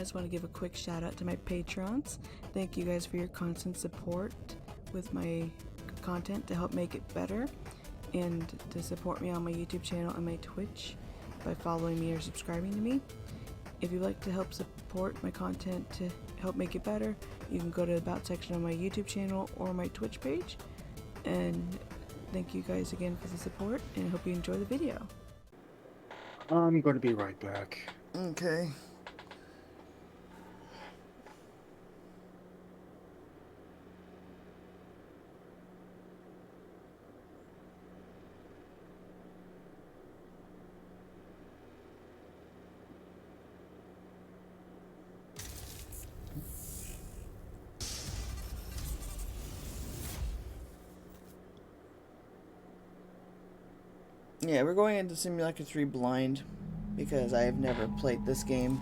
just want to give a quick shout out to my patrons. Thank you guys for your constant support with my content to help make it better, and to support me on my YouTube channel and my Twitch by following me or subscribing to me. If you'd like to help support my content to help make it better, you can go to the About section on my YouTube channel or my Twitch page. And thank you guys again for the support, and I hope you enjoy the video. I'm going to be right back. Okay. Yeah, we're going into Simulacra 3 blind because I have never played this game.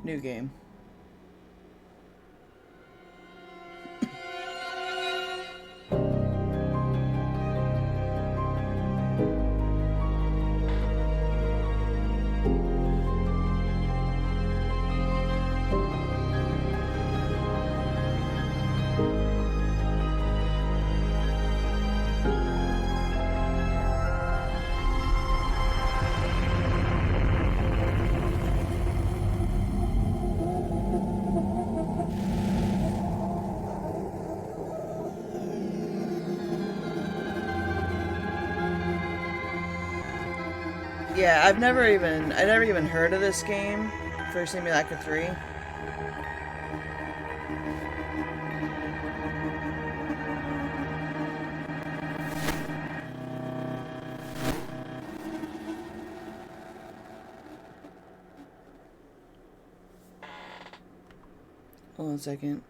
New game. Yeah, I never even heard of this game for Simulacra 3. Hold on a second.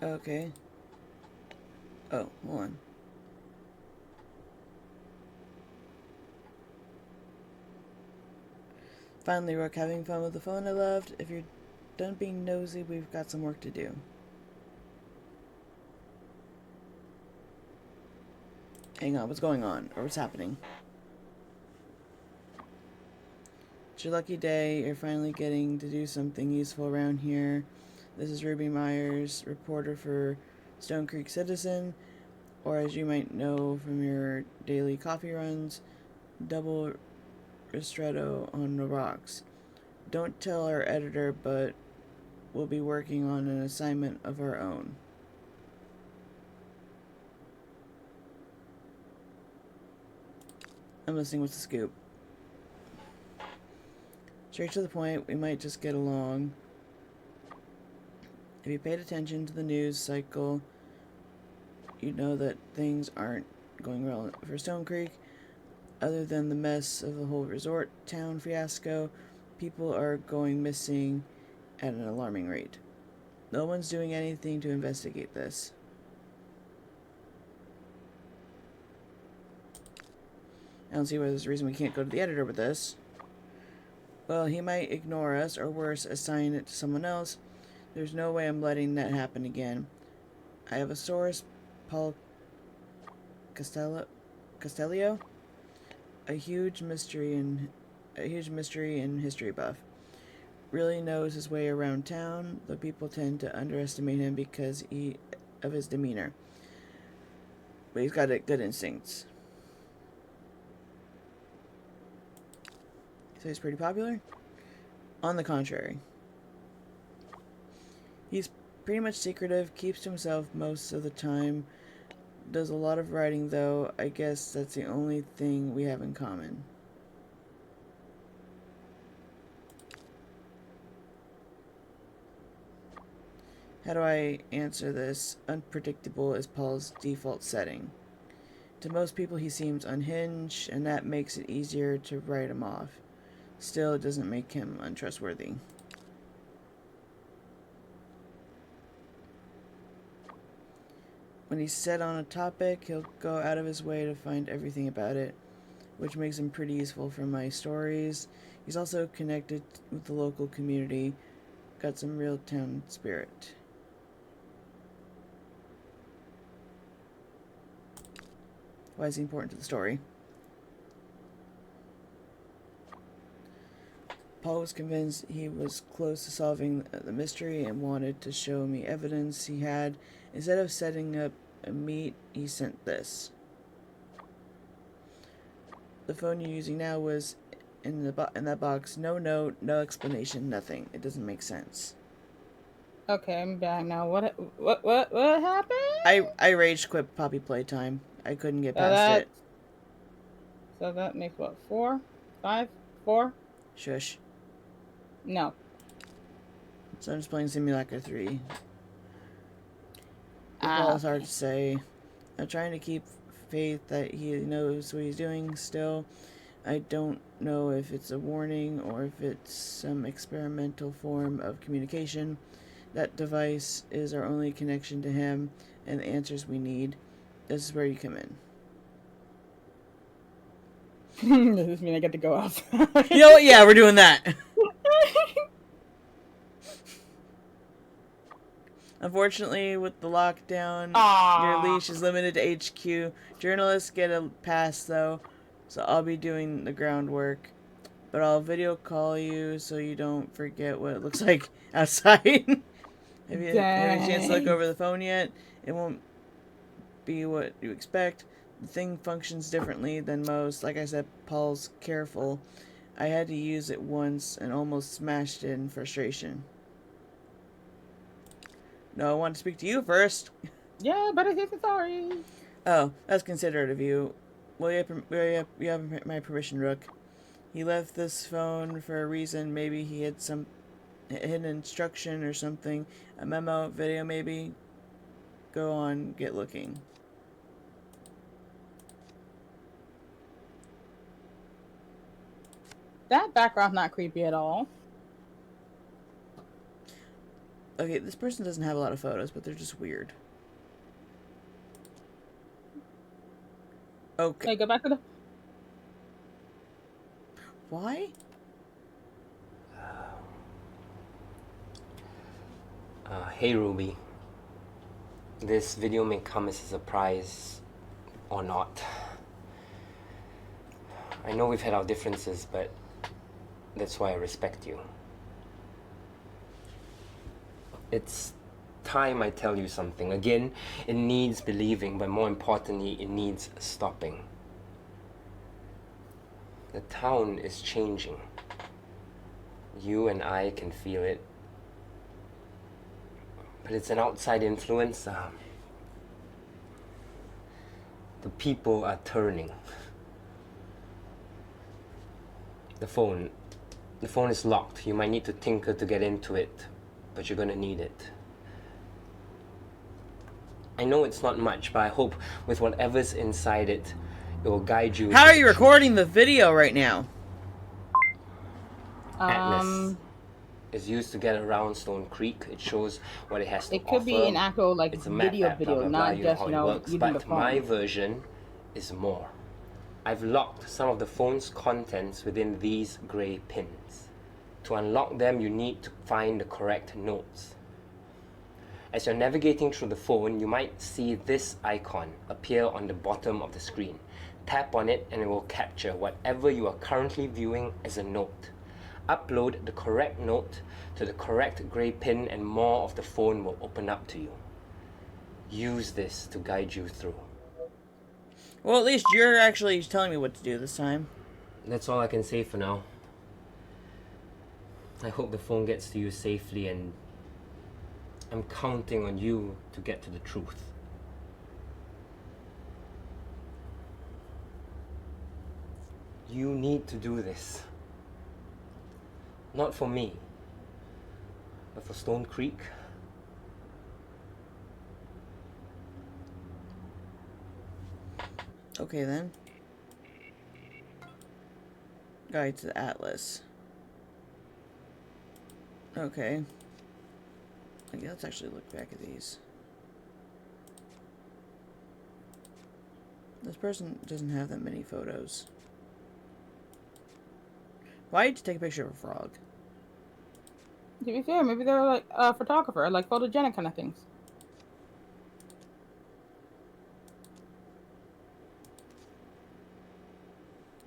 Okay. Oh, hold on. Finally, Rook, having fun with the phone I loved. If you're done being nosy, we've got some work to do. Hang on, what's going on? Or what's happening? It's your lucky day. You're finally getting to do something useful around here. This is Ruby Myers, reporter for Stone Creek Citizen, or as you might know from your daily coffee runs, double ristretto on the rocks. Don't tell our editor, but we'll be working on an assignment of our own. I'm listening. What's the scoop? Straight to the point, we might just get along. If you paid attention to the news cycle, you know that things aren't going well for Stone Creek. Other than the mess of the whole resort town fiasco, people are going missing at an alarming rate. No one's doing anything to investigate this. I don't see why there's a reason we can't go to the editor with this. Well, he might ignore us, or worse, assign it to someone else. There's no way I'm letting that happen again. I have a source, Paul Castellio, a huge mystery and history buff. Really knows his way around town, though people tend to underestimate him because of his demeanor. But he's got good instincts. So he's pretty popular? On the contrary. He's pretty much secretive, keeps to himself most of the time, does a lot of writing though. I guess that's the only thing we have in common. How do I answer this? Unpredictable is Paul's default setting. To most people he seems unhinged, and that makes it easier to write him off. Still, it doesn't make him untrustworthy. When he's set on a topic, he'll go out of his way to find everything about it, which makes him pretty useful for my stories. He's also connected with the local community, got some real town spirit. Why is he important to the story? Paul was convinced he was close to solving the mystery and wanted to show me evidence he had. Instead of setting up a meet, he sent this. The phone you're using now was in that box. No note, no explanation, nothing. It doesn't make sense. Okay, I'm back now. What happened? I rage quit Poppy Playtime. I couldn't get past it. So that makes what, 4? 5? 4? Shush. No. So I'm just playing Simulacra 3. It's hard to say. I'm trying to keep faith that he knows what he's doing still. I don't know if it's a warning or if it's some experimental form of communication. That device is our only connection to him and the answers we need. This is where you come in. Does this mean I get to go outside? You know what? Yeah, we're doing that. Unfortunately, with the lockdown, your leash is limited to HQ. Journalists get a pass, though, so I'll be doing the groundwork. But I'll video call you so you don't forget what it looks like outside. Have you had a chance to look over the phone yet? It won't be what you expect. The thing functions differently than most. Like I said, Paul's careful. I had to use it once and almost smashed it in frustration. No, I want to speak to you first. Yeah, but I'm sorry. Oh, that's considerate of you. Well, you have my permission, Rook. He left this phone for a reason. Maybe he had some hidden instruction or something. A memo, video, maybe. Go on, get looking. That background's not creepy at all. Okay, this person doesn't have a lot of photos, but they're just weird. Okay. Hey, go back to the... Why? Hey Ruby. This video may come as a surprise or not. I know we've had our differences, but that's why I respect you. It's time I tell you something. Again, it needs believing, but more importantly, it needs stopping. The town is changing. You and I can feel it. But it's an outside influence. The people are turning. The phone is locked. You might need to tinker to get into it, but you're gonna need it. I know it's not much, but I hope with whatever's inside it, it will guide you. How are you recording the video right now? Atlas is used to get around Stone Creek. It shows what it has to offer. It could be an actual, like, It's a map video, app, blah, blah, blah, not you just, how you it know, works. using the But phone. my version is more. I've locked some of the phone's contents within these grey pins. To unlock them, you need to find the correct notes. As you're navigating through the phone, you might see this icon appear on the bottom of the screen. Tap on it and it will capture whatever you are currently viewing as a note. Upload the correct note to the correct grey pin and more of the phone will open up to you. Use this to guide you through. Well, at least you're actually telling me what to do this time. That's all I can say for now. I hope the phone gets to you safely, and I'm counting on you to get to the truth. You need to do this. Not for me, but for Stone Creek. Okay then. Guide to the Atlas. Okay. Okay, let's actually look back at these. This person doesn't have that many photos. Why did you take a picture of a frog? To be fair, maybe they're like a photographer, like photogenic kind of things.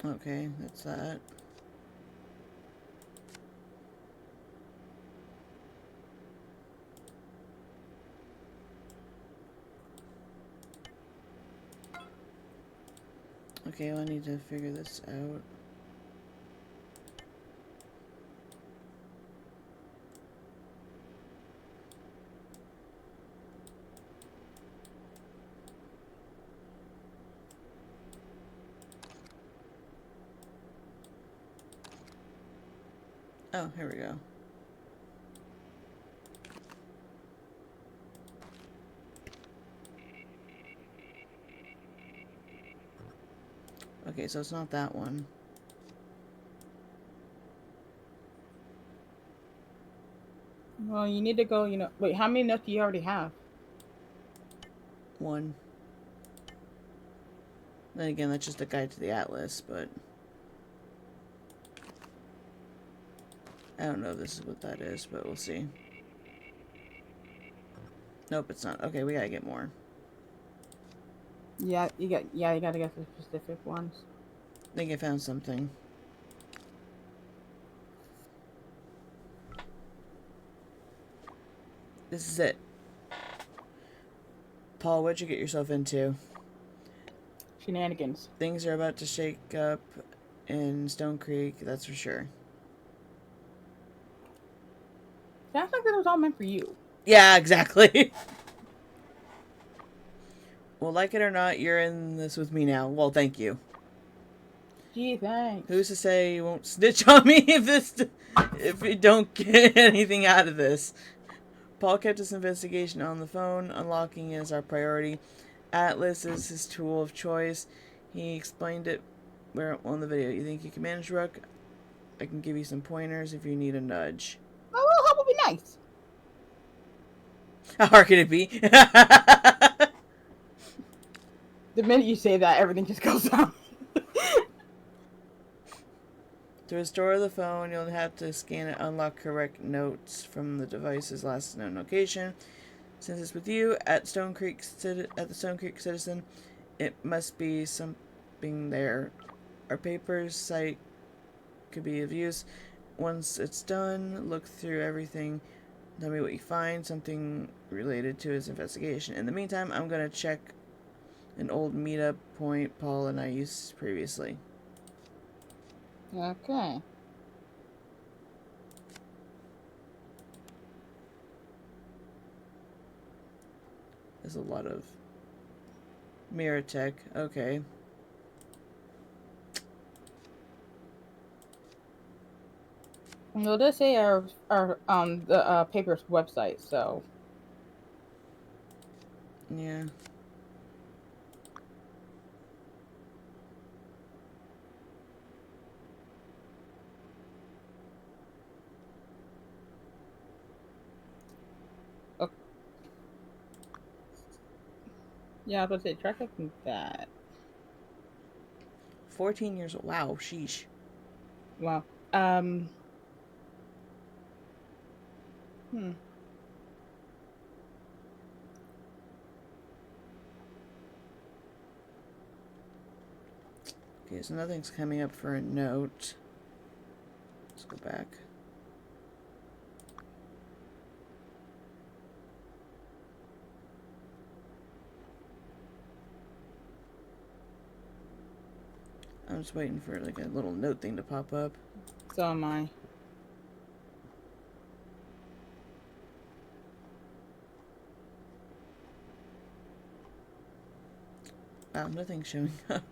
Okay, that's that. Okay, well, I need to figure this out. Oh, here we go. Okay, so it's not that one. Well, you need to go, you know. Wait, how many notes do you already have? One. Then again, that's just a guide to the atlas, but I don't know if this is what that is, but we'll see. Nope, it's not. Okay, we gotta get more. Yeah, you gotta get the specific ones. I think I found something. This is it. Paul, what'd you get yourself into? Shenanigans. Things are about to shake up in Stone Creek, that's for sure. Sounds like that was all meant for you. Yeah, exactly. Well, like it or not, you're in this with me now. Well, thank you. Gee, thanks. Who's to say you won't snitch on me if we don't get anything out of this? Paul kept his investigation on the phone. Unlocking is our priority. Atlas is his tool of choice. He explained it where on the video. You think you can manage Rook? I can give you some pointers if you need a nudge. Oh, well, help would be nice. How hard can it be? The minute you say that, everything just goes down. To restore the phone, you'll have to scan and unlock correct notes from the device's last known location. Since it's with you at the Stone Creek Citizen, it must be something there. Our paper's site could be of use. Once it's done, look through everything. Tell me what you find, something related to his investigation. In the meantime, I'm gonna check an old meetup point Paul and I used previously. Okay. There's a lot of mirror tech. Okay. Well, this say our the paper's website, so Yeah. yeah, I was gonna say tracking that. 14 years old. Wow, sheesh. Wow. Hmm. Okay, so nothing's coming up for a note. Let's go back. I'm just waiting for like a little note thing to pop up. So am I. Wow, nothing's showing up.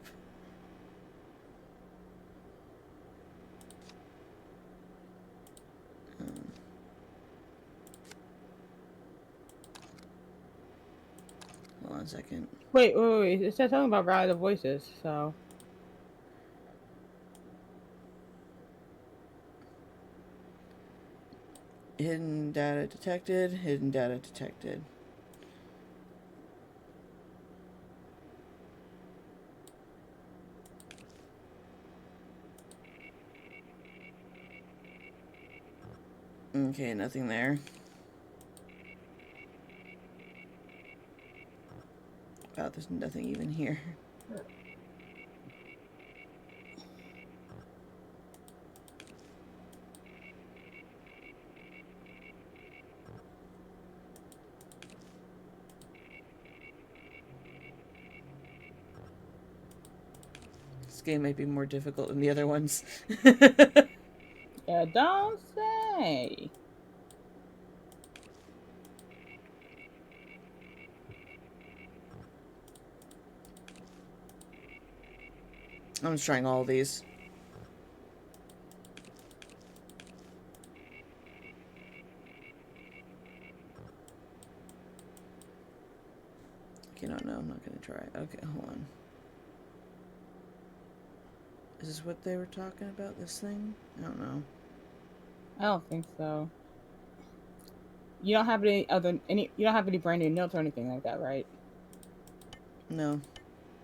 Hold on a second. Wait. It says something about Ride the Voices, so. Hidden data detected. Hidden data detected. Okay, nothing there. Wow, there's nothing even here. This game might be more difficult than the other ones. Yeah, don't say. I'm just trying all these. Okay, no, I'm not gonna try. Okay, hold on. Is this what they were talking about, this thing? I don't know. I don't think so. You don't have any you don't have any brand new notes or anything like that, right? No.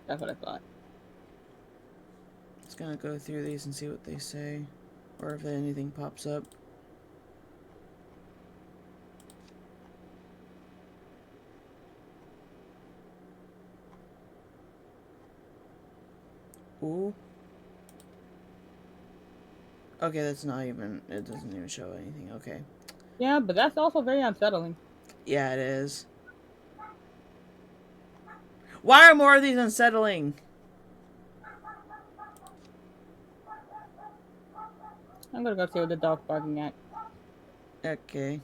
That's what I thought. Just gonna go through these and see what they say. Or if anything pops up. Ooh. Okay, that's not even... It doesn't even show anything. Okay. Yeah, but that's also very unsettling. Yeah, it is. Why are more of these unsettling? I'm gonna go see what the dog's barking at. Okay.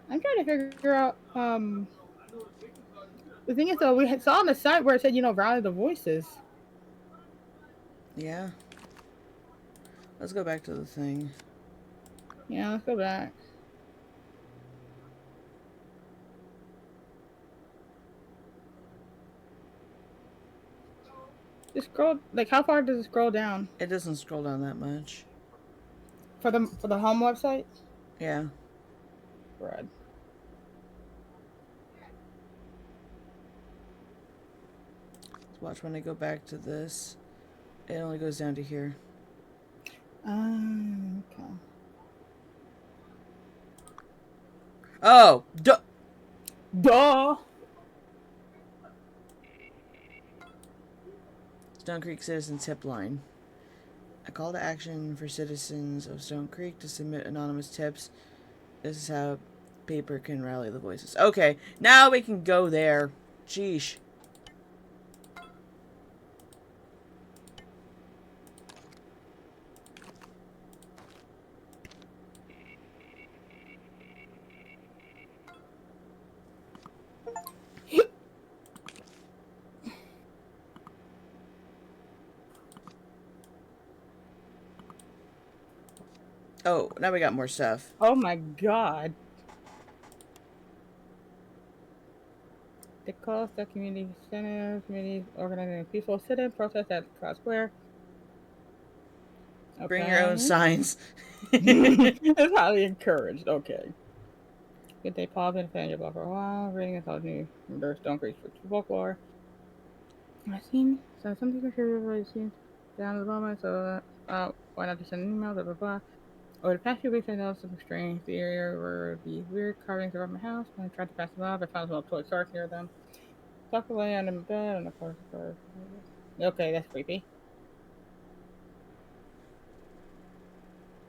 I'm trying to figure out. The thing is, though, we saw on the site where it said, rally the voices. Yeah. Let's go back to the thing. Yeah, let's go back. Just scroll. Like, how far does it scroll down It doesn't scroll down that much. for the home website? Yeah. Red. Watch when I go back to this. It only goes down to here. Okay. Oh! Duh! Duh. Stone Creek Citizen Tip Line. A call to action for citizens of Stone Creek to submit anonymous tips. This is how paper can rally the voices. Okay, now we can go there. Sheesh. Oh, now we got more stuff. Oh my god. The calls that community center, community organizing a peaceful sit-in protest at Cross Square. Bring your own Okay. signs. It's highly encouraged. Okay. Good day, Paul. Been a fan of your blog for a while. Reading is all new. Reverse don't create for folklore. I seen so something contributed I seen down at the bottom. So why not just send an email? Blah blah blah. Over the past few weeks, I noticed something strange. The area where these weird carvings around my house. When I tried to pass them off, I found some toy stars near them. Tucked away under my bed, and of course, okay, that's creepy.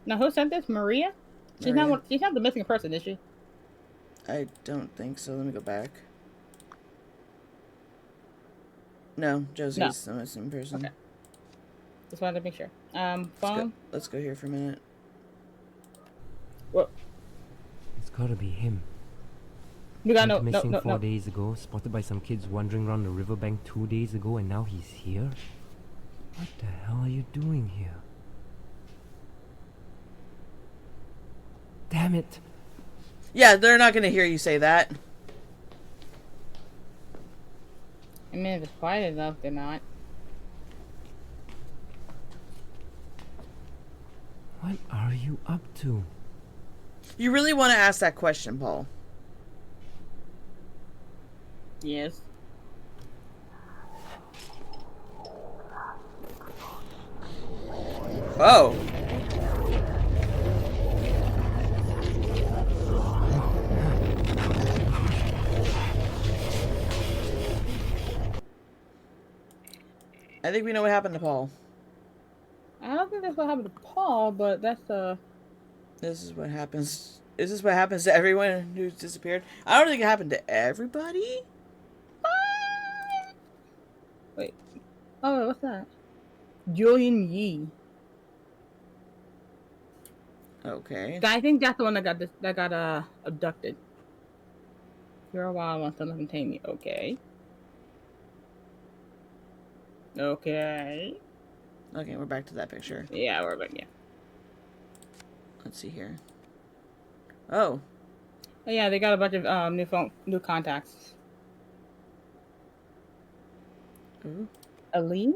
Now, who sent this? Maria? She's Maria. not. She's not the missing person, is she? I don't think so. Let me go back. No, Josie's the missing person. Okay. Just wanted to make sure. Phone. Let's go here for a minute. What? It's gotta be him. You got Went no. missing 4 days ago, spotted by some kids wandering around the riverbank 2 days ago, and now he's here? What the hell are you doing here? Damn it! Yeah, they're not gonna hear you say that. I mean, if it's quiet enough, they're not. What are you up to? You really want to ask that question, Paul? Yes. Oh. I think we know what happened to Paul. I don't think that's what happened to Paul, but that's This is what happens. Is this what happens to everyone who's disappeared? I don't think it happened to everybody. Wait. Oh, what's that? Julian Yee. Okay. I think that's the one that got abducted. For a while, wants to live and tame me. Okay. Okay. Okay, we're back to that picture. Yeah, we're back. Yeah. Let's see here. Oh. Oh, yeah, they got a bunch of new contacts. Ooh. Elise?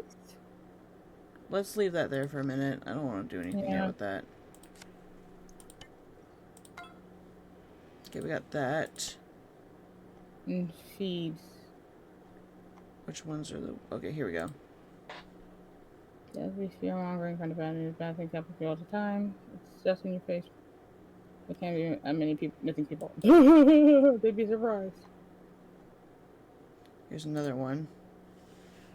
Let's leave that there for a minute. I don't want to do anything yet with that. Okay, we got that. And feeds. Which ones are the... Okay, here we go. Yeah, we feel wrong, kind of bad things happen to you all the time. It's just in your face. There can't be that many people, missing people. They'd be surprised. Here's another one.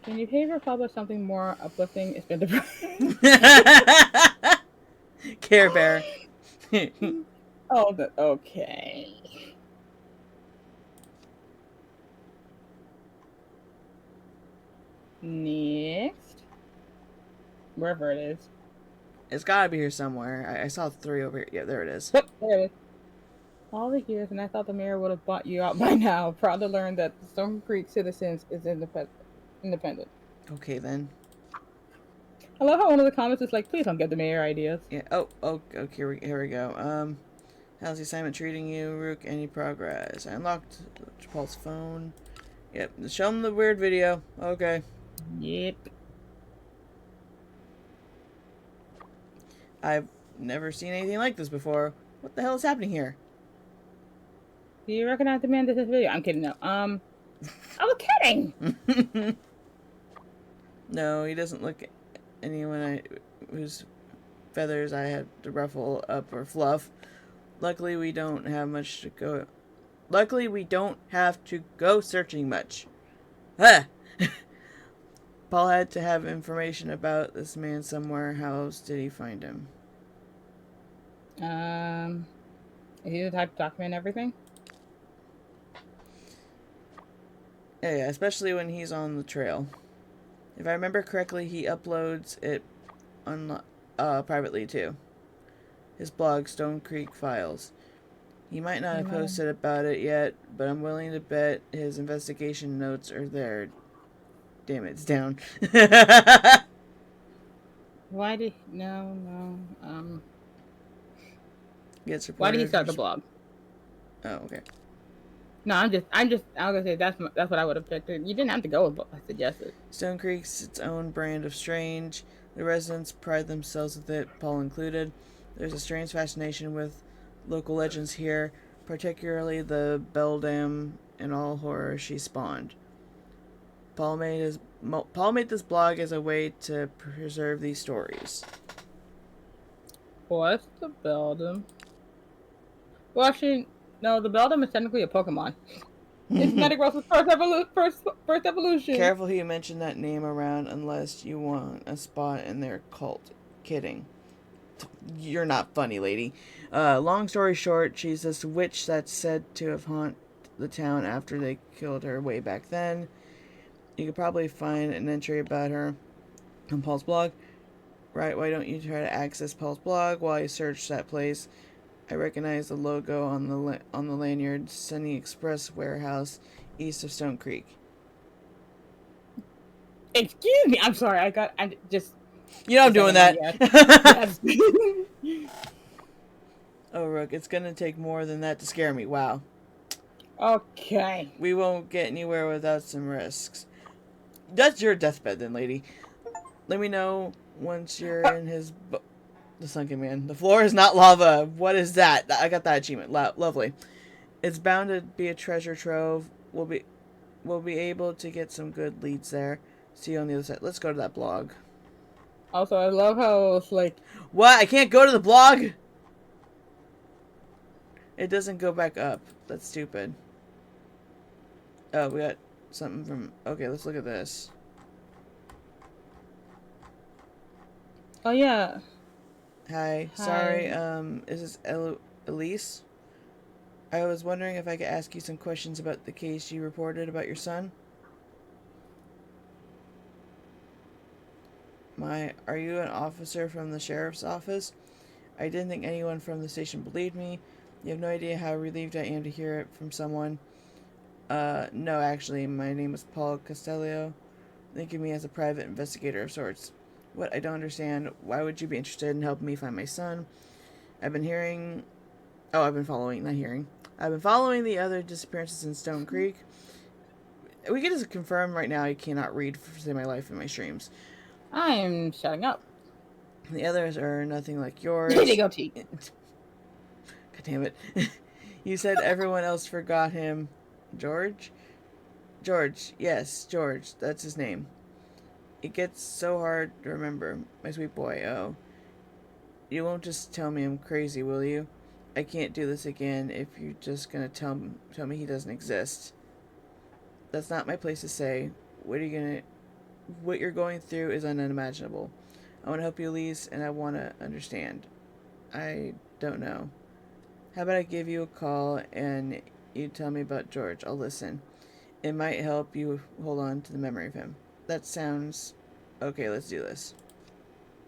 Can you pay for publish something more uplifting? It's been depressing. Care Bear. Oh, okay. Next. Wherever it is. It's gotta be here somewhere. I saw 3 over here. Yeah, there it is. Yep, there it is. All the years, and I thought the mayor would have bought you out by now. Proud to learn that the Stone Creek citizens is independent. Okay, then. I love how one of the comments is like, please don't give the mayor ideas. Yeah. Oh, okay, here we go. How's the assignment treating you, Rook? Any progress? I unlocked Paul's phone. Yep. Show him the weird video. Okay. Yep. I've never seen anything like this before. What the hell is happening here? Do you recognize the man that this video? I'm kidding, no. I was kidding! No, he doesn't look anyone whose feathers I had to ruffle up or fluff. Luckily, we don't have much to go. Luckily, we don't have to go searching much. Huh. Paul had to have information about this man somewhere. How else did he find him? Is he the type to document everything? Yeah, especially when he's on the trail. If I remember correctly, he uploads it privately too. His blog, Stone Creek Files. He might not have posted about it yet, but I'm willing to bet his investigation notes are there. Damn it, it's down. Why did no. Gets Why did he reported start the for- blog? Oh, okay. No, I was gonna say that's what I would have picked. You didn't have to go with what I suggested. Stone Creek's its own brand of strange. The residents pride themselves with it, Paul included. There's a strange fascination with local legends here, particularly the Beldam and all horror she spawned. Paul made this blog as a way to preserve these stories. What's the Beldam? Well, actually, no, the Beldam is technically a Pokemon. It's Metagross's first evolution. Careful who you mention that name around unless you want a spot in their cult. Kidding. You're not funny, lady. Long story short, she's this witch that's said to have haunted the town after they killed her way back then. You could probably find an entry about her on Paul's blog. Right, why don't you try to access Paul's blog while you search that place? I recognize the logo on the lanyard, Sunny Express Warehouse, east of Stone Creek. Excuse me, I'm sorry. I just. You know I'm doing that. Yes. Oh, Rook, it's gonna take more than that to scare me. Wow. Okay. We won't get anywhere without some risks. That's your deathbed then, lady. Let me know once you're in his... The Sunken Man. The floor is not lava. What is that? I got that achievement. Lovely. It's bound to be a treasure trove. We'll be able to get some good leads there. See you on the other side. Let's go to that blog. Also, I love how it's like... What? I can't go to the blog? It doesn't go back up. That's stupid. Oh, we got something from... Okay, let's look at this. Oh, yeah. Hi. Sorry, is this Elise? I was wondering if I could ask you some questions about the case you reported about your son. Are you an officer from the sheriff's office? I didn't think anyone from the station believed me. You have no idea how relieved I am to hear it from someone. No, actually, my name is Paul Castello. Think of me as a private investigator of sorts. What? I don't understand. Why would you be interested in helping me find my son? I've been following the other disappearances in Stone Creek. We can just confirm right now I cannot read for Save My Life in my streams. I am shutting up. The others are nothing like yours. There you go, T. God damn it. You said everyone else forgot him. George? George, yes, George. That's his name. It gets so hard to remember. My sweet boy, oh. You won't just tell me I'm crazy, will you? I can't do this again if you're just gonna tell me he doesn't exist. That's not my place to say. What you're going through is unimaginable. I want to help you, Elise, and I want to understand. I don't know. How about I give you a call and you tell me about George? I'll listen. It might help you hold on to the memory of him. That sounds... Okay, let's do this.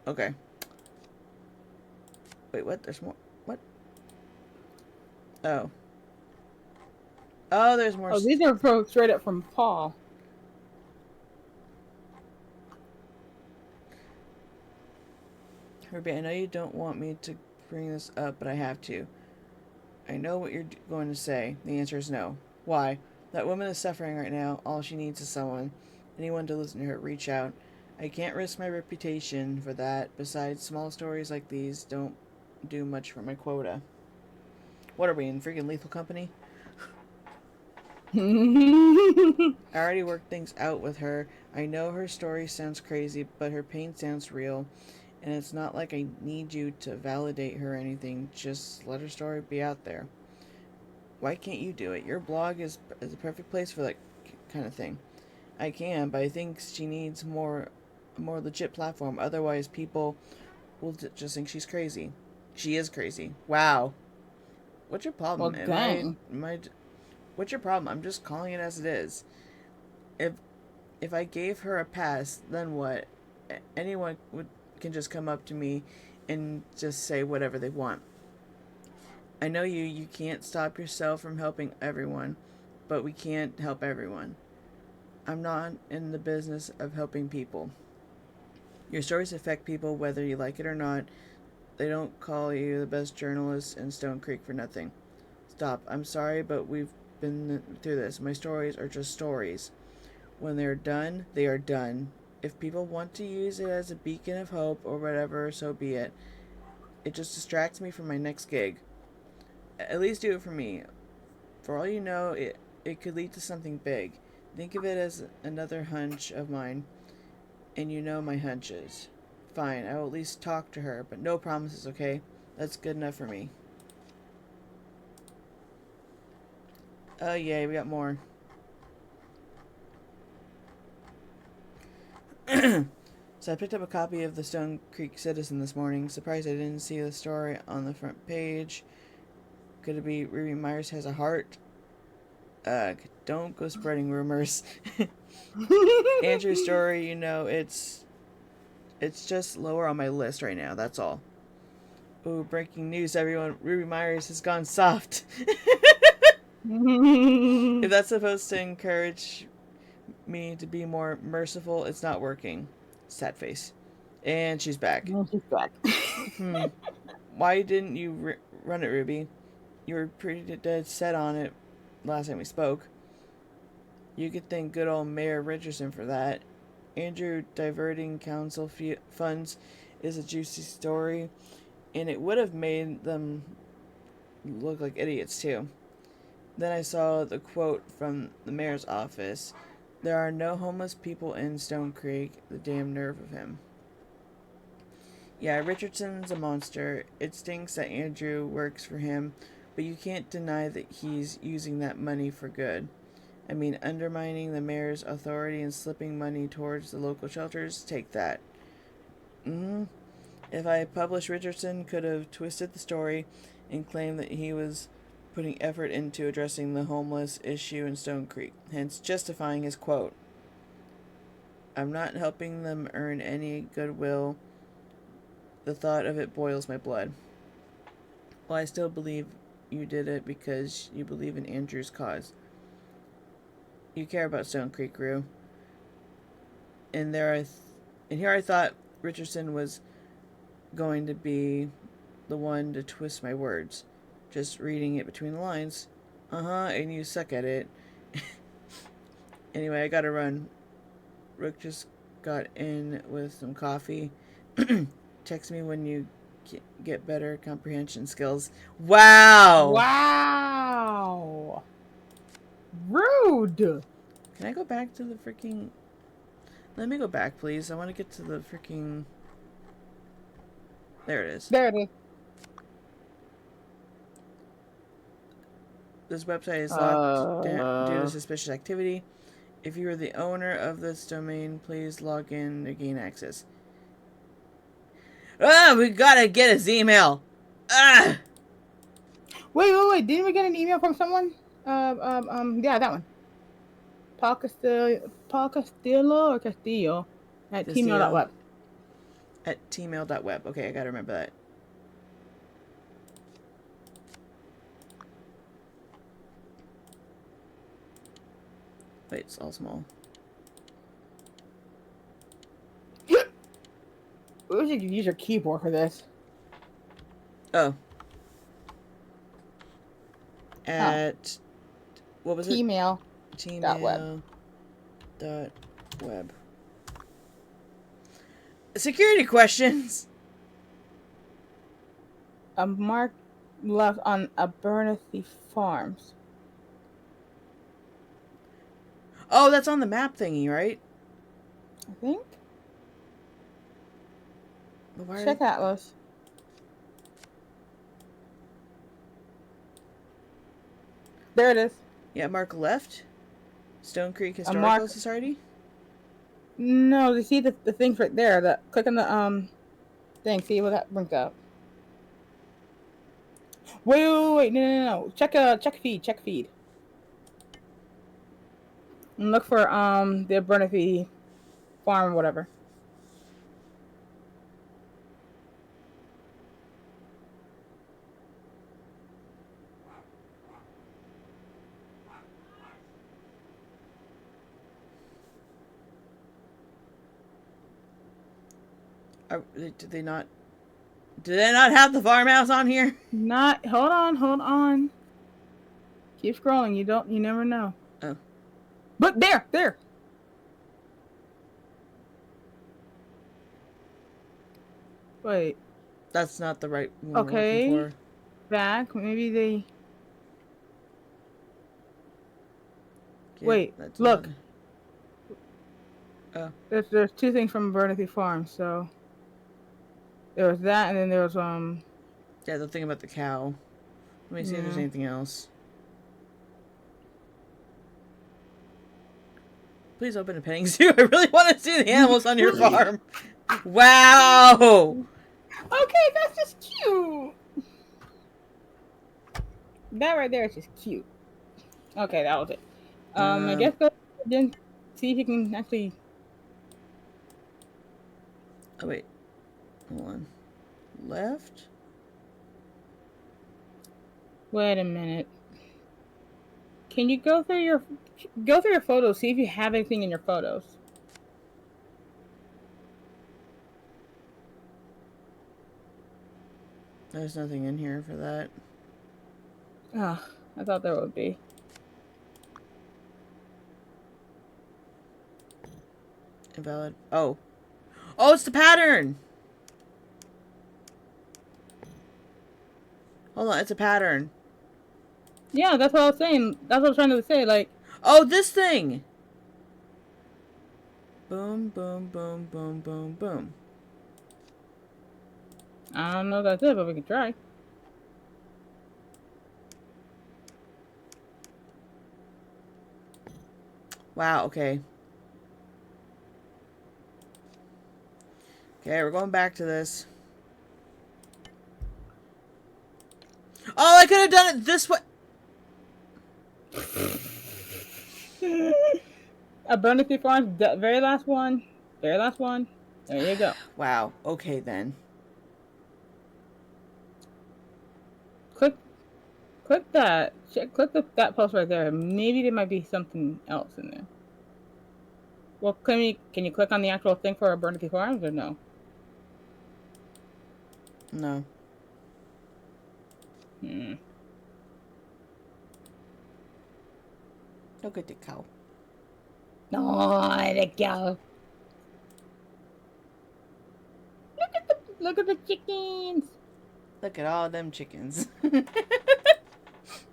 Okay. Wait, what? There's more... What? Oh. Oh, there's more... Oh, these are straight up from Paul. Herbie, I know you don't want me to bring this up, but I have to. I know what you're going to say. The answer is no. Why? That woman is suffering right now. All she needs is someone. Anyone to listen to her. Reach out. I can't risk my reputation for that. Besides, small stories like these don't do much for my quota. What are we, in freaking Lethal Company? I already worked things out with her. I know her story sounds crazy, but her pain sounds real. And it's not like I need you to validate her or anything. Just let her story be out there. Why can't you do it? Your blog is the perfect place for that kind of thing. I can, but I think she needs a more legit platform. Otherwise, people will just think she's crazy. She is crazy. Wow. What's your problem? Well, dang. What's your problem? I'm just calling it as it is. If I gave her a pass, then what? Anyone can just come up to me and just say whatever they want. I know you can't stop yourself from helping everyone, but we can't help everyone. I'm not in the business of helping people. Your stories affect people whether you like it or not. They don't call you the best journalist in Stone Creek for nothing. Stop. I'm sorry, but we've been through this. My stories are just stories. When they're done, they are done. If people want to use it as a beacon of hope or whatever, so be it. It just distracts me from my next gig. At least do it for me. For all you know, it could lead to something big. Think of it as another hunch of mine, and you know my hunches. Fine, I will at least talk to her, but no promises, okay? That's good enough for me. Oh, yay, we got more. So I picked up a copy of the Stone Creek Citizen this morning. Surprised I didn't see the story on the front page. Could it be Ruby Myers has a heart? Ugh, don't go spreading rumors. Andrew's story, you know, it's just lower on my list right now, that's all. Ooh, breaking news, everyone. Ruby Myers has gone soft. If that's supposed to encourage me to be more merciful, it's not working. Sad face. And she's back. No, she's back. Why didn't you run it, Ruby? You were pretty dead set on it last time we spoke. You could thank good old Mayor Richardson for that. Andrew diverting council funds is a juicy story, and it would have made them look like idiots too. Then I saw the quote from the mayor's office. There are no homeless people in Stone Creek. The damn nerve of him. Yeah, Richardson's a monster. It stinks that Andrew works for him, but you can't deny that he's using that money for good. I mean, undermining the mayor's authority and slipping money towards the local shelters, take that. If I published, Richardson could have twisted the story and claimed that he was putting effort into addressing the homeless issue in Stone Creek, hence justifying his quote. I'm not helping them earn any goodwill. The thought of it boils my blood. Well, I still believe you did it because you believe in Andrew's cause. You care about Stone Creek, Rue. And here I thought Richardson was going to be the one to twist my words. Just reading it between the lines. And you suck at it. Anyway, I gotta run. Rook just got in with some coffee. Text me when you get better comprehension skills. Wow! Wow! Rude! Can I go back to the freaking... Let me go back, please. I want to get to the freaking... There it is. There it is. This website is locked down due to suspicious activity. If you are the owner of this domain, please log in to gain access. We gotta get his email. Wait. Didn't we get an email from someone? Yeah, that one. Paul Castillo or Castillo at tmail.web. At tmail.web. Okay, I gotta remember that. Wait, it's all small. We should use your keyboard for this. Oh. At... What was it? Email. Gmail. .web. Security questions. A mark left on Abernathy Farms. Oh, that's on the map thingy, right? I think. Why Check Atlas. There it is. Yeah, mark left. Stone Creek Historical Society. No, you see the things right there. Click on the thing. See what that brings up. Wait. No. Check feed. And look for the Abernathy farm or whatever. Did they not have the farmhouse on here? Hold on. Keep scrolling. You never know. Oh. Look there. Wait. That's not the right one we're looking Okay. for. Back. Maybe they. Wait. That Look. doesn't- Oh. There's two things from Bernathy Farm. So there was that, and then there was Yeah, the thing about the cow. Let me see if there's Yeah. anything else. Please open a petting zoo. I really want to see the animals on your farm. Wow! Okay, that's just cute. That right there is just cute. Okay, that was it. I guess go then see if you can actually. Oh wait, hold on. Left. Wait a minute. Can you go through your photos? See if you have anything in your photos. There's nothing in here for that. Ah, I thought there would be. Invalid. Oh. Oh, it's the pattern! Hold on, it's a pattern. Yeah, that's what I was saying. That's what I was trying to say. Like, Oh, this thing! Boom, boom, boom, boom, boom, boom. I don't know if that's it, but we can try. Wow, okay. Okay, we're going back to this. Oh, I could have done it this way. Bernathy Farms, the very last one. Very last one. There you go. Wow, okay then. Click that. Click that post right there. Maybe there might be something else in there. Well, can you click on the actual thing for Bernathy Farms or no? No. Look at the cow. No, the cow. Look at the chickens. Look at all them chickens.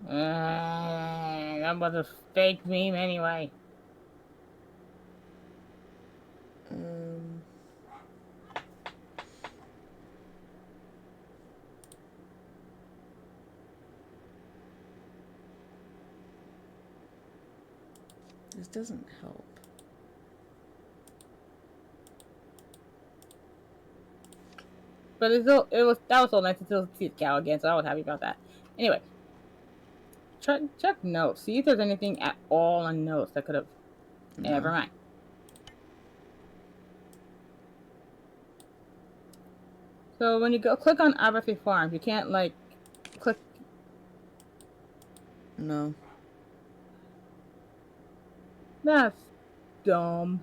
That was a fake meme anyway. This doesn't help. But that was so nice to still see the cow again, so I was happy about that. Anyway, check notes. See if there's anything at all on notes that could have. No. Never mind. So when you go click on Aberthy Farms, you can't like click. No. That's dumb.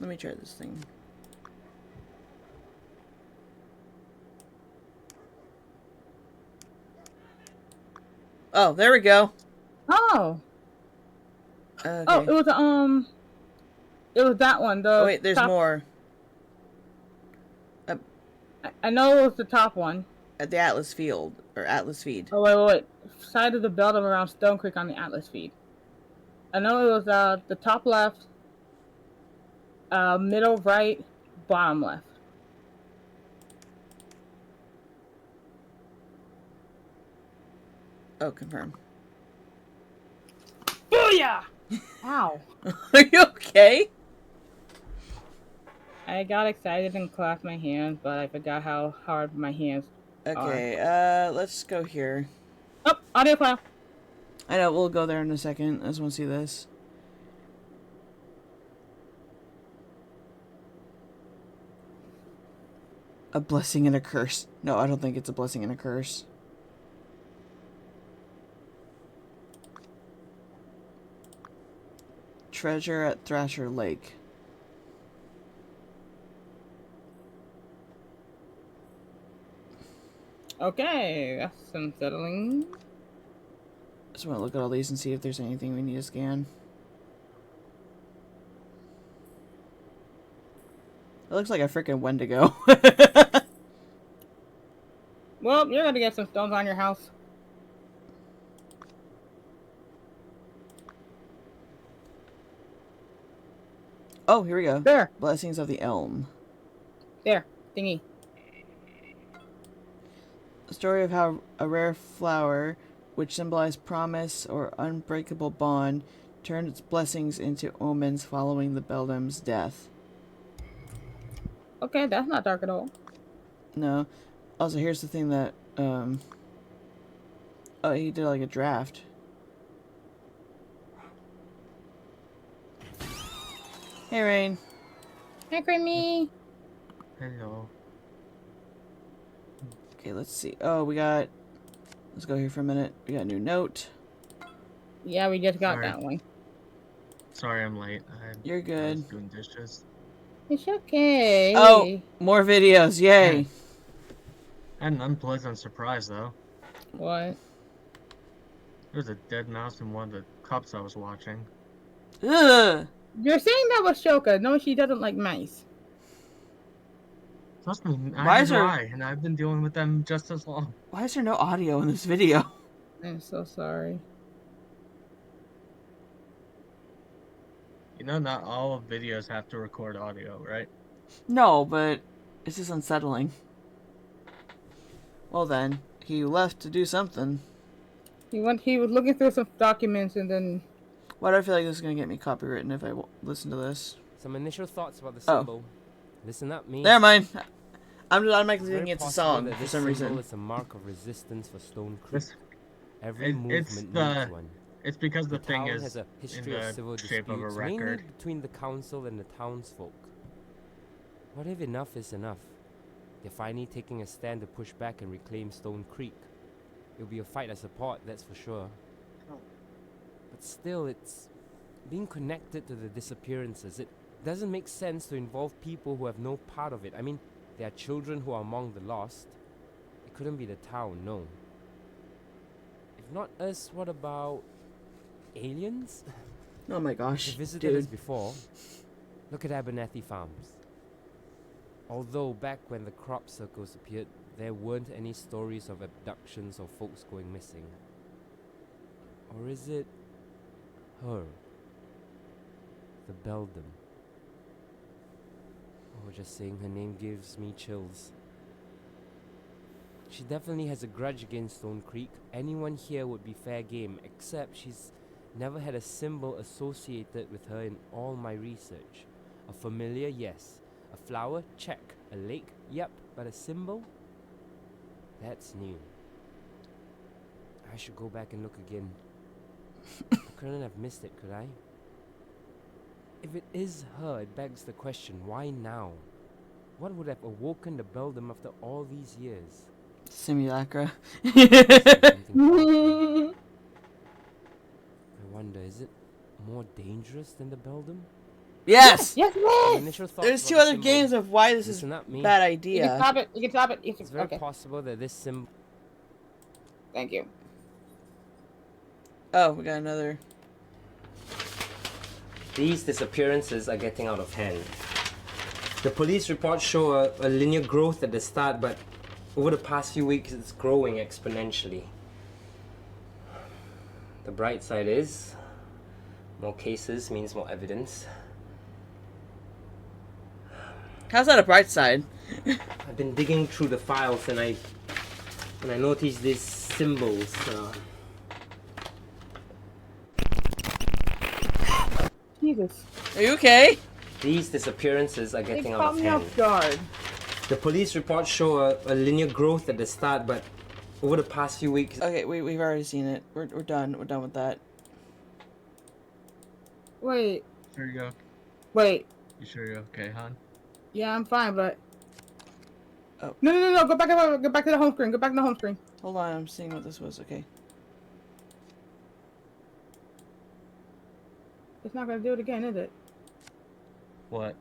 Let me try this thing. Oh, there we go. Oh. Okay. Oh, it was that one. The Oh wait, there's top, more. I know it was the top one. At the Atlas Field or Atlas Feed. Oh wait. Side of the belt of around Stone Creek on the Atlas feed. I know it was the top left, middle right, bottom left. Oh, confirm. Booyah! Ow. Are you okay? I got excited and clapped my hands, but I forgot how hard my hands Okay, let's go here. Oh, audio file. I know, we'll go there in a second. I just want to see this. A blessing and a curse. No, I don't think it's a blessing and a curse. Treasure at Thrasher Lake. Okay, that's unsettling. Just want to look at all these and see if there's anything we need to scan. It looks like a freaking Wendigo. Well, you're gonna get some stones on your house. Oh, here we go. There, Blessings of the Elm. there, thingy. A story of how a rare flower, which symbolized promise or unbreakable bond, turned its blessings into omens following the beldam's death. Okay, that's not dark at all. No. Also, here's the thing that, oh, he did like a draft. Hey, Rain. Hi, Creamy. Hello. Okay, let's see. Oh, let's go here for a minute. We got a new note. Yeah, we just got Sorry. that one. Sorry I'm late. You're I was good. doing dishes. It's okay. Oh, more videos. Yay. I had an unpleasant surprise, though. What? There was a dead mouse in one of the cups I was watching. Ugh. You're saying that was Shoka. No, she doesn't like mice. Trust me, Why is neither do there- I, and I've been dealing with them just as long. Why is there no audio in this video? I'm so sorry. You know, not all videos have to record audio, right? No, but it's just unsettling. Well then, he left to do something. He was looking through some documents and then. Why do I feel like this is gonna get me copywritten if I listen to this? Some initial thoughts about the Oh. symbol. Listen up, me. Never mind. I'm just automatically It's very thinking it's a possible song that for this some symbol reason. is a mark of resistance for Stone Creek. This, Every it's movement the- needs one. it's because the thing town is has a in history of civil the shape of a disputes, mainly record. between the council and the townsfolk. What if enough is enough? They're finally taking a stand to push back and reclaim Stone Creek. It'll be a fight I support, that's for sure. But still, it's being connected to the disappearances. It doesn't make sense to involve people who have no part of it. I mean, there are children who are among the lost. It couldn't be the town, no. If not us, what about aliens? Oh my gosh, They visited us dude. before. Look at Abernathy Farms. Although back when the crop circles appeared, there weren't any stories of abductions or folks going missing. Or is it her? The Beldam. Oh, just saying her name gives me chills. She definitely has a grudge against Stone Creek. Anyone here would be fair game, except she's never had a symbol associated with her in all my research. A familiar, yes. A flower, check. A lake, yep. But a symbol? That's new. I should go back and look again. I couldn't have missed it, could I? If it is her, it begs the question, why now? What would have awoken the Beldam after all these years? Simulacra. Something powerful. I wonder, is it more dangerous than the Beldam? Yes! Yes, My yes. initial thoughts There's about two the other symbol. games of why this is Listen up, me. bad You can idea. stop it. You can stop it. You can, It's very okay. possible that this symbol. Thank you. Oh, we got another. These disappearances are getting out of hand. The police reports show a linear growth at the start, but over the past few weeks it's growing exponentially. The bright side is, more cases means more evidence. How's that a bright side? I've been digging through the files and I noticed these symbols. Jesus. Are you okay? These disappearances are They getting out caught of me hand. off guard. The police reports show a linear growth at the start, but over the past few weeks, Okay, we've already seen it. We're done. We're done with that. Wait. Sure you go. Wait. You sure you're okay, hon? Yeah, I'm fine, but. Oh. No. Go back to the home screen. Go back to the home screen. Hold on, I'm seeing what this was. Okay. It's not gonna do it again, is it? What?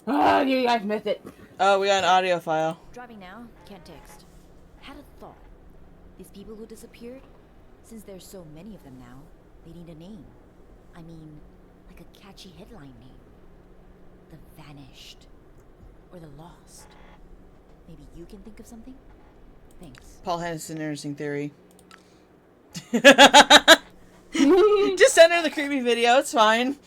You guys missed it. Oh, we got an audio file. Driving now, can't text. Had a thought. These people who disappeared? Since there's so many of them now, they need a name. I mean, like a catchy headline name. The Vanished. Or the Lost. Maybe you can think of something? Thanks. Paul has an interesting theory. Just send her the creepy video, it's fine.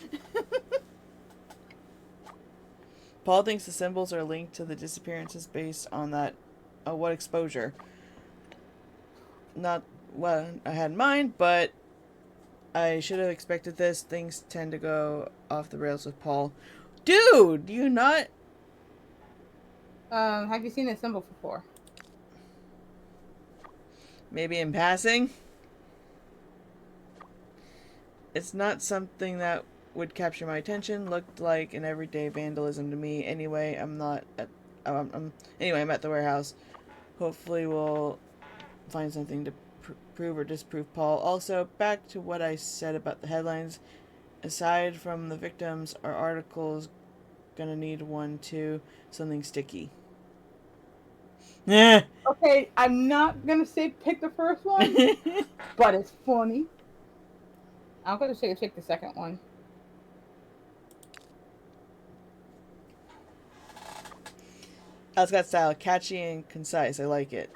Paul thinks the symbols are linked to the disappearances based on that. What exposure? Not what I had in mind, but I should have expected this. Things tend to go off the rails with Paul. Dude, do you not? Have you seen this symbol before? Maybe in passing? It's not something that would capture my attention. Looked like an everyday vandalism to me. Anyway, I'm at the warehouse. Hopefully we'll find something to prove or disprove Paul. Also, back to what I said about the headlines. Aside from the victims, our article's gonna need one too. Something sticky. Yeah. Okay, I'm not gonna say pick the first one, but it's funny. I'm gonna say pick the second one. That's got style, catchy and concise. I like it.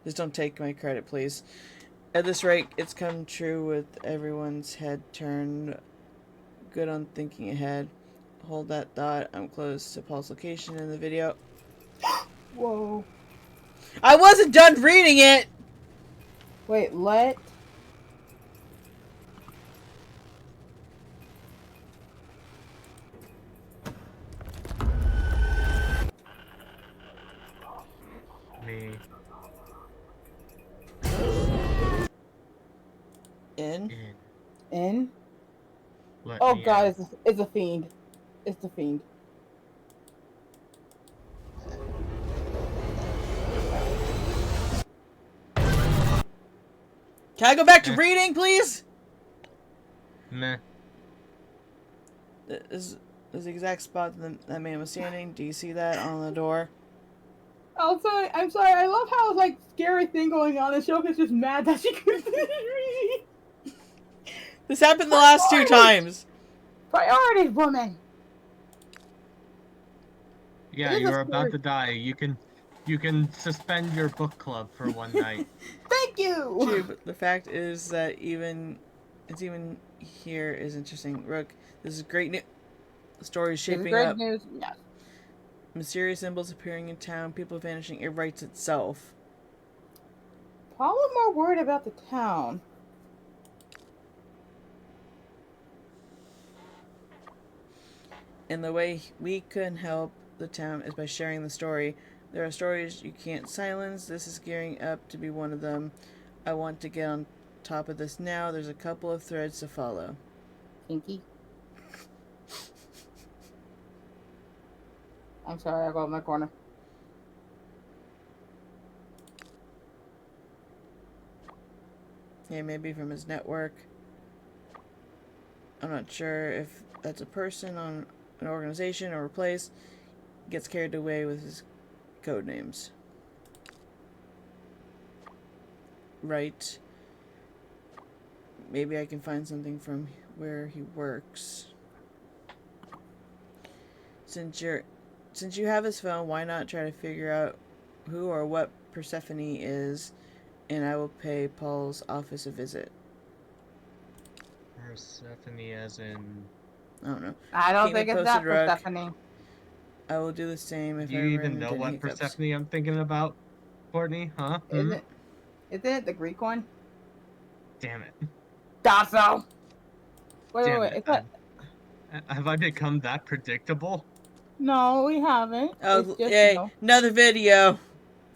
Just don't take my credit, please. At this rate, it's come true with everyone's head turned. Good on thinking ahead. Hold that thought. I'm close to Paul's location in the video. Whoa. I wasn't done reading it! Wait, let. Me. In? In? Let Oh me god, in. it's a fiend. It's the fiend. Can I go back to reading, please? Meh. This is the exact spot that man was standing. Do you see that on the door? Also, I'm sorry, I love how it's like scary thing going on. And Shoka's just mad that she couldn't read. This happened the last 2 times. Priorities, woman. Yeah, It is a you're about scary- to die. You can suspend your book club for one night. Thank you. True, but the fact is that even here is interesting. Rook, this is great news. The story is shaping great up. news. Yes. Mysterious symbols appearing in town, people vanishing. It writes itself. Probably more worried about the town. And the way we can help the town is by sharing the story. There are stories you can't silence. This is gearing up to be one of them. I want to get on top of this now. There's a couple of threads to follow. Pinky. I'm sorry, I got in my corner. Yeah, maybe from his network. I'm not sure if that's a person on an organization or a place. Gets carried away with his code names. Right. Maybe I can find something from where he works. Since you have his phone, why not try to figure out who or what Persephone is, and I will pay Paul's office a visit. Persephone as in... I don't know. I don't Keep me think it's that posted, Rook. Persephone. I will do the same if Do I you run even into know any what hiccups. Persephone I'm thinking about, Courtney? Huh? Isn't it the Greek one? Damn it. Dasso. Wait, Damn wait. it. It's not... Have I become that predictable? No, we haven't. Oh, It's just, yay! you know... Another video.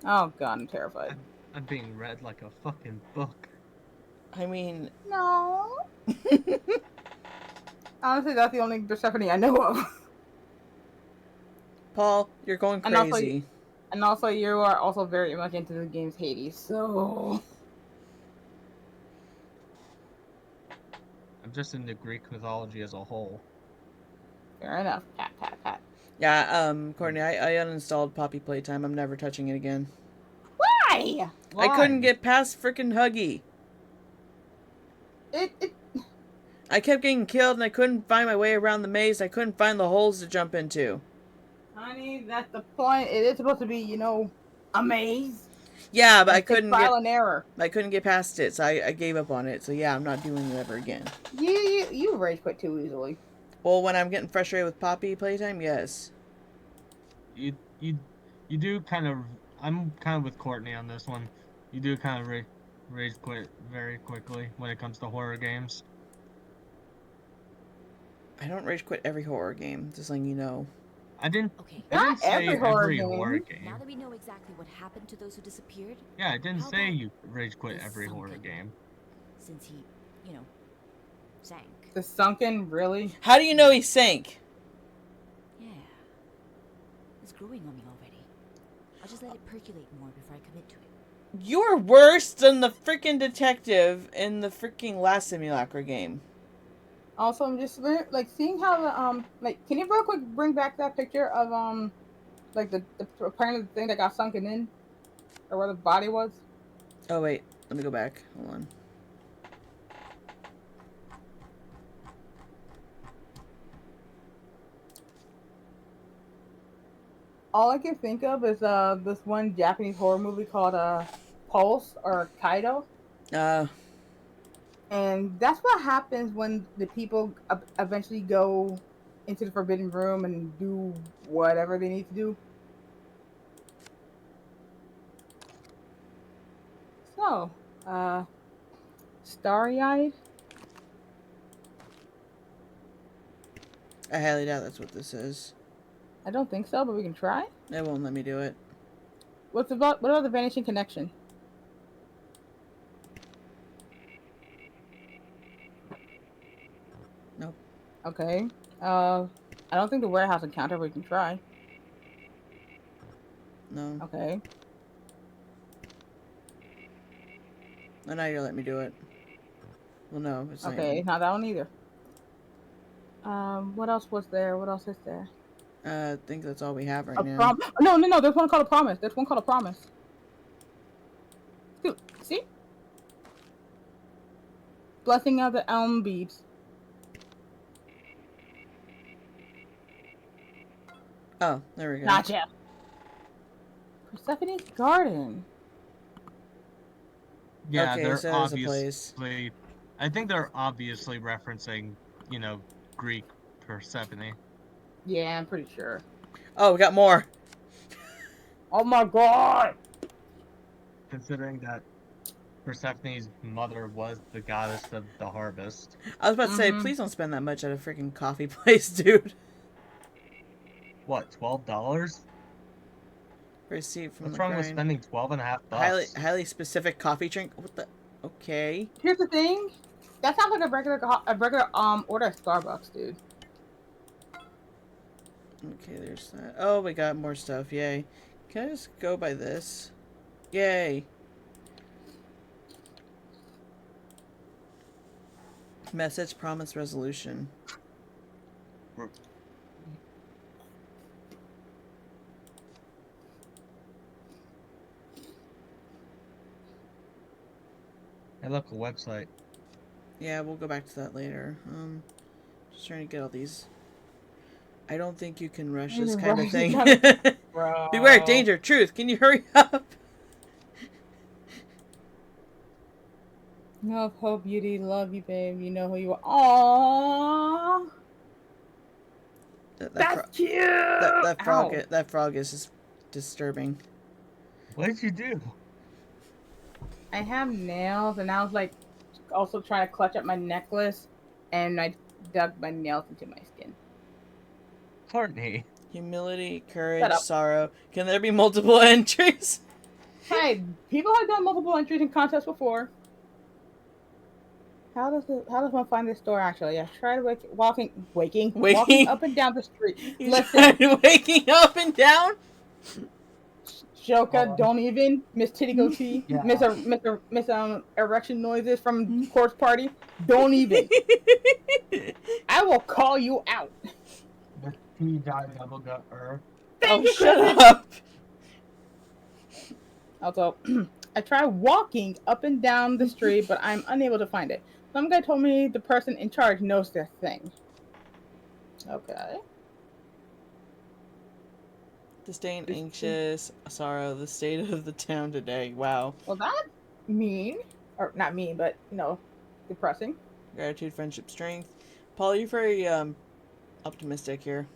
Oh god, I'm terrified. I'm being read like a fucking book. I mean, No. Honestly, that's the only Persephone I know of. Paul, you're going And also- crazy. And also, you are also very much into the game's Hades, so... I'm just into Greek mythology as a whole. Fair enough. Pat, pat, pat. Yeah, Courtney, I uninstalled Poppy Playtime. I'm never touching it again. Why? I couldn't get past freaking Huggy. It I kept getting killed and I couldn't find my way around the maze. I couldn't find the holes to jump into. honey, that's the point. It is supposed to be, you know, a maze. Yeah, but I And take couldn't trial and error. get past it, so I gave up on it. So yeah, I'm not doing it ever again. You rage quit too easily. Well, when I'm getting frustrated with Poppy playtime, yes. You do kind of. I'm kind of with Courtney on this one. You do kind of rage quit very quickly when it comes to horror games. I don't rage quit every horror game, just letting you know. I didn't. Okay. I didn't Not say every horror every game. horror game. Now that we know exactly what happened to those who disappeared, Yeah, I didn't How say about you rage quit the every horror sunken? game. since he, you know, sank. The sunken, really? How do you know he sank? Yeah. It's growing on me already. I'll just let it percolate more before I commit to it. You're worse than the freaking detective in the freaking last Simulacra game. Also, I'm just like seeing how the like. Can you real quick bring back that picture of like the apparently the thing that got sunken in, or where the body was? Oh wait, let me go back. Hold on. All I can think of is this one Japanese horror movie called Pulse or Kaido. And that's what happens when the people eventually go into the forbidden room and do whatever they need to do. So, starry-eyed. I highly doubt that's what this is. I don't think so, but we can try. It won't let me do it. What about the vanishing connection? Nope. Okay. I don't think the warehouse encounter, but we can try. No. Okay. Oh, now you're letting me do it. Well, no, it's not. Okay, Even. not that one either. What else was there? What else is there? I think that's all we have right now. No. There's one called a promise. There's one called a promise. Dude, see? Blessing of the elm beads. Oh, there we go. Gotcha. Persephone's garden. Yeah, Okay, they're so there's a place. obviously. I think they're obviously referencing, Greek Persephone. Yeah, I'm pretty sure. Oh, we got more. Oh my god! Considering that Persephone's mother was the goddess of the harvest. I was about to say, please don't spend that much at a freaking coffee place, dude. What, $12? Receipt from What's the wrong with grind. spending $12.50? Highly specific coffee drink. What the? Okay. Here's the thing. That sounds like a regular order at Starbucks, dude. Okay, there's that. Oh, we got more stuff. Yay. Can I just go by this? Yay. Message, promise, resolution. Hey, look, a website. Yeah, we'll go back to that later. Just trying to get all these. I don't think you can rush this kind of thing. Bro. Beware, danger, truth. Can you hurry up? No hope, beauty, love you, babe. You know who you are. Aww. That's cute. That frog is just disturbing. What did you do? I have nails, and I was like, also trying to clutch at my necklace, and I dug my nails into my skin. Courtney. Humility, Shut courage, up. sorrow. Can there be multiple entries? Hey, people have done multiple entries in contests before. How does one find this store actually? Yeah, try to walking up and down the street. You Listen, tried waking up and down? Shoka, don't even Miss Titty Goatee, Yeah. Miss erection noises from Corpse Party. Don't even. I will call you out. The T.double gut Thank you, shut Chris. up. Also, I try walking up and down the street, but I'm unable to find it. Some guy told me the person in charge knows their thing. Okay. Disdain, anxious, sorrow, the state of the town today. Wow. Well, that's mean. Or not mean, but, depressing. Gratitude, friendship, strength. Paul, you're very optimistic here.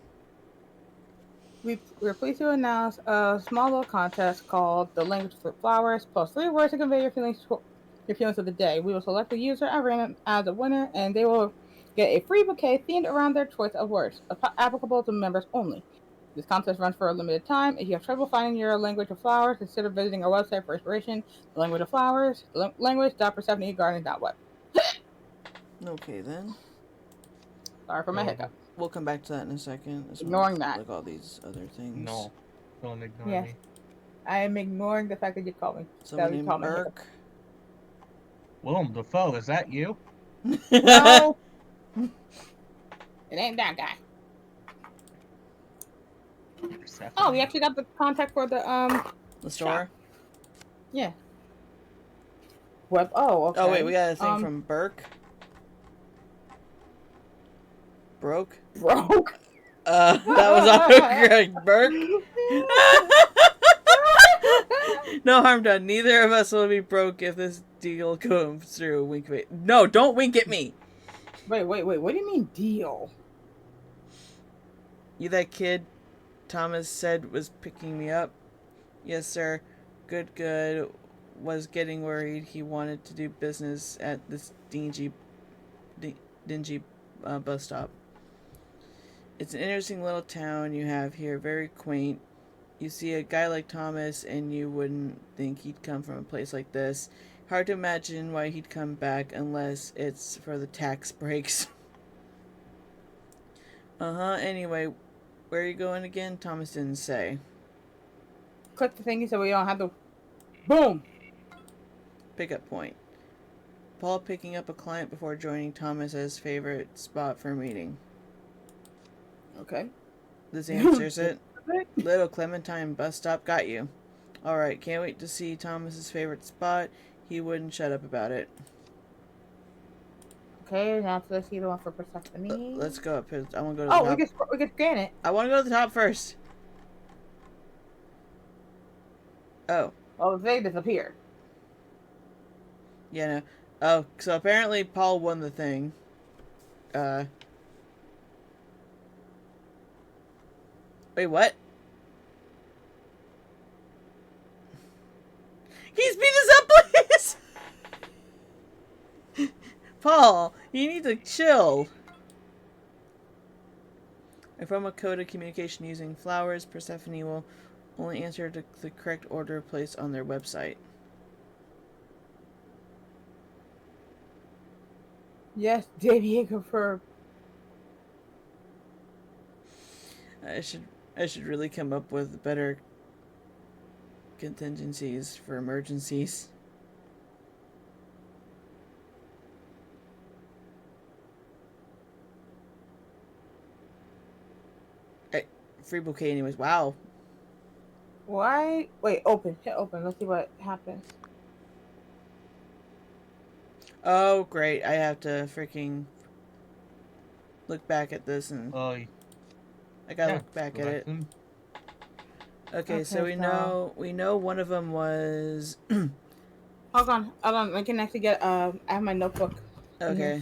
We're pleased to announce a small little contest called The Language of Flowers. Post 3 words to convey your feelings of the day. We will select a user at random as a winner, and they will get a free bouquet themed around their choice of words, applicable to members only. This contest runs for a limited time. If you have trouble finding your language of flowers, consider visiting our website for inspiration. The Language of Flowers, language.persephonegarden.web. Okay, then. Sorry for my hiccup. We'll come back to that in a second. Ignoring that. Like all these other things. No. Don't ignore Yes. me. I am ignoring the fact that you called me. Someone you named called me Burke. Willem Dafoe, is that you? No! It ain't that guy. Persephone. Oh, we actually got the contact for the The store? yeah. Web. Oh, okay. Oh, wait, we got a thing from Burke. Broke? Broke. That was autocorrect. Burke? No harm done. Neither of us will be broke if this deal comes through. Wink, wait. No, don't wink at me. Wait. What do you mean deal? You that kid Thomas said was picking me up? Yes, sir. Good. Was getting worried. He wanted to do business at this dingy bus stop. It's an interesting little town you have here. Very quaint. You see a guy like Thomas and you wouldn't think he'd come from a place like this. Hard to imagine why he'd come back unless it's for the tax breaks. Anyway, where are you going again? Thomas didn't say. Click the thingy so we don't have to. Boom. Pickup point. Paul picking up a client before joining Thomas at his favorite spot for a meeting. Okay. This answers it. Little Clementine bus stop got you. Alright, can't wait to see Thomas's favorite spot. He wouldn't shut up about it. Okay, now let's see the one for Persephone. Let's go up. I want to go to the top. We can scan it. I want to go to the top first. Oh. Oh, they disappeared. Yeah, no. Oh, so apparently Paul won the thing. Wait, what? Can you speed this up, please? Paul, you need to chill. From a code of communication using flowers, Persephone will only answer to the correct order placed on their website. Yes, Davey confirmed. I should really come up with better contingencies for emergencies. Hey, free bouquet anyways. Wow. Why? Wait, open. Hit open. Let's see what happens. Oh, great. I have to freaking look back at this and I gotta look back at it. Okay, so we know one of them was Hold on. I can actually get I have my notebook. Okay.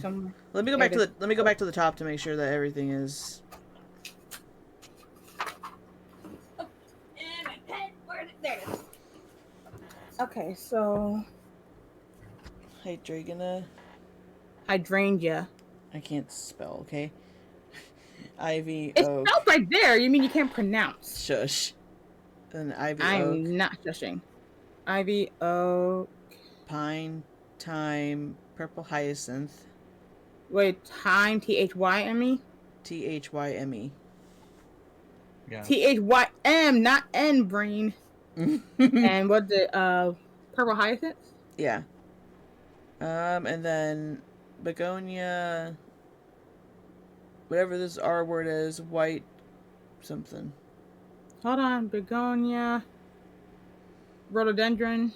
Let me go back to the top to make sure that everything is There it is. Okay, so Hydrangea. Hydrangea. I can't spell, okay? Ivy It's oak. spelled right there. You mean you can't pronounce? Shush. An ivy oak. I'm not shushing. Ivy oak. Pine, thyme, purple hyacinth. Wait, thyme. THYME. THYME. Yeah. THYM, not N brain. And what the purple hyacinth? Yeah. And then begonia. Whatever this R word is, white something. Hold on, begonia. Rhododendron.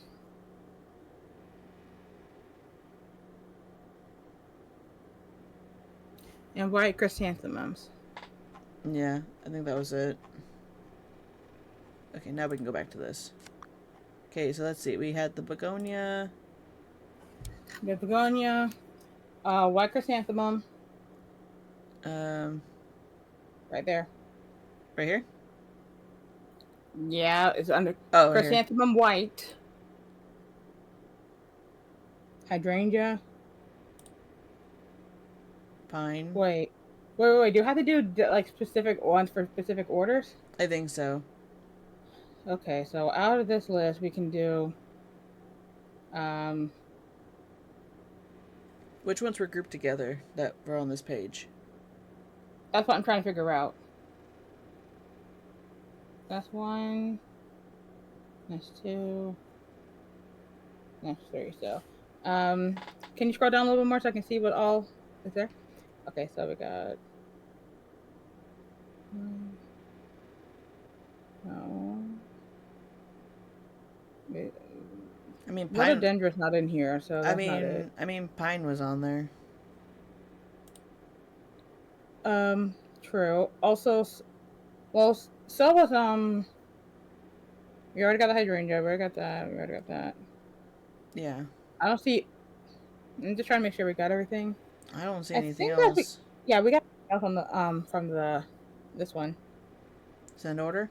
And white chrysanthemums. Yeah, I think that was it. Okay, now we can go back to this. Okay, so let's see. We had the begonia. We have begonia, white chrysanthemum, Um, right there. right here. Yeah, it's under Oh, right here. chrysanthemum white. Hydrangea. Pine. Wait. Do you have to do like specific ones for specific orders? I think so. Okay, so out of this list, we can do. Which ones were grouped together that were on this page? That's what I'm trying to figure out. That's one. That's two. That's three. So, can you scroll down a little bit more so I can see what all is there? Okay, so we got. No. I mean, pine. Rhododendron's not in here, so that's not it. I mean, pine was on there. True. Also, well, so was we already got the hydrangea. We already got that. We already got that. Yeah. I don't see. I'm just trying to make sure we got everything. I don't see I anything think that's else. Yeah, we got from the this one. Send order.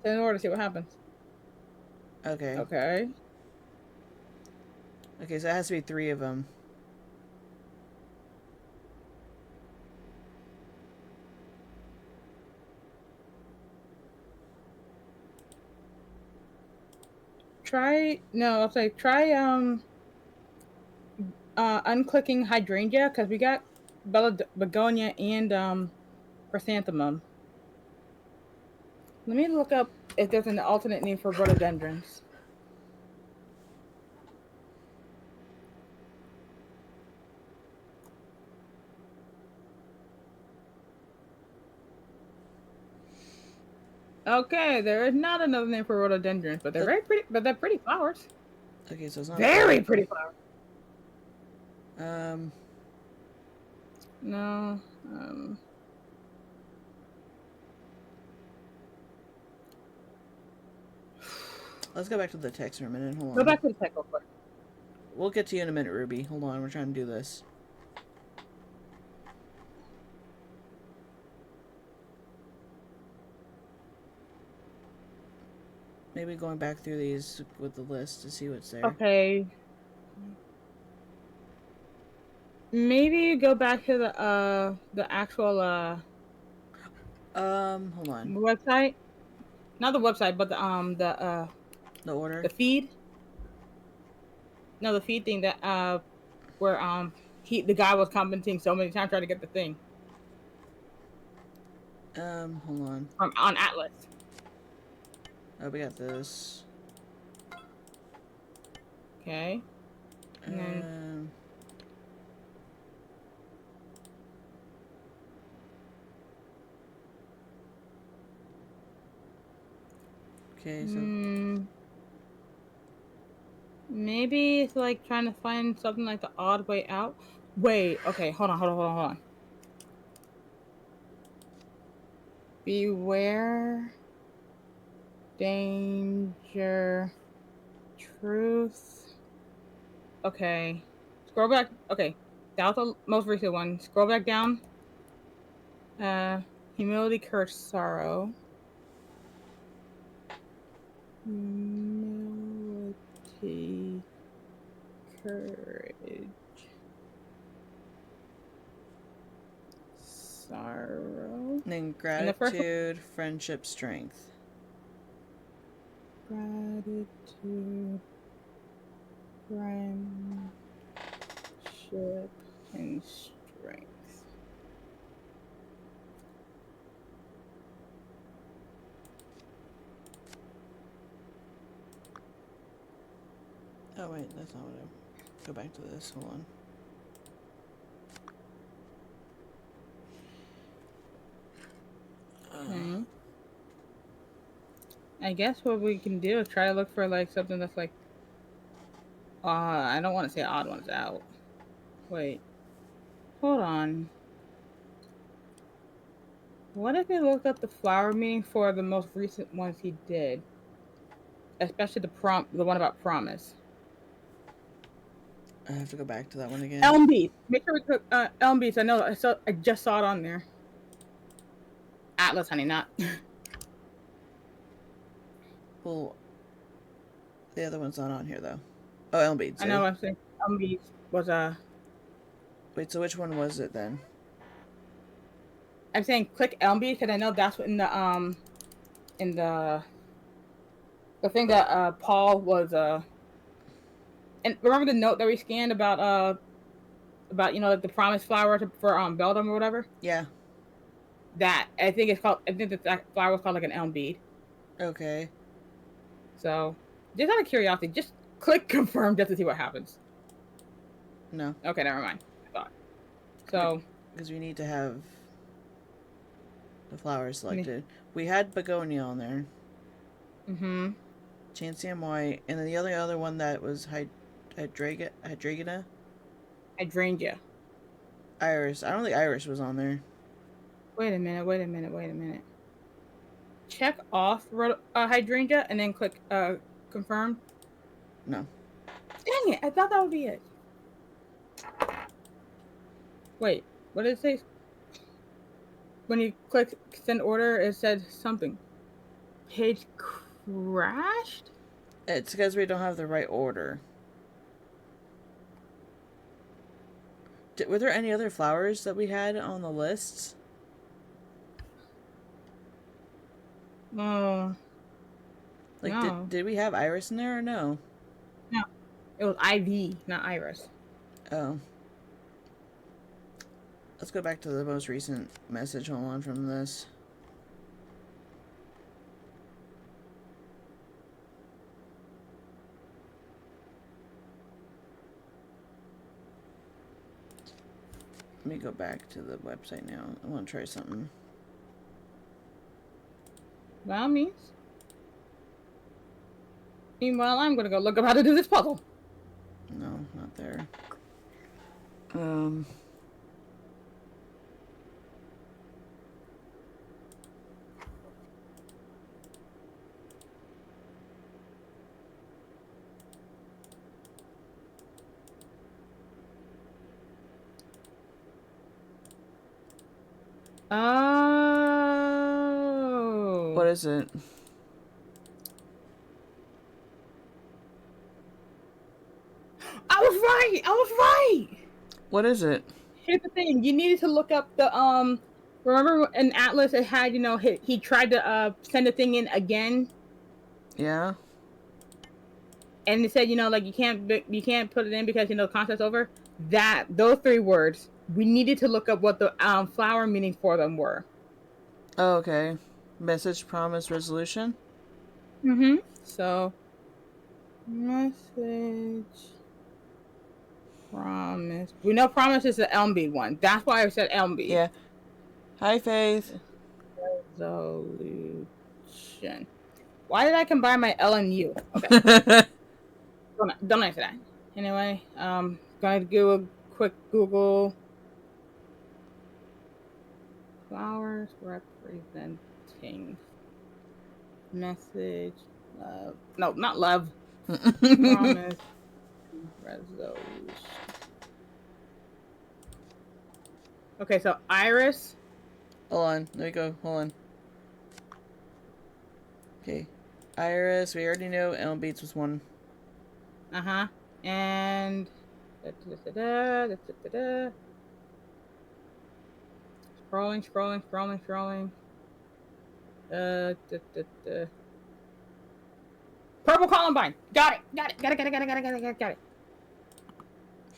So in order to see what happens. Okay. Okay. Okay, so it has to be 3 of them. Try unclicking hydrangea because we got begonia and chrysanthemum. Let me look up if there's an alternate name for rhododendrons. Okay, there is not another name for rhododendrons, but they're very pretty. But they're pretty flowers. Okay, so it's not Very pretty flowers. No. Let's go back to the text for a minute. Hold on. Go back to the text real quick. We'll get to you in a minute, Ruby. Hold on, we're trying to do this. Maybe going back through these with the list to see what's there. Okay. Maybe go back to the actual Hold on. website. Not the website, but The order. the feed. No, the feed thing that where the guy was commenting so many times trying to get the thing. Hold on. On Atlas. Oh, we got this. Okay. And then okay, so maybe it's like trying to find something like the odd way out. Wait, okay, hold on. Beware, danger, truth. Okay, scroll back. Okay, that was the most recent one. Scroll back down. Humility, courage, sorrow. Humility, courage, sorrow. and then gratitude, friendship, strength. Gratitude, friendship, and strength. Oh wait, that's not what I... Go back to this, hold on. Okay. I guess what we can do is try to look for like something that's like I don't want to say odd ones out. Wait. Hold on. What if he looked up the flower meaning for the most recent ones he did? Especially the one about promise. I have to go back to that one again. Elm Beast. Make sure we took Elm Beast. I just saw it on there. Atlas, honey, not. Well, the other one's not on here though. Oh, Elm Beads. I know what I'm saying. Elm Beast was Wait, so which one was it then? I'm saying click Elm Beast because I know that's what in the thing that Paul was and remember the note that we scanned about like the promise flower for Beldam or whatever. Yeah. That I think it's called. I think that flower was called like an elm bead. Okay. So, just out of curiosity, just click confirm just to see what happens. No. Okay, never mind. I thought. So. Because we need to have the flowers selected. We had begonia on there. Mm-hmm. Chancium white, and then the other one that was hydrangea. Hydrangea. Iris. I don't think Iris was on there. Wait a minute. Check off hydrangea and then click confirm. No. Dang it! I thought that would be it. Wait, what did it say? When you click send order, it said something. Page crashed? It's because we don't have the right order. Were there any other flowers that we had on the lists? Oh. Like, No. did we have Iris in there or no? No. It was IV, not Iris. Oh. Let's go back to the most recent message. Hold on from this. Let me go back to the website now. I want to try something. By all means. Meanwhile, I'm gonna go look up how to do this puzzle. No, not there. Oh. What is it? I was right. What is it? Here's the thing: you needed to look up the Remember in Atlas it had he tried to send the thing in again. Yeah. And it said like you can't put it in because the contest's over. Those 3 words we needed to look up what the flower meaning for them were. Oh, okay. Message, promise, resolution. Mm-hmm. So message. Promise. We know promise is the Elm Bead one. That's why I said Elm Bead. Yeah. Hi, Faith. Resolution. Why did I combine my L and U? Okay. Don't answer that. Anyway, gonna do a quick Google. Flowers representing message. Love. No, not love. Promise. Resolution. Okay, so Iris. Hold on. There you go. Hold on. Okay. Iris, we already know Elm Beats was one. Uh-huh. And Scrolling. Purple Columbine. Got it.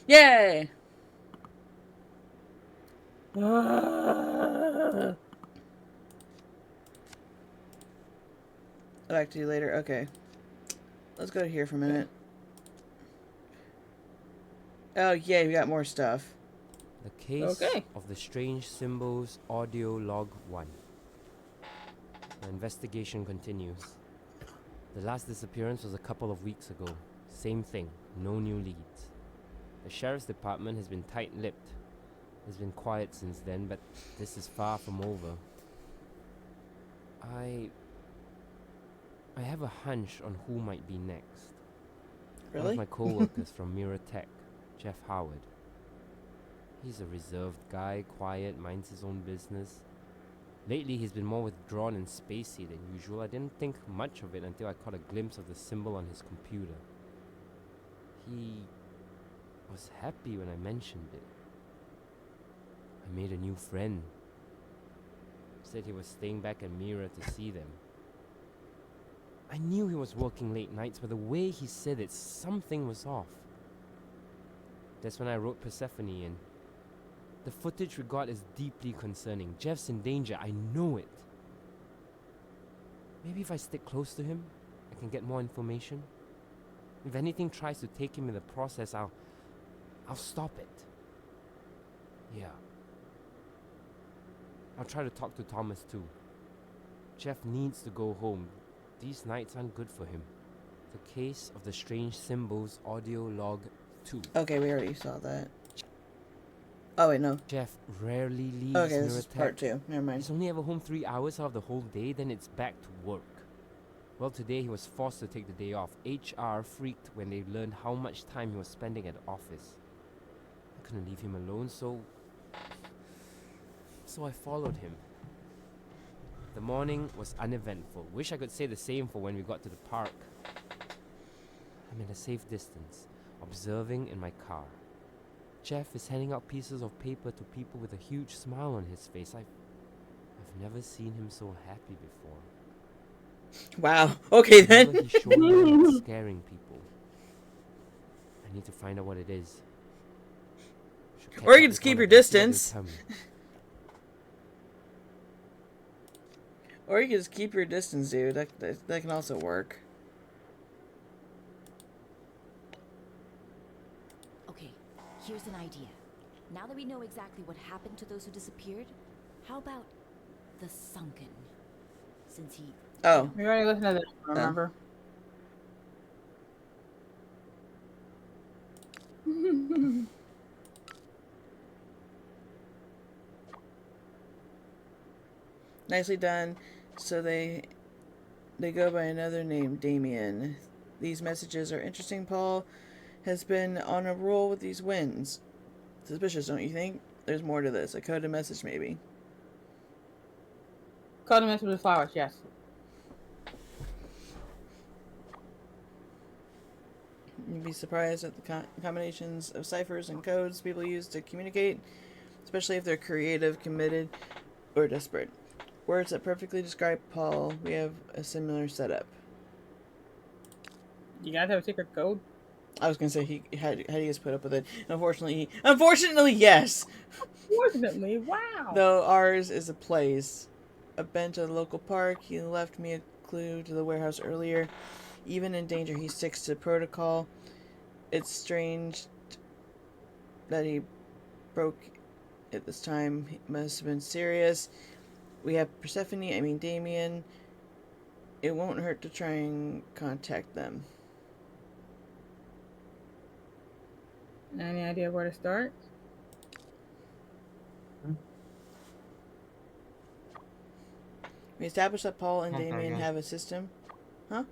Yay! Back to you later. Okay. Let's go to here for a minute. Oh, yay, we got more stuff. The case of the strange symbols audio log 1. The investigation continues. The last disappearance was a couple of weeks ago. Same thing, no new leads. The sheriff's department has been tight-lipped. It's been quiet since then, but this is far from over. I have a hunch on who might be next. One of Really? my co-workers from Mirror Tech, Jeff Howard. He's a reserved guy, quiet, minds his own business. Lately, he's been more withdrawn and spacey than usual. I didn't think much of it until I caught a glimpse of the symbol on his computer. He was happy when I mentioned it. I made a new friend. Said he was staying back at Mirror to see them. I knew he was working late nights, but the way he said it, something was off. That's when I wrote Persephone in. The footage we got is deeply concerning. Jeff's in danger, I know it. Maybe if I stick close to him, I can get more information. If anything tries to take him in the process, I'll stop it. Yeah. I'll try to talk to Thomas too. Jeff needs to go home. These nights aren't good for him. The case of the strange symbols audio log 2. Okay, we already saw that. Oh, wait, no. Jeff rarely leaves Okay, this Mirror is part Tech. 2. Never mind. He's only ever home 3 hours out of the whole day, then it's back to work. Well, today he was forced to take the day off. HR freaked when they learned how much time he was spending at the office. I couldn't leave him alone, so I followed him. The morning was uneventful. Wish I could say the same for when we got to the park. I'm at a safe distance, observing in my car. Jeff is handing out pieces of paper to people with a huge smile on his face. I've never seen him so happy before. Wow. Okay, Whenever then. he showed me he's scaring people. I need to find out what it is. Should catch Or you up can just with keep one your of them, see what they'll distance. tell me. Or you can just keep your distance, dude. That can also work. Okay, here's an idea. Now that we know exactly what happened to those who disappeared, how about the Sunken? Since he... Oh. We already listened to this, remember? Nicely done. So they go by another name, Damien. These messages are interesting. Paul has been on a roll with these wins. Suspicious, don't you think? There's more to this. A coded message, maybe. Call them with flowers, yes. You'd be surprised at the combinations of ciphers and codes people use to communicate, especially if they're creative, committed, or desperate. Words that perfectly describe Paul. We have a similar setup. You guys have a secret code? I was gonna say how do you guys put up with it? Unfortunately, yes. Fortunately, wow. Though ours is a place, a bench at a local park. He left me a clue to the warehouse earlier. Even in danger, he sticks to protocol. It's strange that he broke it this time. It must have been serious. We have Damien. It won't hurt to try and contact them. Any idea where to start? We established that Paul and Okay, Damien yeah. have a system. Huh?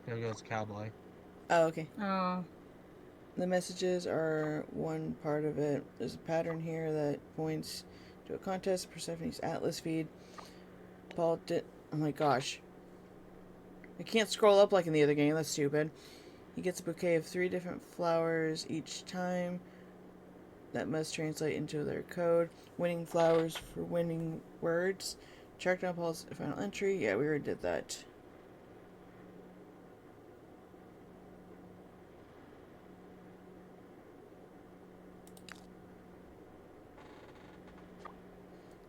There goes Cowboy. Oh, okay. Oh, The messages are one part of it. There's a pattern here that points to a contest, Persephone's Atlas feed. Paul did... Oh my gosh. I can't scroll up like in the other game. That's stupid. He gets a bouquet of 3 different flowers each time. That must translate into their code. Winning flowers for winning words. Track down Paul's final entry. Yeah, we already did that.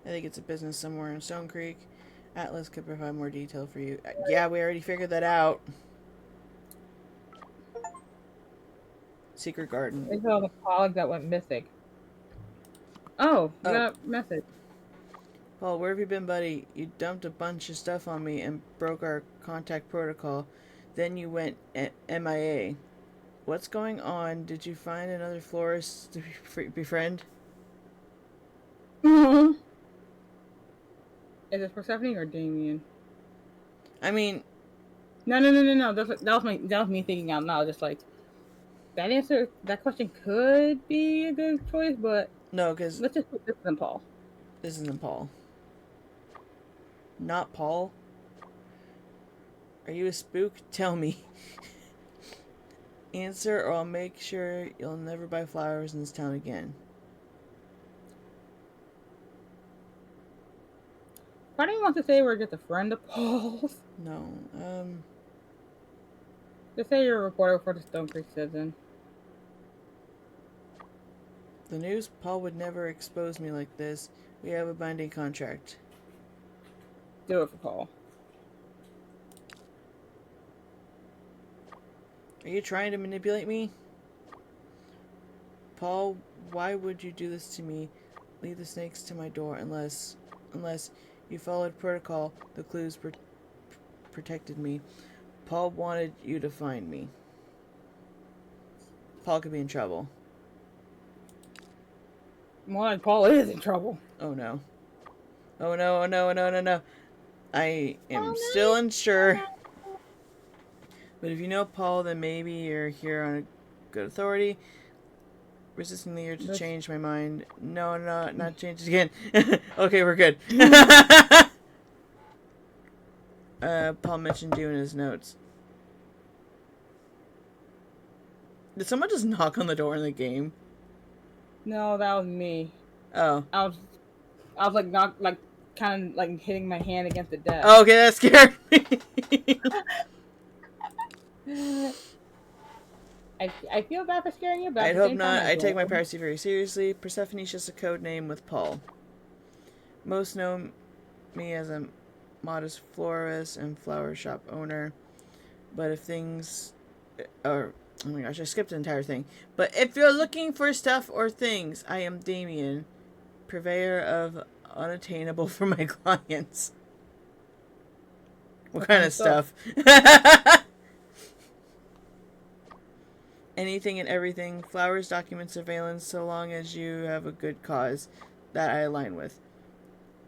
I think it's a business somewhere in Stone Creek. Atlas could provide more detail for you. Yeah, we already figured that out. Secret garden. it's all the pogs that went missing. Oh, you Oh. got a message. Paul, where have you been, buddy? You dumped a bunch of stuff on me and broke our contact protocol. Then you went MIA. What's going on? Did you find another florist to befriend? Is it Persephone or Damien? I mean, No. That was me thinking out loud. Just like that answer, that question could be a good choice, but no, because let's just put this in Paul. this isn't Paul. Not Paul? Are you a spook? Tell me. Answer, or I'll make sure you'll never buy flowers in this town again. Why do you want to say we're just a friend of Paul's? No, Just say you're a reporter for the Stone Creek Citizen. the news, Paul would never expose me like this. We have a binding contract. Do it for Paul. Are you trying to manipulate me? Paul, why would you do this to me? Leave the snakes to my door unless you followed protocol. The clues protected me. Paul wanted you to find me. Paul could be in trouble. More like Paul is in trouble. Oh no. Oh no, oh no, oh no, no, no. I am still unsure. But if you know Paul, then maybe you're here on a good authority. Resisting the urge to change my mind. No, not change it again. Okay, we're good. Paul mentioned you in his notes. Did someone just knock on the door in the game? No, that was me. Oh. I was like not like kind of like hitting my hand against the desk. Oh, okay, that scared me. I feel bad for scaring you, but I'd hope not. I take my piracy very seriously. Persephone's just a code name with Paul. Most know me as a modest florist and flower shop owner. But if things... oh my gosh, I skipped the entire thing. But if you're looking for stuff or things, I am Damien, purveyor of unattainable for my clients. What kind of stuff? Anything and everything, flowers, documents, surveillance, so long as you have a good cause that I align with.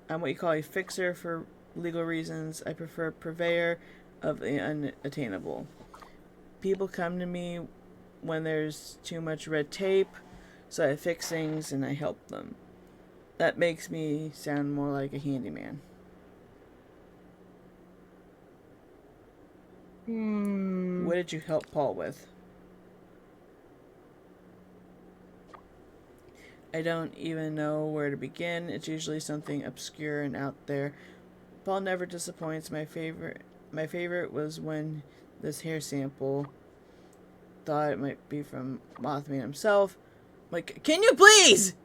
I'm what you call a fixer for legal reasons. I prefer purveyor of the unattainable. People come to me when there's too much red tape, so I fix things and I help them. That makes me sound more like a handyman. What did you help Paul with? I don't even know where to begin. It's usually something obscure and out there. Paul never disappoints. My favorite was when this hair sample thought it might be from Mothman himself. Like, can you please?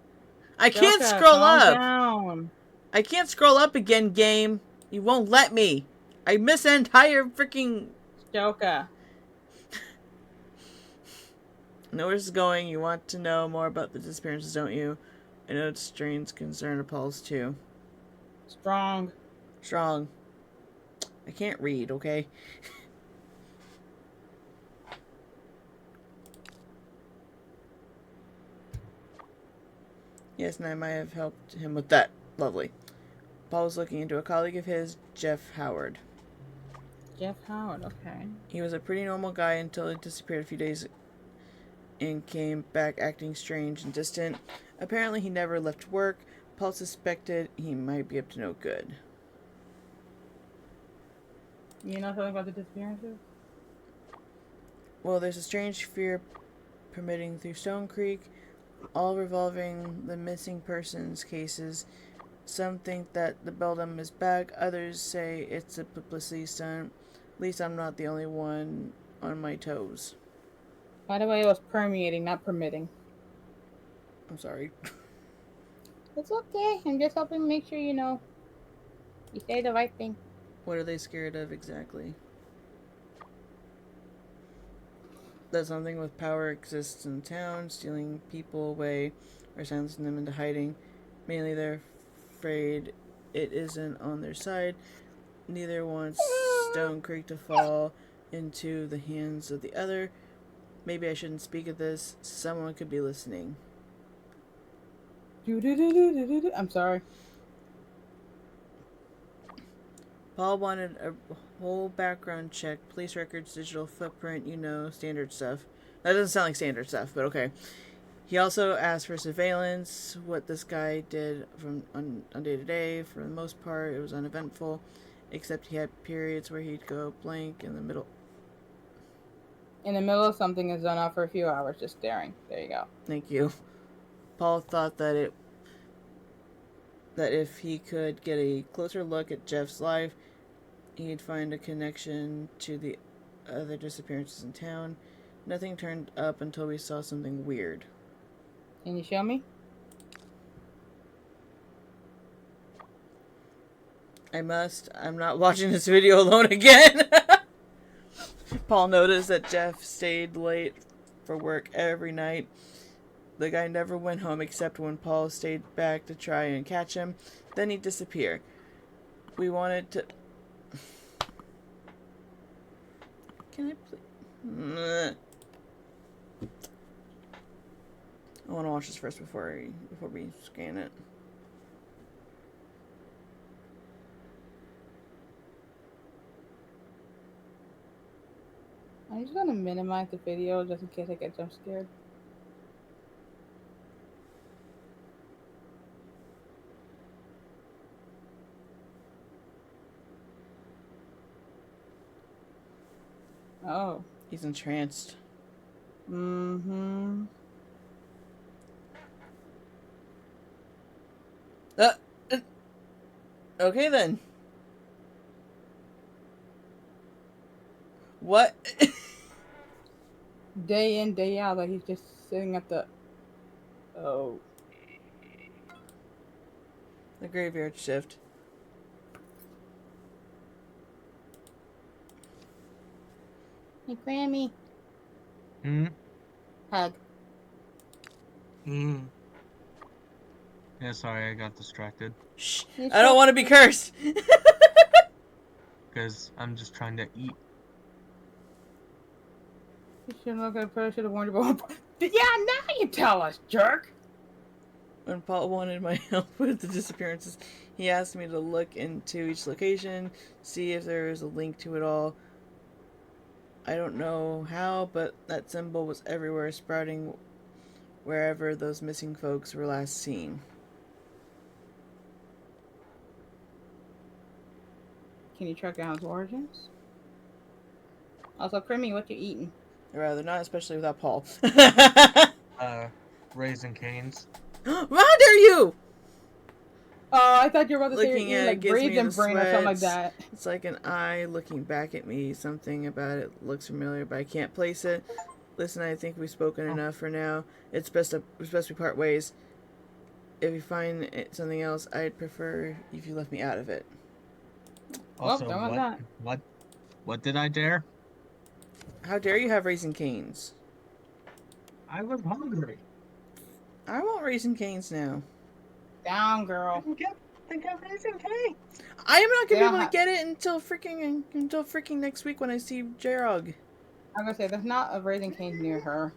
I can't scroll up. Down. I can't scroll up again, game. You won't let me. I missed an entire freaking... Joker. know where this is going. You want to know more about the disappearances, don't you? I know it's strange concern of Paul's too. Strong. I can't read, okay? Yes, and I might have helped him with that. Lovely. Paul was looking into a colleague of his, Jeff Howard. Jeff Howard, okay. He was a pretty normal guy until he disappeared a few days and came back acting strange and distant. Apparently he never left work. Paul suspected he might be up to no good. You know something about the disappearances? Well, there's a strange fear permitting through Stone Creek, all revolving the missing persons cases. Some think that the Beldam is back, others say it's a publicity stunt. At least I'm not the only one on my toes. By the way, it was permeating, not permitting. I'm sorry. It's okay. I'm just helping make sure you know. You say the right thing. What are they scared of exactly? That something with power exists in town, stealing people away or silencing them into hiding. Mainly they're afraid it isn't on their side. Neither wants Stone Creek to fall into the hands of the other. Maybe I shouldn't speak of this. Someone could be listening. I'm sorry. Paul wanted a whole background check, police records, digital footprint, standard stuff. That doesn't sound like standard stuff, but okay. He also asked for surveillance, what this guy did on day to day. For the most part, it was uneventful, except he had periods where he'd go blank in the middle. In the middle of something and zone out for a few hours just staring. There you go. Thank you. Paul thought that if he could get a closer look at Jeff's life, he'd find a connection to the other disappearances in town. Nothing turned up until we saw something weird. Can you show me? I must. I'm not watching this video alone again. Paul noticed that Jeff stayed late for work every night. The guy never went home except when Paul stayed back to try and catch him. Then he'd disappear. We wanted to... Can I please... I want to watch this first before we scan it. I'm just gonna minimize the video just in case I get jump scared. Oh. He's entranced. Mm-hmm. Okay then. What? Day in, day out, like he's just sitting at the... Oh. The graveyard shift. Hey, Grammy. Hug. Yeah, sorry, I got distracted. Shh. I don't want to be cursed. Because I'm just trying to eat. You shouldn't look at it. Should have warned you about... Yeah, now you tell us, jerk! When Paul wanted my help with the disappearances, he asked me to look into each location, see if there was a link to it all. I don't know how, but that symbol was everywhere, sprouting wherever those missing folks were last seen. Can you track down his origins? Also, Crimmy, what you eating? I'd rather not, especially without Paul. Raisin Canes. How dare you! Oh, I thought you were about to say Looking you're at it like gives me raisin the brain or something like sweats. that. It's like an eye looking back at me. Something about it looks familiar, but I can't place it. Listen, I think we've spoken enough for now. It's best we part ways. If you find something else, I'd prefer if you left me out of it. Also, don't want that. what did I dare? How dare you have Raisin Canes? I was hungry. I want Raisin Canes now. Down, girl. Get Raisin Canes. I am not gonna Yeah. be able to get it until freaking next week when I see J-Rog. I'm gonna say there's not a raisin cane near her.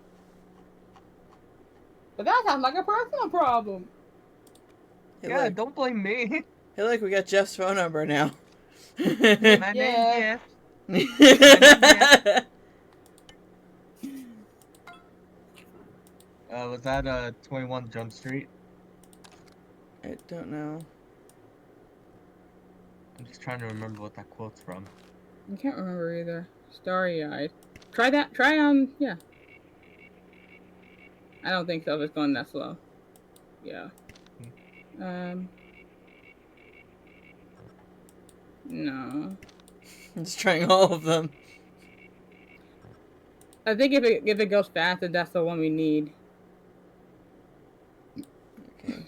But that sounds like a personal problem. Hey, Yeah, look. don't blame me. Hey, look, we got Jeff's phone number now. My Yeah. name's Jeff. Was that 21 Jump Street? I don't know. I'm just trying to remember what that quote's from. I can't remember either. Starry-eyed. Try that. Yeah. I don't think so if it's going that slow. Yeah. No. I'm just trying all of them. I think if it goes fast, then that's the one we need. Okay.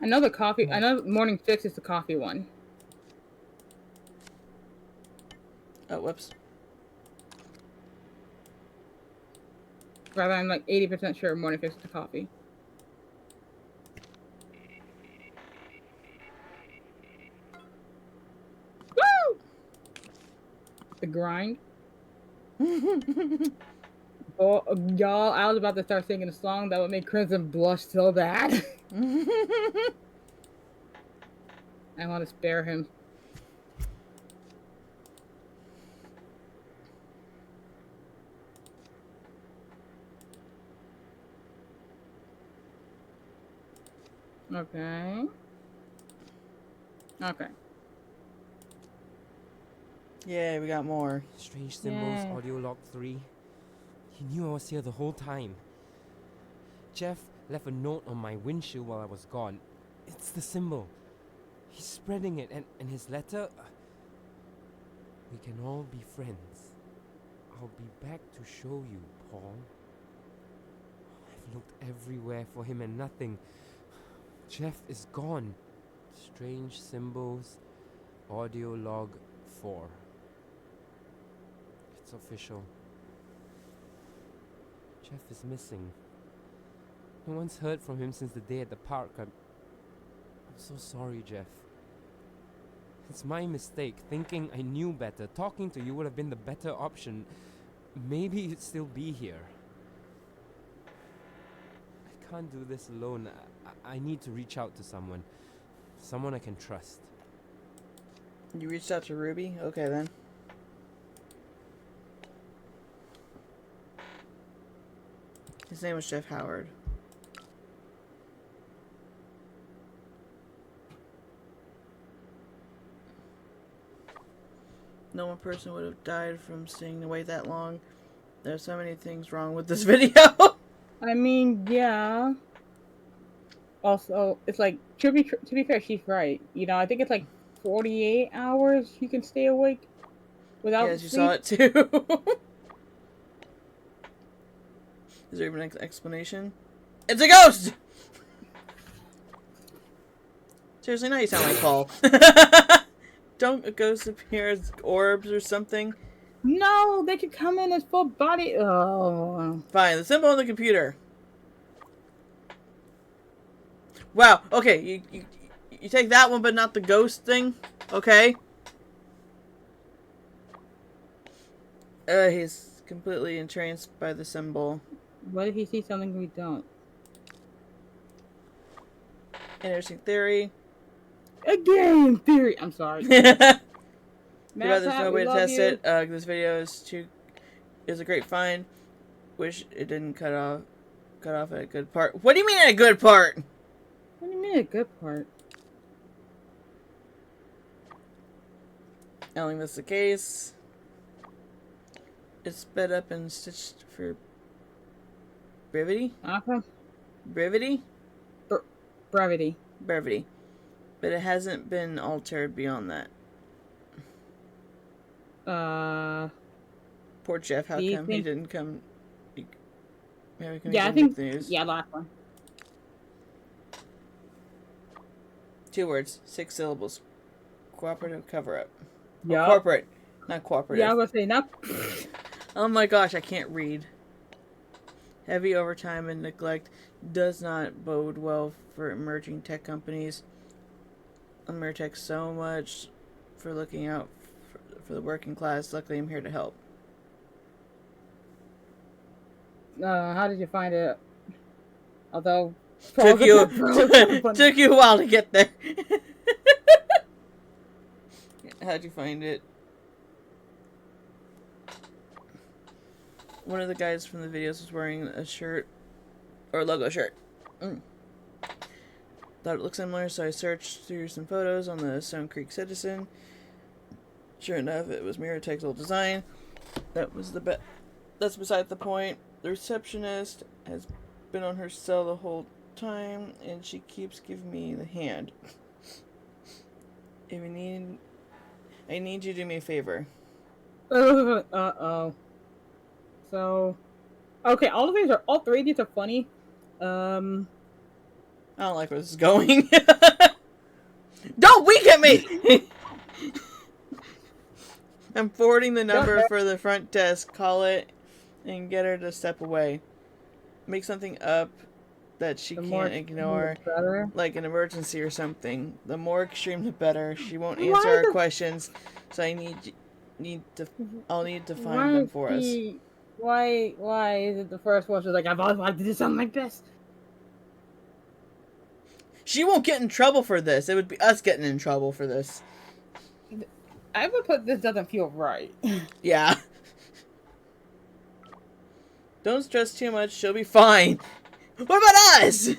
I know the coffee. I know Morning Fix is the coffee one. Oh, whoops. Rather, I'm like 80% sure Morning Fix is the coffee. Woo! The grind. Oh, y'all, I was about to start singing a song that would make Crimson blush so bad. I want to spare him. Okay. Okay. Yeah, we got more. Strange Symbols, Yay. Audio Log 3. He knew I was here the whole time. Jeff left a note on my windshield while I was gone. It's the symbol. He's spreading it, and his letter... We can all be friends. I'll be back to show you, Paul. I've looked everywhere for him and nothing. Jeff is gone. Strange Symbols, Audio Log 4. It's official. Jeff is missing. No one's heard from him since the day at the park. I'm so sorry, Jeff. It's my mistake, thinking I knew better. Talking to you would have been the better option. Maybe you'd still be here. I can't do this alone. I need to reach out to someone. Someone I can trust. You reached out to Ruby? Okay, then. His name was Jeff Howard. No one person would have died from staying away that long. There's so many things wrong with this video. I mean, yeah. Also, it's like, to be fair, she's right. You know, I think it's like 48 hours you can stay awake without Yes, you sleep. saw it too. Is there even an explanation? It's a ghost! Seriously, now you sound like Paul. Don't ghosts appear as orbs or something? No, they could come in as full body. Oh. Fine, the symbol on the computer. Wow, okay, you take that one but not the ghost thing? Okay. He's completely entranced by the symbol. What if he sees something we don't? Interesting theory. A game theory. I'm sorry. Too bad there's no way to test it. This video is a great find. Wish it didn't cut off at a good part. What do you mean at a good part? What do you mean a good part? I don't think that's the case. It's sped up and stitched for brevity. Okay. Brevity? Brevity. Brevity. But it hasn't been altered beyond that. Poor Jeff, how Do you come he think- didn't come? Yeah, I think. News? Yeah, last one. 2 words, 6 syllables. Cooperative cover-up. Yeah. Corporate, not cooperative. Yeah, I was saying that. Oh my gosh, I can't read. Heavy overtime and neglect does not bode well for emerging tech companies. Ameritech so much for looking out for the working class. Luckily, I'm here to help. How did you find it? Although Took you a while to get there. How'd you find it? One of the guys from the videos was wearing a shirt or a logo shirt. Thought it looked similar, so I searched through some photos on the Stone Creek Citizen. Sure enough, it was Miratech's old design. That was that's beside the point. The receptionist has been on her cell the whole time, and she keeps giving me the hand. If you need, I need you to do me a favor. Uh-oh. So, okay, all three of these are funny. I don't like where this is going. Don't wink at me! I'm forwarding the number for the front desk. Call it and get her to step away. Make something up that she can't ignore. Better. Like an emergency or something. The more extreme, the better. She won't answer our questions, so I'll need to find them for us. Why is it the first one? She's like, I've always wanted to do something like this. She won't get in trouble for this. It would be us getting in trouble for this. I would put this doesn't feel right. Yeah. Don't stress too much. She'll be fine. What about us?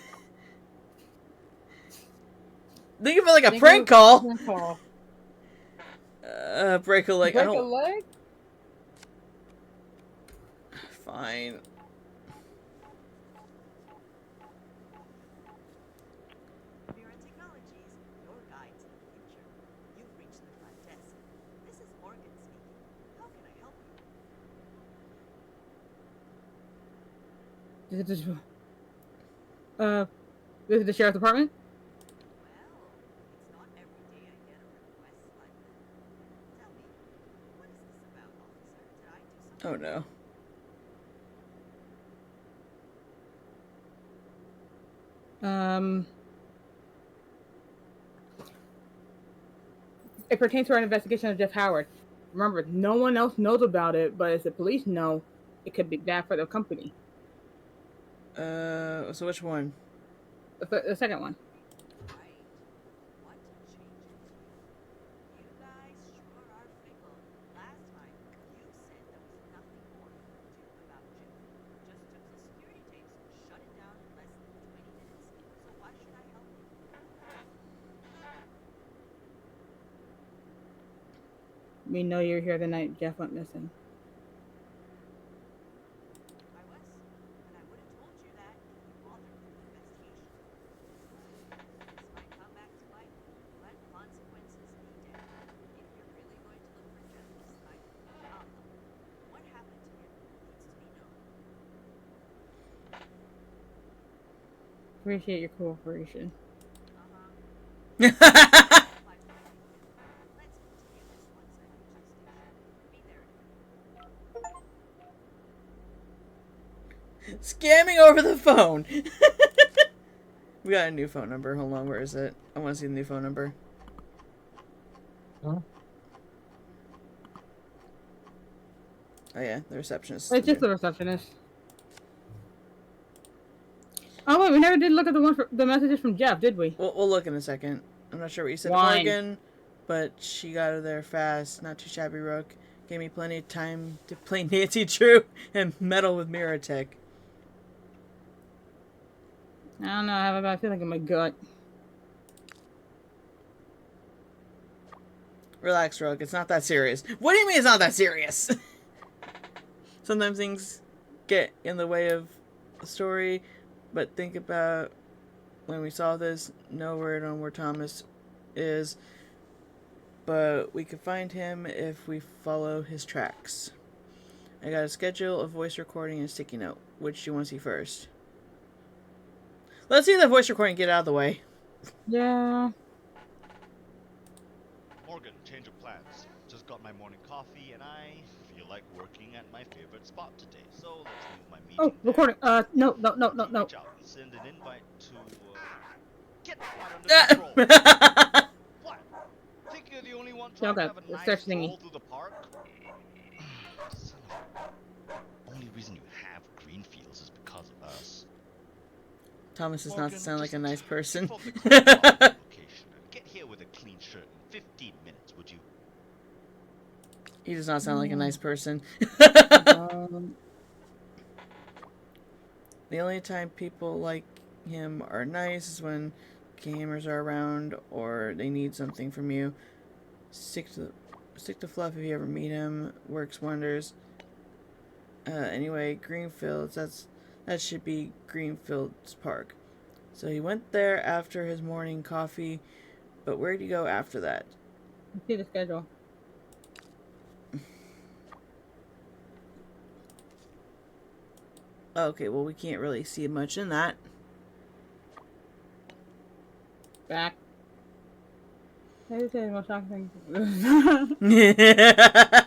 Think of it like a Think prank of- call. Prank call. Break a leg. Break a leg? Fine. Mira Technologies, your guide to the future. You've reached the front desk. This is Morgan speaking. How can I help you? This is this is the sheriff's department? Well, it's not every day I get a request like that. Tell me, what is this about, officer? Did I do something? Oh no. It pertains to our investigation of Jeff Howard. Remember, no one else knows about it, but if the police know, it could be bad for the company. So which one? The second one. Right. What changes you? You guys sure are fickle. Last time, you said there was nothing more you could do about Jim. Just took the security tapes and shut it down in less than 20 minutes. So why should I help you? We know you were here the night Jeff went missing. I was, but I would have told you that if you bothered with the investigation. This might come back to bite you, but consequences be damned. If you're really going to look for Jeff this time, I'll help. What happened to him needs to be known. Appreciate your cooperation. Let's continue this once I reach the station. Be there in a minute. Scamming over the phone. We got a new phone number. Hold on, where is it? I want to see the new phone number. Huh? Oh yeah, the receptionist. It's just the receptionist. Oh wait, we never did look at the one for the messages from Jeff, did we? We'll look in a second. I'm not sure what you said to Why? Morgan, but she got her there fast. Not too shabby, Rook. Gave me plenty of time to play Nancy Drew and meddle with Miratech. I don't know. I have a bad feeling in my gut. Relax, Rook. It's not that serious. What do you mean it's not that serious? Sometimes things get in the way of the story, but think about when we saw this. No word on where Thomas is, but we could find him if we follow his tracks. I got a schedule, a voice recording, and a sticky note. Which do you want to see first? Let's see the voice recording get out of the way. Yeah. Morgan, change of plans. Just got my morning coffee and I feel like working at my favorite spot today. So let's move my meeting. Oh, there. recording. No. Reach out and send an invite to get that under control. What? Think you're the only one trying Okay, to have a the nice search thingy. stroll through the park? Son of a... Only reason you have green fields is because of us. Thomas does not Morgan, sound like a just nice person. confirm the correct parking location and get here with a clean shirt in 15 minutes, would you? He does not sound like a nice person. Um, The only time people like him are nice is when gamers are around or they need something from you. Stick to Fluff if you ever meet him. Works wonders. Anyway, Greenfields. That should be Greenfields Park. So he went there after his morning coffee, but where'd he go after that? let's see the schedule. Okay, well we can't really see much in that. Back. I just said the most shocking thing.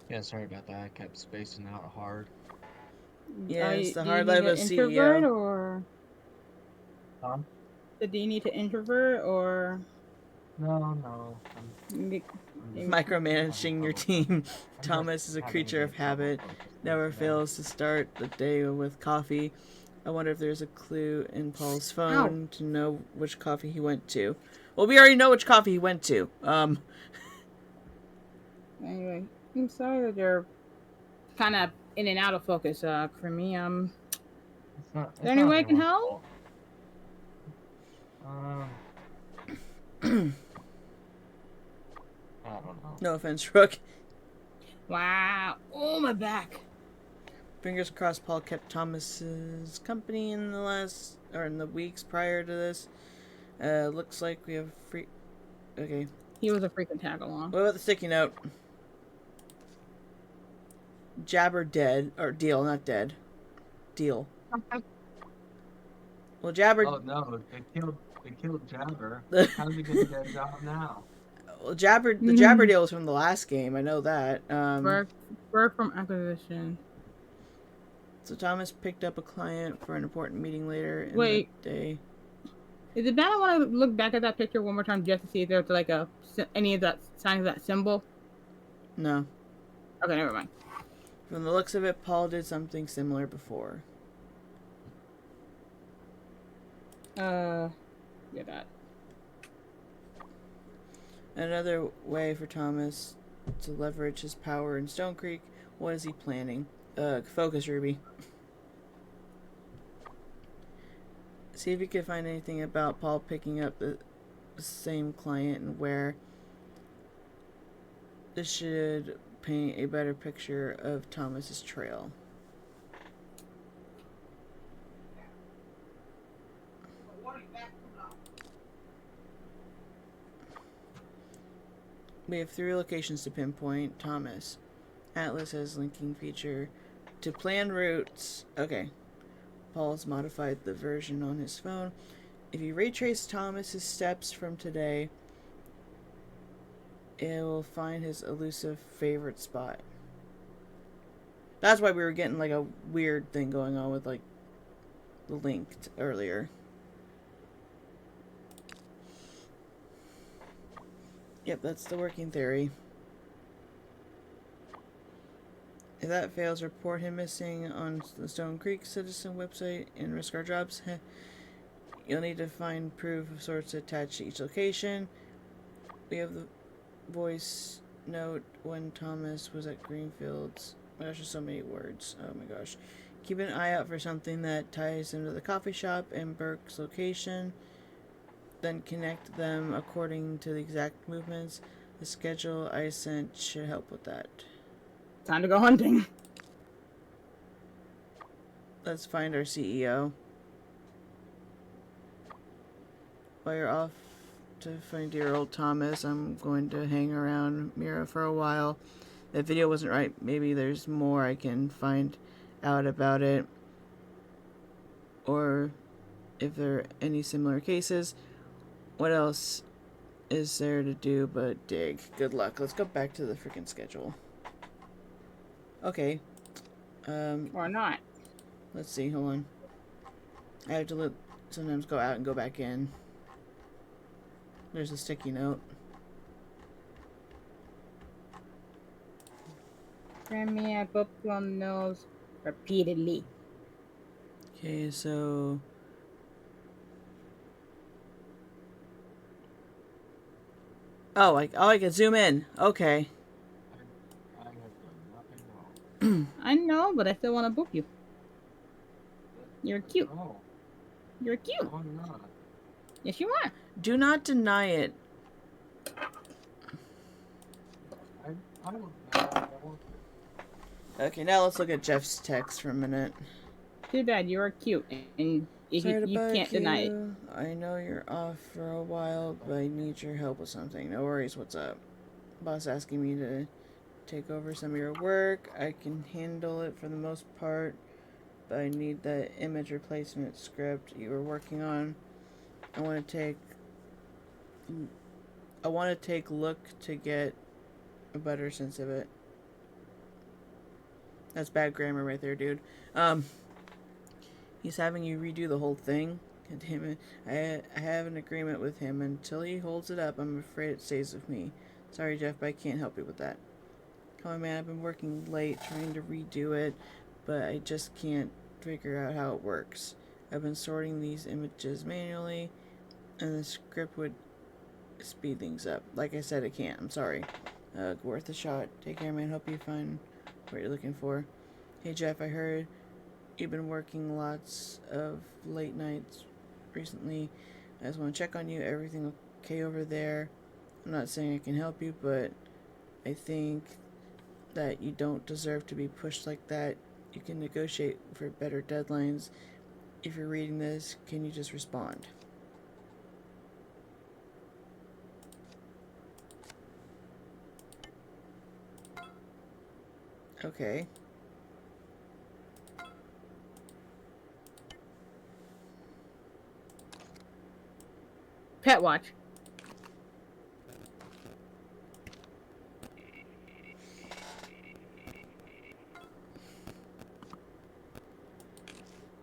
Yeah, sorry about that. I kept spacing out hard. Yeah, it's the Do you hard need life to of introvert CEO. or Tom? do you need to introvert or No. Micromanaging your team. Thomas is a creature of habit. Never fails to start the day with coffee. I wonder if there's a clue in Paul's phone to know which coffee he went to. Well, we already know which coffee he went to. Anyway, I'm sorry that you're kind of in and out of focus, Creamy. It's not. Is there any way I can anyone's help? fault. I don't know. No offense, Rook. Wow. Oh, my back. Fingers crossed Paul kept Thomas's company in the weeks prior to this. Looks like we have free... Okay. He was a freaking tag along. What about the sticky note? Jabber dead. Or Deal, not dead. Deal. Well, Jabber... Oh no, they killed Jabber. How's he gonna get a job now? Well, the Jabber deal was from the last game. I know that. Work from acquisition. So Thomas picked up a client for an important meeting later in Wait. the day. Is it bad I want to look back at that picture one more time just to see if there's like any of that sign of that symbol? No. Okay, never mind. From the looks of it, Paul did something similar before. Yeah, that. Another way for Thomas to leverage his power in Stone Creek. What is he planning? Focus, Ruby. See if you can find anything about Paul picking up the same client and where. This should paint a better picture of Thomas's trail. We have 3 locations to pinpoint Thomas. Atlas has linking feature to plan routes. Okay. Paul's modified the version on his phone. If you retrace Thomas's steps from today, it will find his elusive favorite spot. That's why we were getting like a weird thing going on with like the link earlier. Yep, that's the working theory. If that fails, report him missing on the Stone Creek Citizen website and risk our jobs. You'll need to find proof of sorts attached to each location. We have the voice note when Thomas was at Greenfields. Oh my gosh, there's so many words. Oh my gosh. Keep an eye out for something that ties him to the coffee shop and Burke's location. Then connect them according to the exact movements. The schedule I sent should help with that. Time to go hunting. Let's find our CEO. While you're off to find dear old Thomas, I'm going to hang around Mira for a while. That video wasn't right. Maybe there's more I can find out about it. Or if there are any similar cases. What else is there to do but dig? Good luck. Let's go back to the freaking schedule. Okay. Or not. Let's see. Hold on. I have to sometimes go out and go back in. There's a sticky note. Grant me a book from nose repeatedly. Okay, so... Oh, I can zoom in. Okay. I have done nothing wrong. I know, but I still want to book you. You're cute. Oh, You're cute. no, I'm not. Yes, you are. Do not deny it. I don't know. I won't. Okay, now let's look at Jeff's text for a minute. Too bad. You are cute, and if Sorry to you bug can't deny it. you. I know you're off for a while, but I need your help with something. No worries, what's up? Boss asking me to take over some of your work. I can handle it for the most part, but I need that image replacement script you were working on. I want to take look to get a better sense of it. That's bad grammar right there, dude. He's having you redo the whole thing. God damn it. I have an agreement with him. Until he holds it up, I'm afraid it stays with me. Sorry, Jeff, but I can't help you with that. Come on, man. I've been working late trying to redo it, but I just can't figure out how it works. I've been sorting these images manually, and the script would speed things up. Like I said, it can't. I'm sorry. Worth a shot. Take care, man. Hope you find what you're looking for. Hey, Jeff, I heard you've been working lots of late nights recently. I just want to check on you. Everything okay over there? I'm not saying I can help you, but I think that you don't deserve to be pushed like that. You can negotiate for better deadlines. If you're reading this, can you just respond? Okay. Pet watch.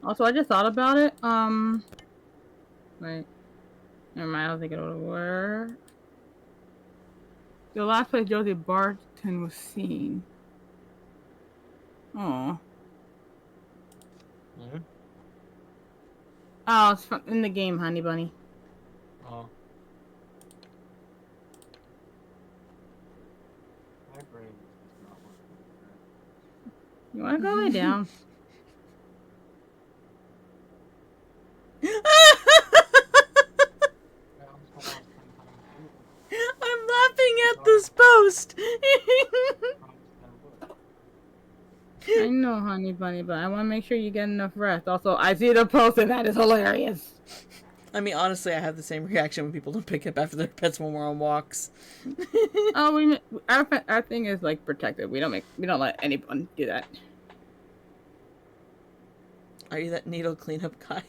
Also, I just thought about it. Wait. Never mind, I don't think it'll work. The last place Josie Barton was seen. Oh. Yeah. Oh, it's from in the game, honey bunny. Oh. My brain is not working. You wanna go lay down? I'm laughing at this post. I know, honey bunny, but I want to make sure you get enough rest. Also, I see the post and that is hilarious. I mean, honestly, I have the same reaction when people don't pick up after their pets when we're on walks. Oh, our thing is like protected. We don't let anyone do that. Are you that needle cleanup guy?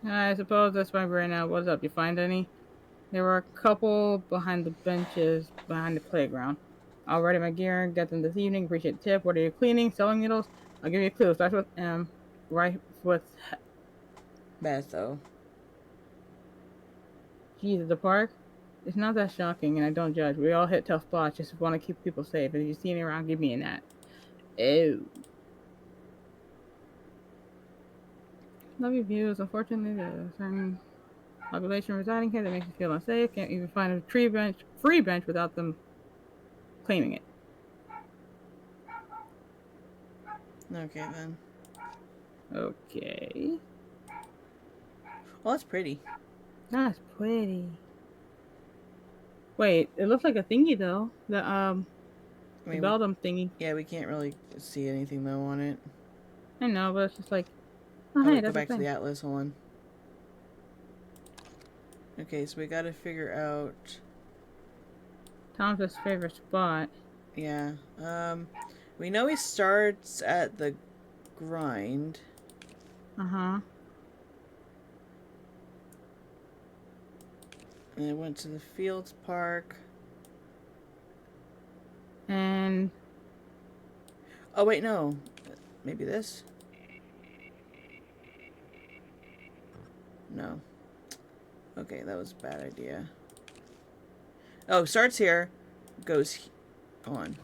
I suppose that's why we're right now. What's up? You find any? There were a couple behind the benches behind the playground. I'll ready my gear and get them this evening. Appreciate the tip. What are you cleaning? Selling needles? I'll give you a clue. Starts with M. Right with Bad though. Jesus, the park. It's not that shocking, and I don't judge. We all hit tough spots. Just want to keep people safe. If you see me around, give me a nat. Oh. Love your views. Unfortunately, there's a certain population residing here that makes you feel unsafe. Can't even find a free bench without them claiming it. Okay then. Okay. Well, that's pretty. That's pretty. Wait, it looks like a thingy though. The I mean, Beldum thingy. yeah, we can't really see anything though on it. I know, but it's just like, oh, Oh, hey, wait, go that's back a to the thing. atlas. Hold on. Okay, so we got to figure out. Tom's favorite spot. Yeah. We know he starts at the grind. Uh-huh. And it went to the Fields Park. And Oh, wait, no. Maybe this? No. Okay, that was a bad idea. Oh, starts here. Goes on.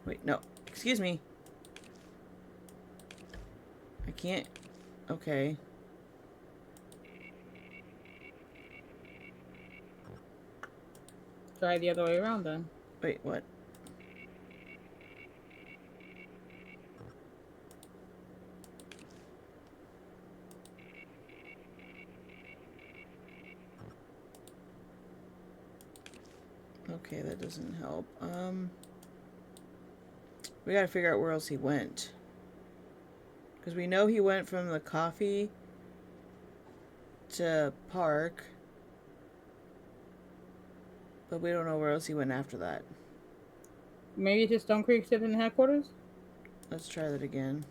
Wait, no. Excuse me. I can't. Okay. try the other way around then. Wait, what? Okay, that doesn't help. We gotta figure out where else he went. Because we know he went from the coffee to park. But we don't know where else he went after that. Maybe it's just Stone Creek Citizen headquarters? Let's try that again.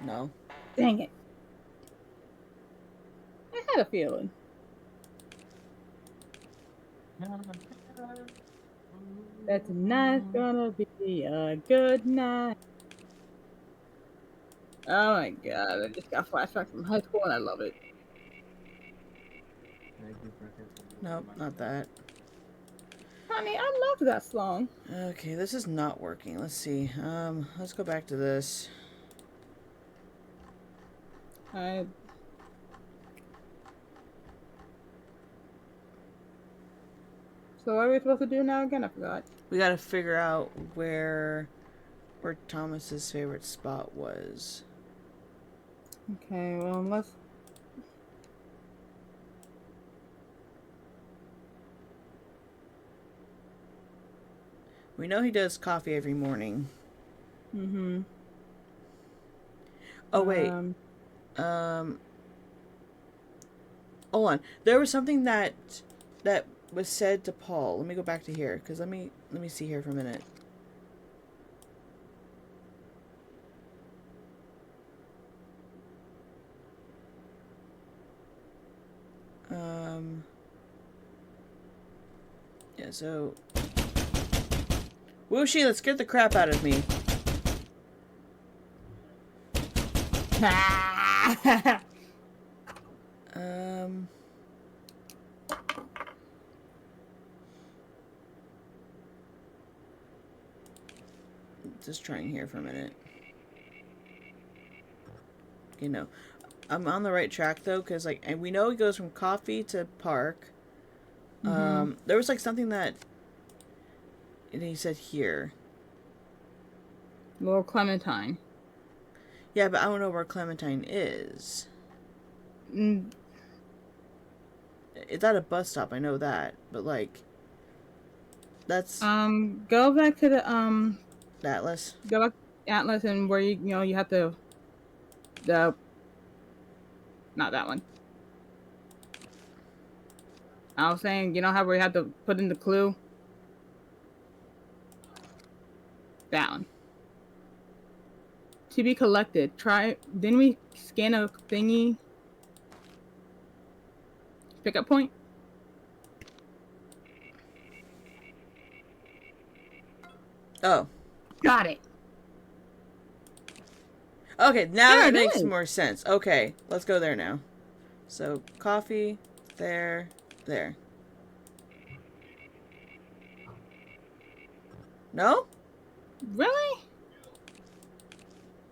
No. Dang it. I had a feeling. That tonight's gonna be a good night. Oh my god, I just got flashbacks from high school and I love it. Nope, not that. Honey, I loved that song. Okay, this is not working. Let's see. Let's go back to this. So what are we supposed to do now again? I forgot. We gotta figure out where Thomas's favorite spot was. Okay, well, let's... We know he does coffee every morning. Mm-hmm. Oh, wait. Hold on. There was something that was said to Paul. Let me go back to here, because let me see here for a minute. Yeah, so... Whooshy, that scared the crap out of me. Just trying here for a minute. You know, I'm on the right track though, because like, and we know he goes from coffee to park. There was like something that, and he said here. Little Clementine. Yeah, but I don't know where Clementine is. It's at a bus stop, I know that, but like, that's go back to the Atlas. go back to Atlas, and where you know you have to not that one. I was saying, you know how we have to put in the clue? That one. To be collected. Didn't we scan a thingy? Pickup point? Oh. Got it. Okay, now There that it makes is. more sense. Okay, let's go there now. So, coffee, there. No? Really?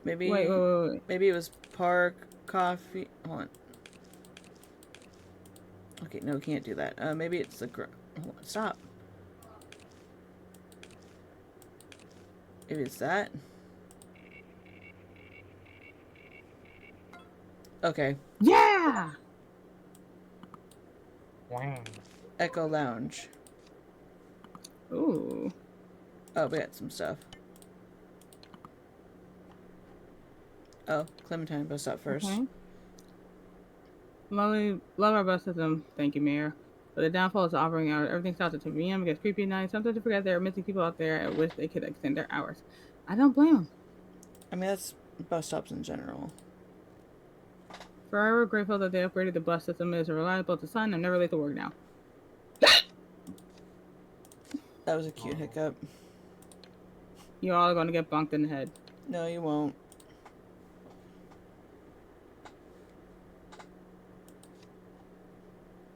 Maybe Wait. maybe it was park, coffee. Hold on. Okay, no, can't do that. Maybe it's the hold on, stop. Maybe it's that. Okay. Yeah! Wow. Echo Lounge. Ooh. Oh, we got some stuff. Oh, Clementine bus stop first. Okay. Love our bus system. Thank you, Mayor. But the downfall is the operating hours. Everything starts at 2 p.m. It gets creepy at night. Sometimes to forget there are missing people out there. I wish they could extend their hours. I don't blame them. I mean, that's bus stops in general. Forever grateful that they upgraded the bus system. It is reliable to sun. I'm never late to work now. That was a cute hiccup. You all are going to get bonked in the head. No, you won't.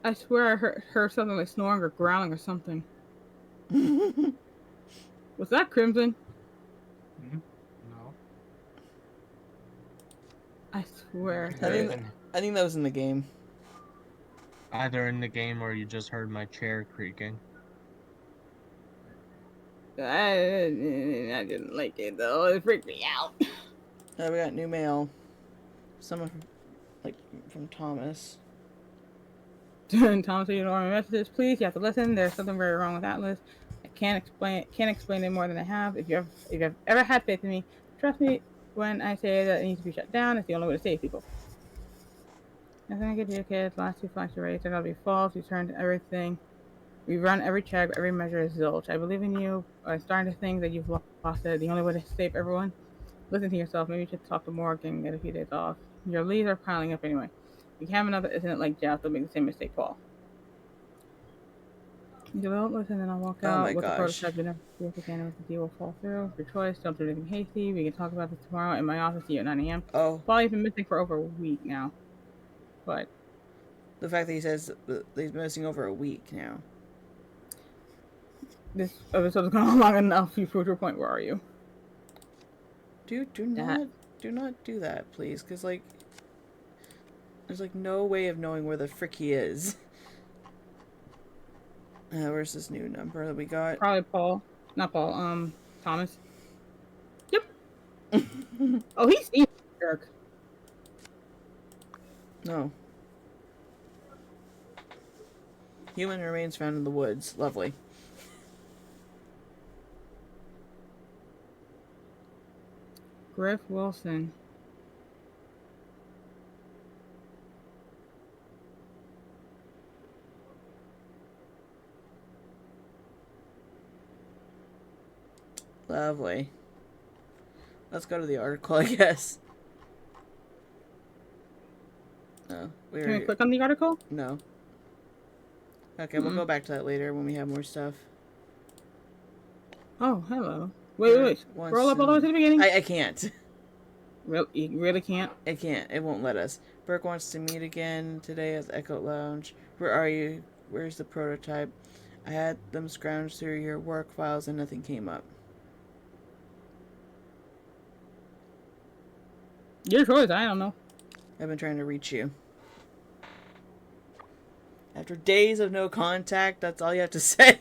I swear I heard something like snoring or growling or something. Was that Crimson? No. I swear. I think that was in the game. Either in the game or you just heard my chair creaking. I didn't like it though. It freaked me out. Oh, we got new mail. Someone from Thomas. Thomas, you don't want my messages, please. You have to listen. There's something very wrong with Atlas. I can't explain it more than I have. If you've ever had faith in me, trust me when I say that it needs to be shut down. It's the only way to save people. Nothing I can do, kids. Last 2 flights are ready. They're gonna be false. We turned everything. We run every check. Every measure is zilch. I believe in you. I'm starting to think that you've lost it. The only way to save everyone. Listen to yourself. Maybe you should talk to Morgan and get a few days off. Your leads are piling up anyway. You can have another incident like Jeff. They'll make the same mistake, Paul. You don't listen, and I'll walk out. Oh my With gosh. the prototype, you never see if again if the deal will fall through. Your choice. Don't do anything hasty. We can talk about this tomorrow in my office. See you at 9 a.m. Oh, Paul's been missing for over a week now. But the fact that he says that he's missing over a week now. this episode's gone on long enough. You proved your point. Where are you? Dude, do not do that, please, because like, there's like no way of knowing where the frick he is. Where's this new number that we got? Probably Paul. Not Paul. Thomas. Yep. Oh, he's a jerk. No. Human remains found in the woods. Lovely. Griff Wilson. Lovely. Let's go to the article, I guess. No, we Can we already... click on the article? No. Okay, we'll go back to that later when we have more stuff. Oh, hello. Wait. Scroll up all the way to the beginning. I can't. You really can't? I can't. It won't let us. Burke wants to meet again today at the Echo Lounge. Where are you? Where's the prototype? I had them scrounge through your work files and nothing came up. Your choice. I don't know. I've been trying to reach you. After days of no contact, that's all you have to say.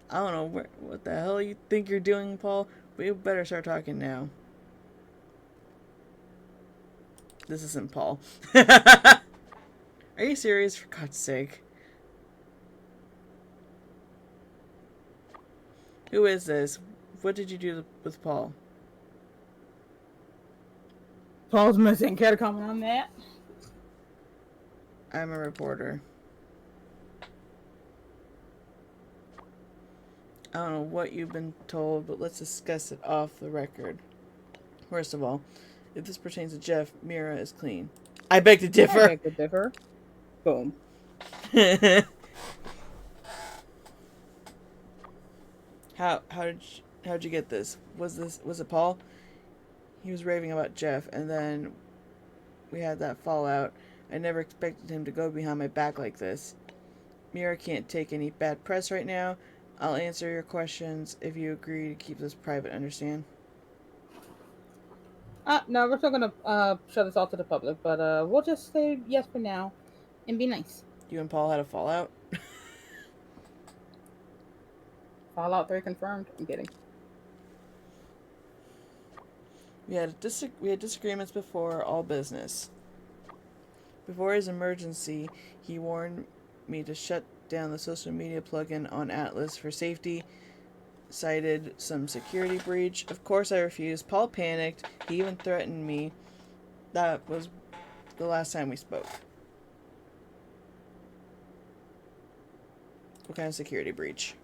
I don't know what the hell you think you're doing, Paul. We better start talking now. This isn't Paul. Are you serious? For God's sake. Who is this? What did you do with Paul? Paul's missing. Care to comment on that? I'm a reporter. I don't know what you've been told, but let's discuss it off the record. First of all, if this pertains to Jeff, Mira is clean. I beg to differ. I beg to differ. Boom. How'd you get this? Was it Paul? He was raving about Jeff, and then we had that fallout. I never expected him to go behind my back like this. Mira can't take any bad press right now. I'll answer your questions if you agree to keep this private, understand? No, we're still gonna show this all to the public, but we'll just say yes for now and be nice. You and Paul had a fallout? Fallout 3 confirmed. I'm kidding. We had disagreements before all business. Before his emergency, he warned me to shut down the social media plugin on Atlas for safety, cited some security breach. Of course I refused. Paul panicked. He even threatened me. That was the last time we spoke. What kind of security breach?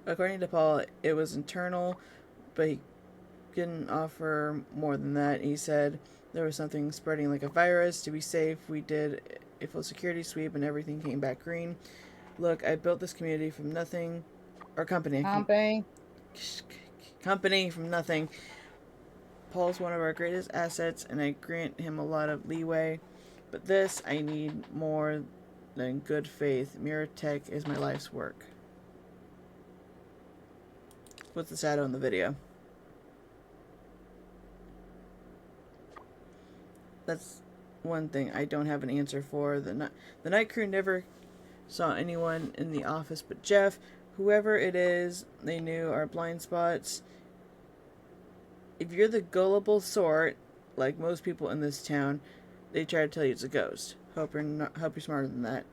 According to Paul, it was internal, but he didn't offer more than that. He said there was something spreading like a virus. To be safe, we did a full security sweep and everything came back green. Look, I built this community from nothing. Or company. Company from nothing. Paul's one of our greatest assets, and I grant him a lot of leeway. But this, I need more than good faith. Mirror Tech is my life's work. What's the shadow in the video? That's one thing I don't have an answer for. The night crew never saw anyone in the office but Jeff. Whoever it is, they knew our blind spots. If you're the gullible sort, like most people in this town, they try to tell you it's a ghost. Hope you're smarter than that.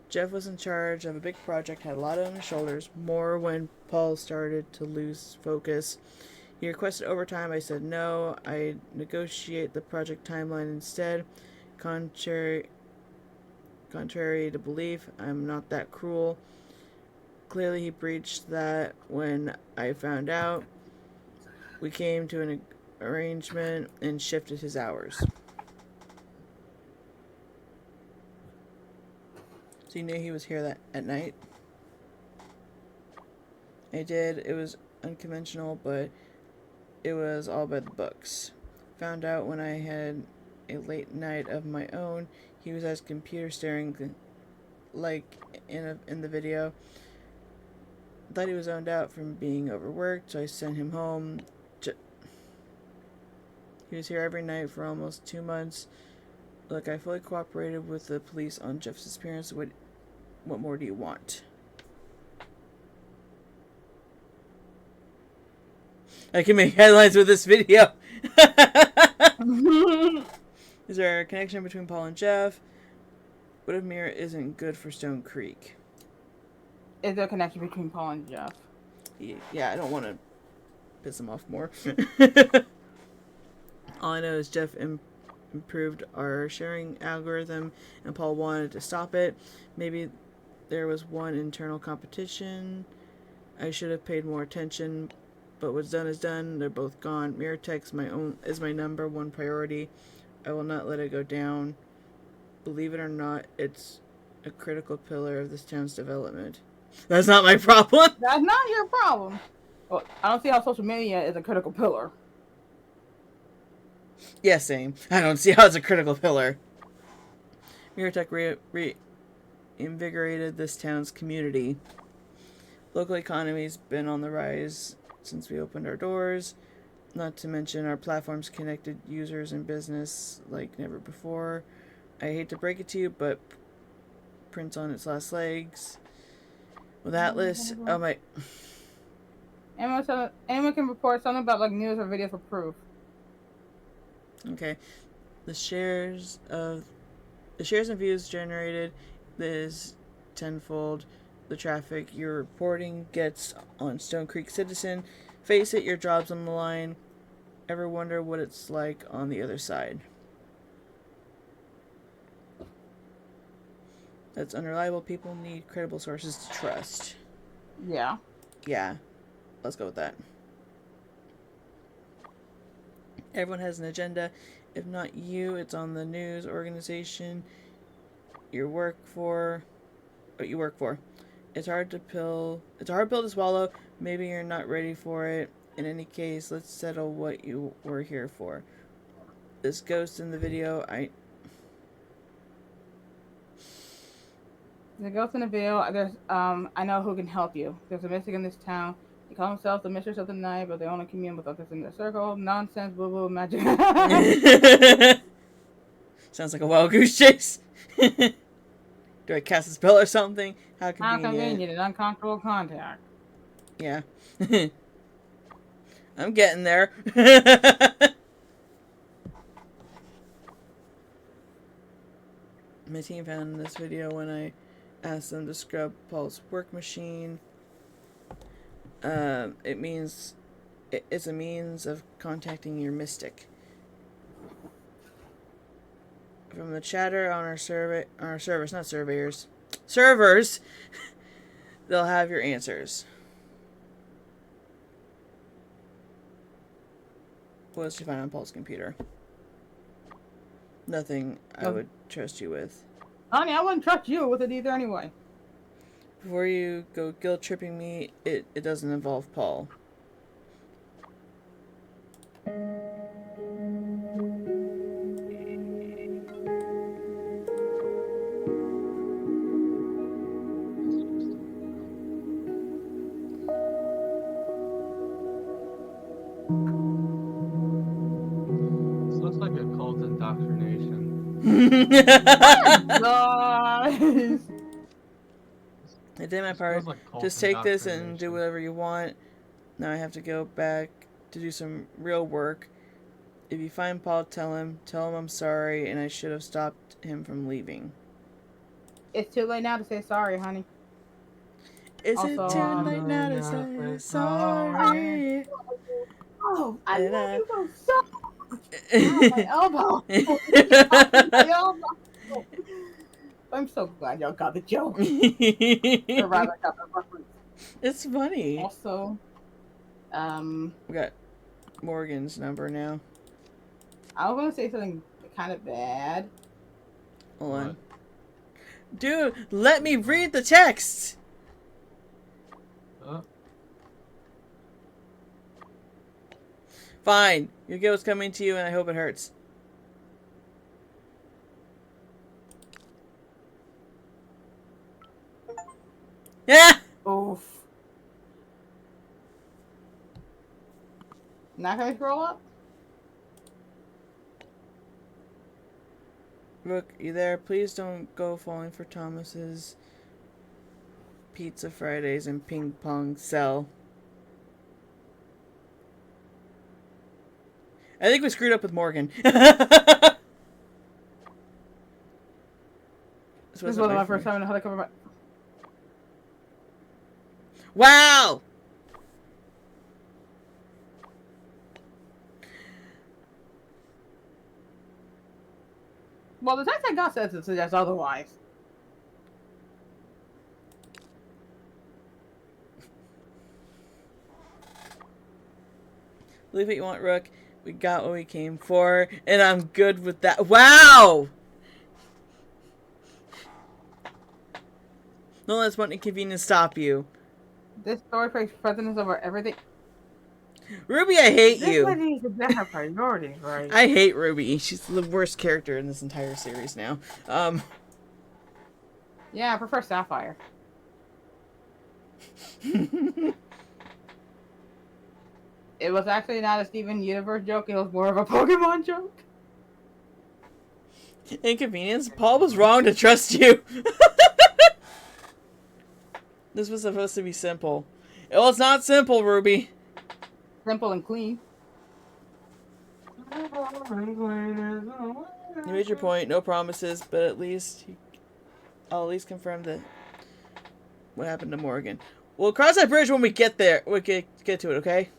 Jeff was in charge of a big project, had a lot on his shoulders, more when Paul started to lose focus. He requested overtime. I said no. I'd negotiate the project timeline instead. Contrary to belief, I'm not that cruel. Clearly he breached that when I found out. We came to an arrangement and shifted his hours. So you knew he was here at night? I did. It was unconventional, but it was all by the books. Found out when I had a late night of my own. He was at his computer staring like in the video. Thought he was zoned out from being overworked, so I sent him home. He was here every night for almost 2 months. Look, I fully cooperated with the police on Jeff's disappearance. What more do you want? I can make headlines with this video. Is there a connection between Paul and Jeff? What if Mira isn't good for Stone Creek? Is there a connection between Paul and Jeff? Yeah, I don't want to piss him off more. All I know is Jeff improved our sharing algorithm and Paul wanted to stop it. Maybe there was one internal competition. I should have paid more attention, but what's done is done. They're both gone. Miratech is my number one priority. I will not let it go down. Believe it or not, it's a critical pillar of this town's development. That's not my problem. That's not your problem. Well, I don't see how social media is a critical pillar. Yeah, same. I don't see how it's a critical pillar. Miratech reinvigorated this town's community. Local economy's been on the rise since we opened our doors. Not to mention our platform's connected users and business like never before. I hate to break it to you, but print's on its last legs. With Atlas, oh my... Anyone can report something about like news or videos for proof. Okay. The shares and views generated is tenfold the traffic your reporting gets on Stone Creek Citizen. Face it, your job's on the line. Ever wonder what it's like on the other side? That's unreliable. People need credible sources to trust. Yeah. Yeah. Let's go with that. Everyone has an agenda. If not you, it's on the news organization you work for. It's a hard pill to swallow. Maybe you're not ready for it. In any case, let's settle what you were here for. This ghost in the video, The ghost in the video. There's I know who can help you. There's a mystic in this town. He calls himself the mistress of the night, but they only commune with others in their circle. Nonsense, boo boo, magic. Sounds like a wild goose chase. Do I cast a spell or something? How How convenient. convenient and uncomfortable contact. Yeah. I'm getting there. My team found this video when I asked them to scrub Paul's work machine. It's a means of contacting your mystic. From the chatter on our servers, not surveyors, servers, they'll have your answers. What else did you find on Paul's computer? Nothing I would trust you with. Honey, I wouldn't trust you with it either anyway. Before you go guilt tripping me, it doesn't involve Paul. This looks like a cult indoctrination. Nice. I did my This part. feels like cult Just take this and do indoctrination. whatever you want. Now I have to go back to do some real work. If you find Paul, tell him I'm sorry and I should have stopped him from leaving. It's too late now to say sorry, honey. Is it Also, too late now to say sorry? Oh, I And love I- you both so much. Oh, my elbow. My elbow. I'm so glad y'all got the joke. Or rather, got the reference. It's funny. Also, We got Morgan's number now. I was gonna say something kind of bad. Hold on. What? Dude, let me read the text! Fine. You get what's coming to you and I hope it hurts. Yeah! Oof. Not gonna scroll up? Rook, you there? Please don't go falling for Thomas's Pizza Fridays and ping pong cell. I think we screwed up with Morgan. This is one of my first time in a helicopter. Wow! Well, the text I got says it suggests otherwise. Believe what you want, Rook. We got what we came for, and I'm good with that. Wow! No less want inconvenience stop you. This story takes precedence over everything. Ruby, I hate This you. lady needs to get her priorities right. I hate Ruby. She's the worst character in this entire series now. Yeah, I prefer Sapphire. It was actually not a Steven Universe joke, it was more of a Pokemon joke. Inconvenience? Paul was wrong to trust you. This was supposed to be simple. Well, it's not simple, Ruby. Simple and clean. You made your point, no promises, but I'll at least confirm that what happened to Morgan. We'll cross that bridge when we get there. We get to it, okay?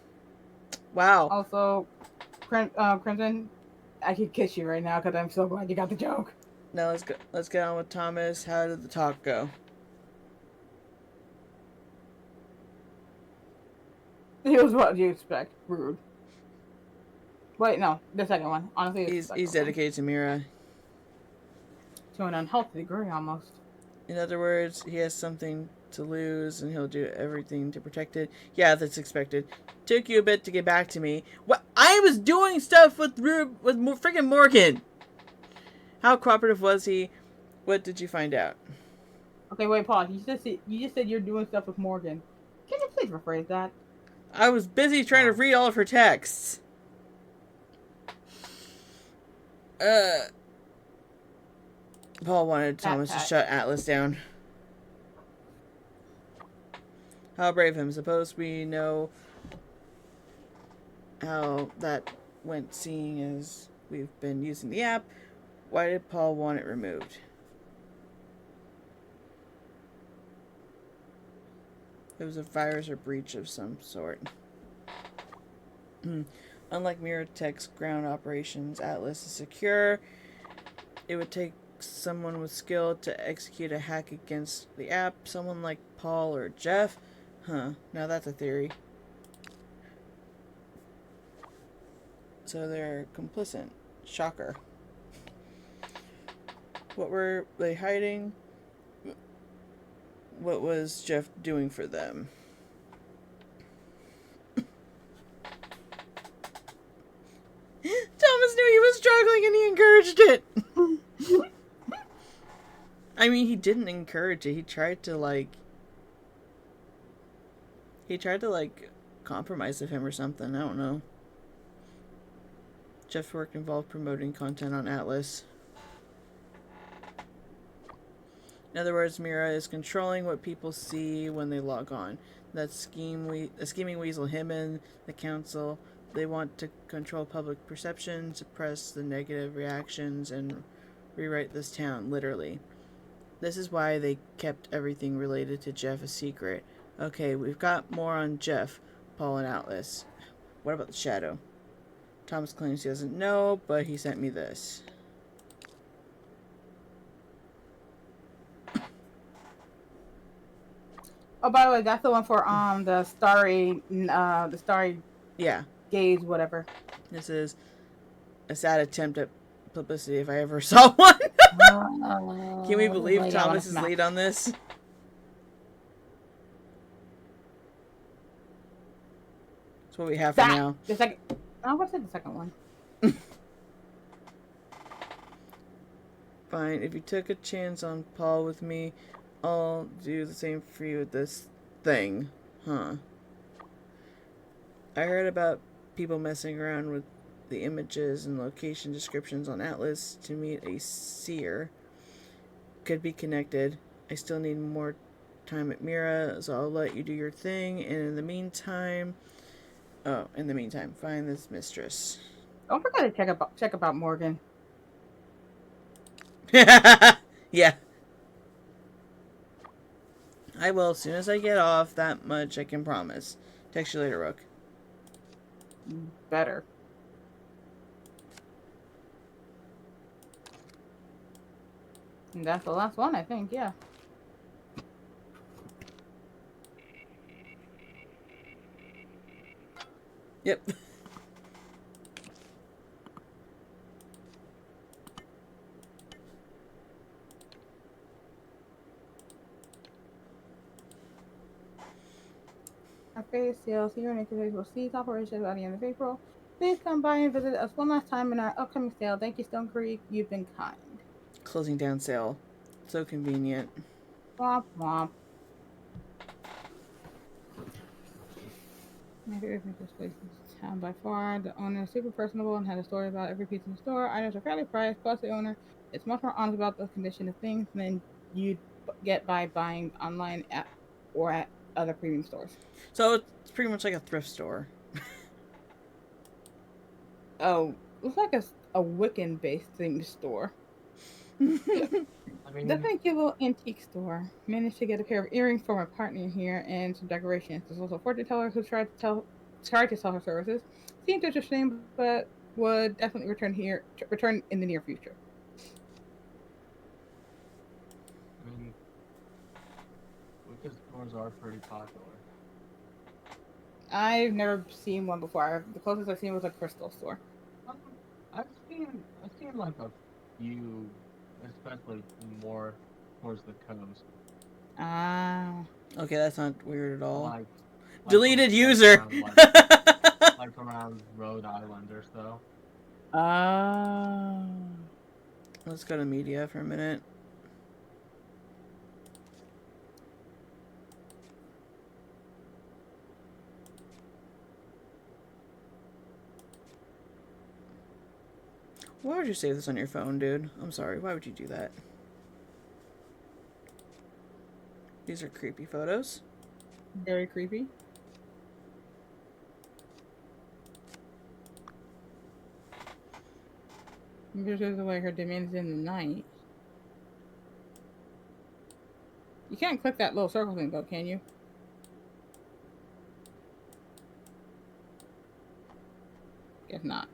Wow. Also, Crimson, I could kiss you right now because I'm so glad you got the joke. Now let's go. Let's get on with Thomas. How did the talk go? It was what you expect. Rude. Wait, no, the second one. Honestly, it's the He's second dedicated to Mira. one. To an unhealthy degree, almost. In other words, he has something to lose, and he'll do everything to protect it. Yeah, that's expected. Took you a bit to get back to me. What? I was doing stuff with freaking Morgan. How cooperative was he? What did you find out? Okay, wait, pause. You just said you're doing stuff with Morgan. Can you please rephrase that? I was busy trying to read all of her texts. Paul wanted Thomas to shut Atlas down. How brave of him. Suppose we know how that went, seeing as we've been using the app. Why did Paul want it removed? It was a virus or breach of some sort. Unlike Miratech's ground operations, Atlas is secure. It would take someone with skill to execute a hack against the app. Someone like Paul or Jeff? Huh, now that's a theory. So they're complicit. Shocker. What were they hiding? What was Jeff doing for them? Thomas knew he was struggling and he encouraged it. I mean, he didn't encourage it. He tried to compromise with him or something. I don't know. Jeff's work involved promoting content on Atlas. In other words, Mira is controlling what people see when they log on. That scheming weasel, him and the council, they want to control public perception, suppress the negative reactions, and rewrite this town, literally. This is why they kept everything related to Jeff a secret. Okay, we've got more on Jeff, Paul, and Atlas. What about the Shadow? Thomas claims he doesn't know, but he sent me this. Oh, by the way, that's the one for the starry Yeah. gaze, whatever. This is a sad attempt at publicity if I ever saw one. Can we believe wait, Thomas is lead on this? That's what we have for now. The second. I want to say the second one. Fine. If you took a chance on Paul with me, I'll do the same for you with this thing. Huh. I heard about people messing around with the images and location descriptions on Atlas to meet a seer. Could be connected. I still need more time at Mira, so I'll let you do your thing. And in the meantime, find this mistress. Don't forget to check about Morgan. Yeah. I will as soon as I get off. That much I can promise. Text you later, Rook. Better. And that's the last one, I think. Yeah. Yep. Okay, sales here in Incubate will cease operations by the end of April. Please come by and visit us one last time in our upcoming sale. Thank you, Stone Creek. You've been kind. Closing down sale. So convenient. Womp womp. My favorite thing this place is town by far. The owner is super personable and has a story about every piece in the store. Items are fairly priced, plus the owner is much more honest about the condition of things than you'd get by buying online at other premium stores. So it's pretty much like a thrift store. Oh, looks like a Wiccan-based thing store. I mean, Definitely a cute little antique store. Managed to get a pair of earrings for my partner here and some decorations. There's also a fortune teller who tried to sell her services. Seemed interesting, but would definitely return in the near future. I mean, Wicca stores are pretty popular. I've never seen one before. The closest I've seen was a crystal store. I've seen like a few, especially more towards the coast. Ah. Okay, that's not weird at all. Like Deleted user. Like around Rhode Island or so. Ah. Let's go to media for a minute. Why would you save this on your phone, dude? I'm sorry. Why would you do that? These are creepy photos. Very creepy. Maybe there's the way her demands in the night. You can't click that little circle thing though, can you? Guess not.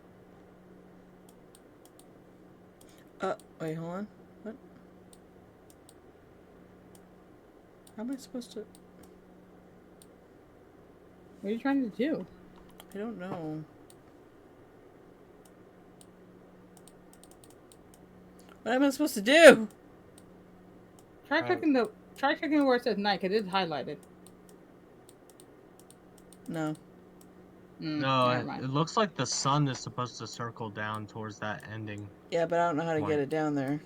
Wait, hold on. What? How am I supposed to... What are you trying to do? I don't know. What am I supposed to do? Try clicking where it says night, because it's highlighted. No. No, Never mind. it looks like the sun is supposed to circle down towards that ending. Yeah, but I don't know how to Point. get it down there.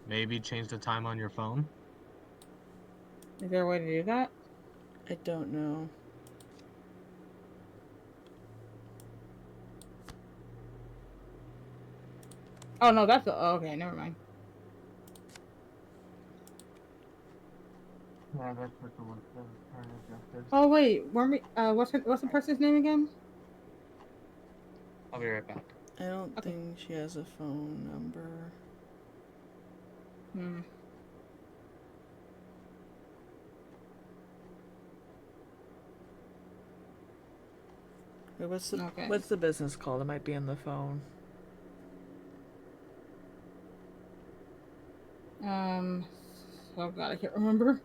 Maybe change the time on your phone. Is there a way to do that? I don't know. Oh no, that's okay. Never mind. Yeah, that's what the one says. Oh wait, weren't we? What's the person's name again? I'll be right back. I don't Okay. think she has a phone number. Hmm. Wait, Okay. what's the business called? It might be on the phone. Oh god, I can't remember.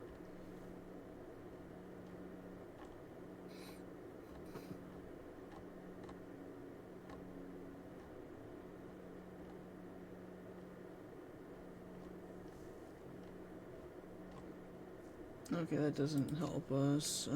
Okay, that doesn't help us.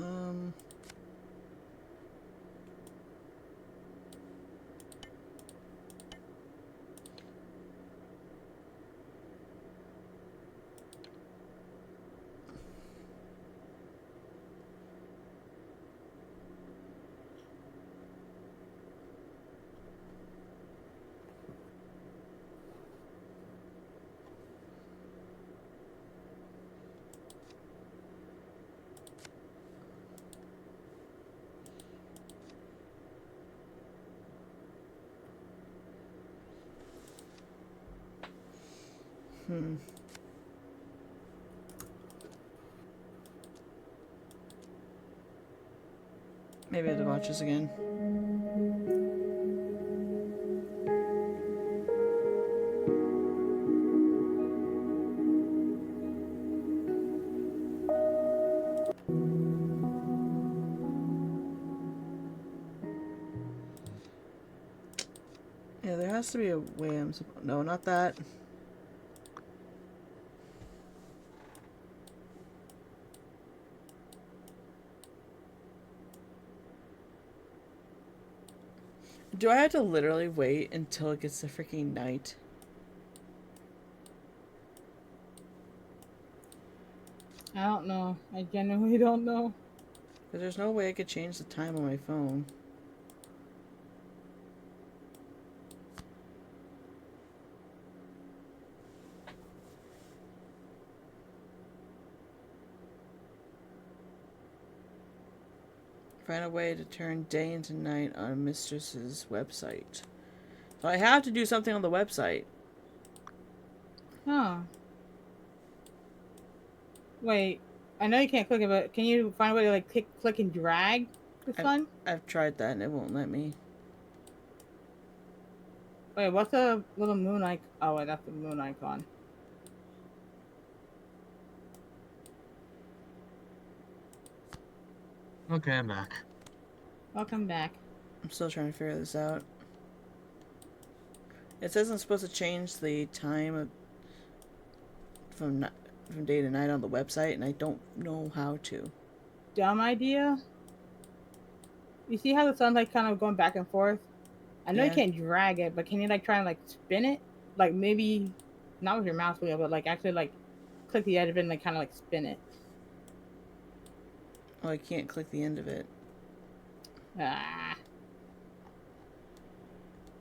Maybe I have to watch this again. Yeah, there has to be a way I'm supposed. No, not that. Do I have to literally wait until it gets to freaking night? I don't know. I genuinely don't know. Because there's no way I could change the time on my phone. Find a way to turn day into night on Mistress's website. So I have to do something on the website. Huh. Wait. I know you can't click it, but can you find a way to like click and drag the sun? I've tried that and it won't let me. Wait, what's the little moon icon? Oh, wait, that's the moon icon. Okay, I'm back. Welcome back. I'm still trying to figure this out. It says I'm supposed to change the time of, from day to night on the website, and I don't know how to. Dumb idea. You see how the sun's like kind of going back and forth? I know you Yeah. can't drag it, but can you like try and like spin it? Like maybe not with your mouse wheel, but like actually like click the edge of it and like kind of like spin it. Oh, I can't click the end of it. Ah.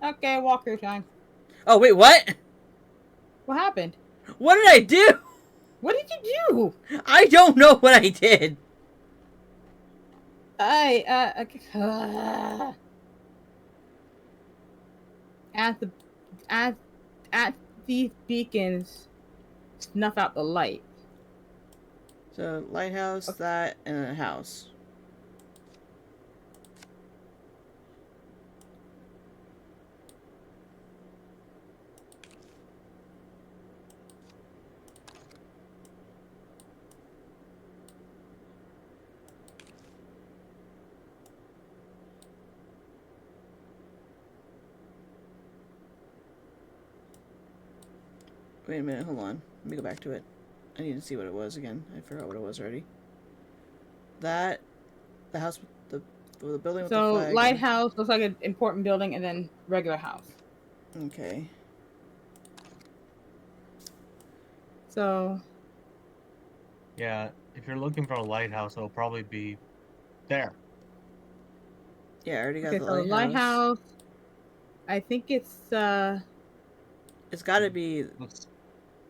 Okay, walker time. Oh, wait, what? What happened? What did I do? What did you do? I don't know what I did. As the as these beacons snuff out the light. So, lighthouse, that, and a house. Wait a minute, hold on. Let me go back to it. I need to see what it was again. I forgot what it was already. That, the house with the building with the So flag. lighthouse looks like an important building, and then regular house. Okay. So Yeah, if you're looking for a lighthouse, it'll probably be there. Yeah, I already got okay, the so lighthouse. lighthouse. I think it's It's got to be Looks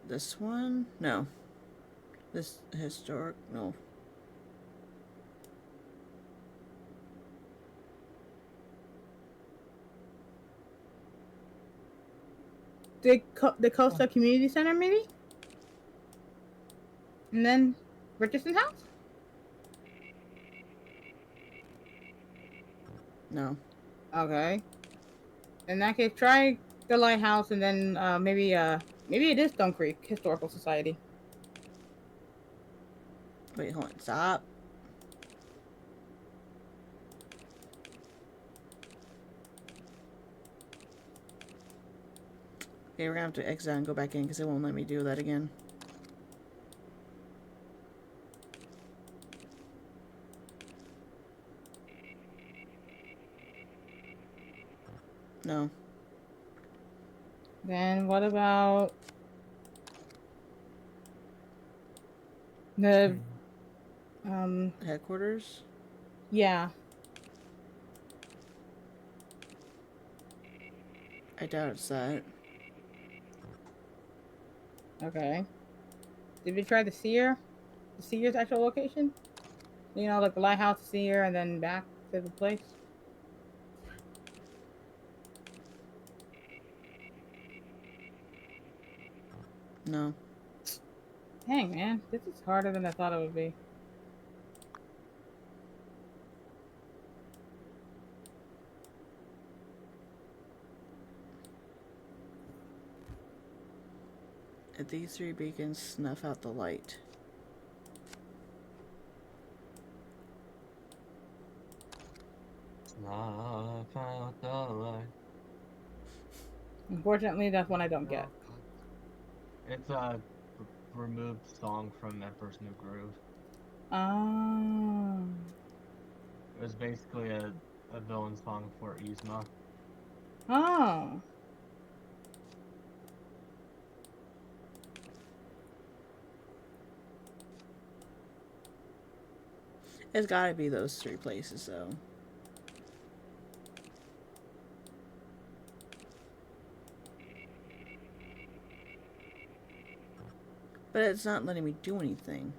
this one. No. This historic. No. the Coastal Community Center, maybe, and then Richardson House. No. Okay. In that case, try the lighthouse, and then maybe it is Stone Creek Historical Society. Wait, hold on. Stop. Okay, we're gonna have to exit and go back in because it won't let me do that again. No. Then what about the Headquarters? yeah. I doubt it's that. Okay. Did we try the Seer? The Seer's actual location? You know, like the lighthouse, Seer, and then back to the place. No. Dang, man. This is harder than I thought it would be. At these 3 beacons, snuff out the light. Snuff out the light. Unfortunately, that's one I don't get. It's a removed song from Emperor's New Groove. Oh. It was basically a villain song for Yzma. Oh. It's gotta be those 3 places, though. But it's not letting me do anything.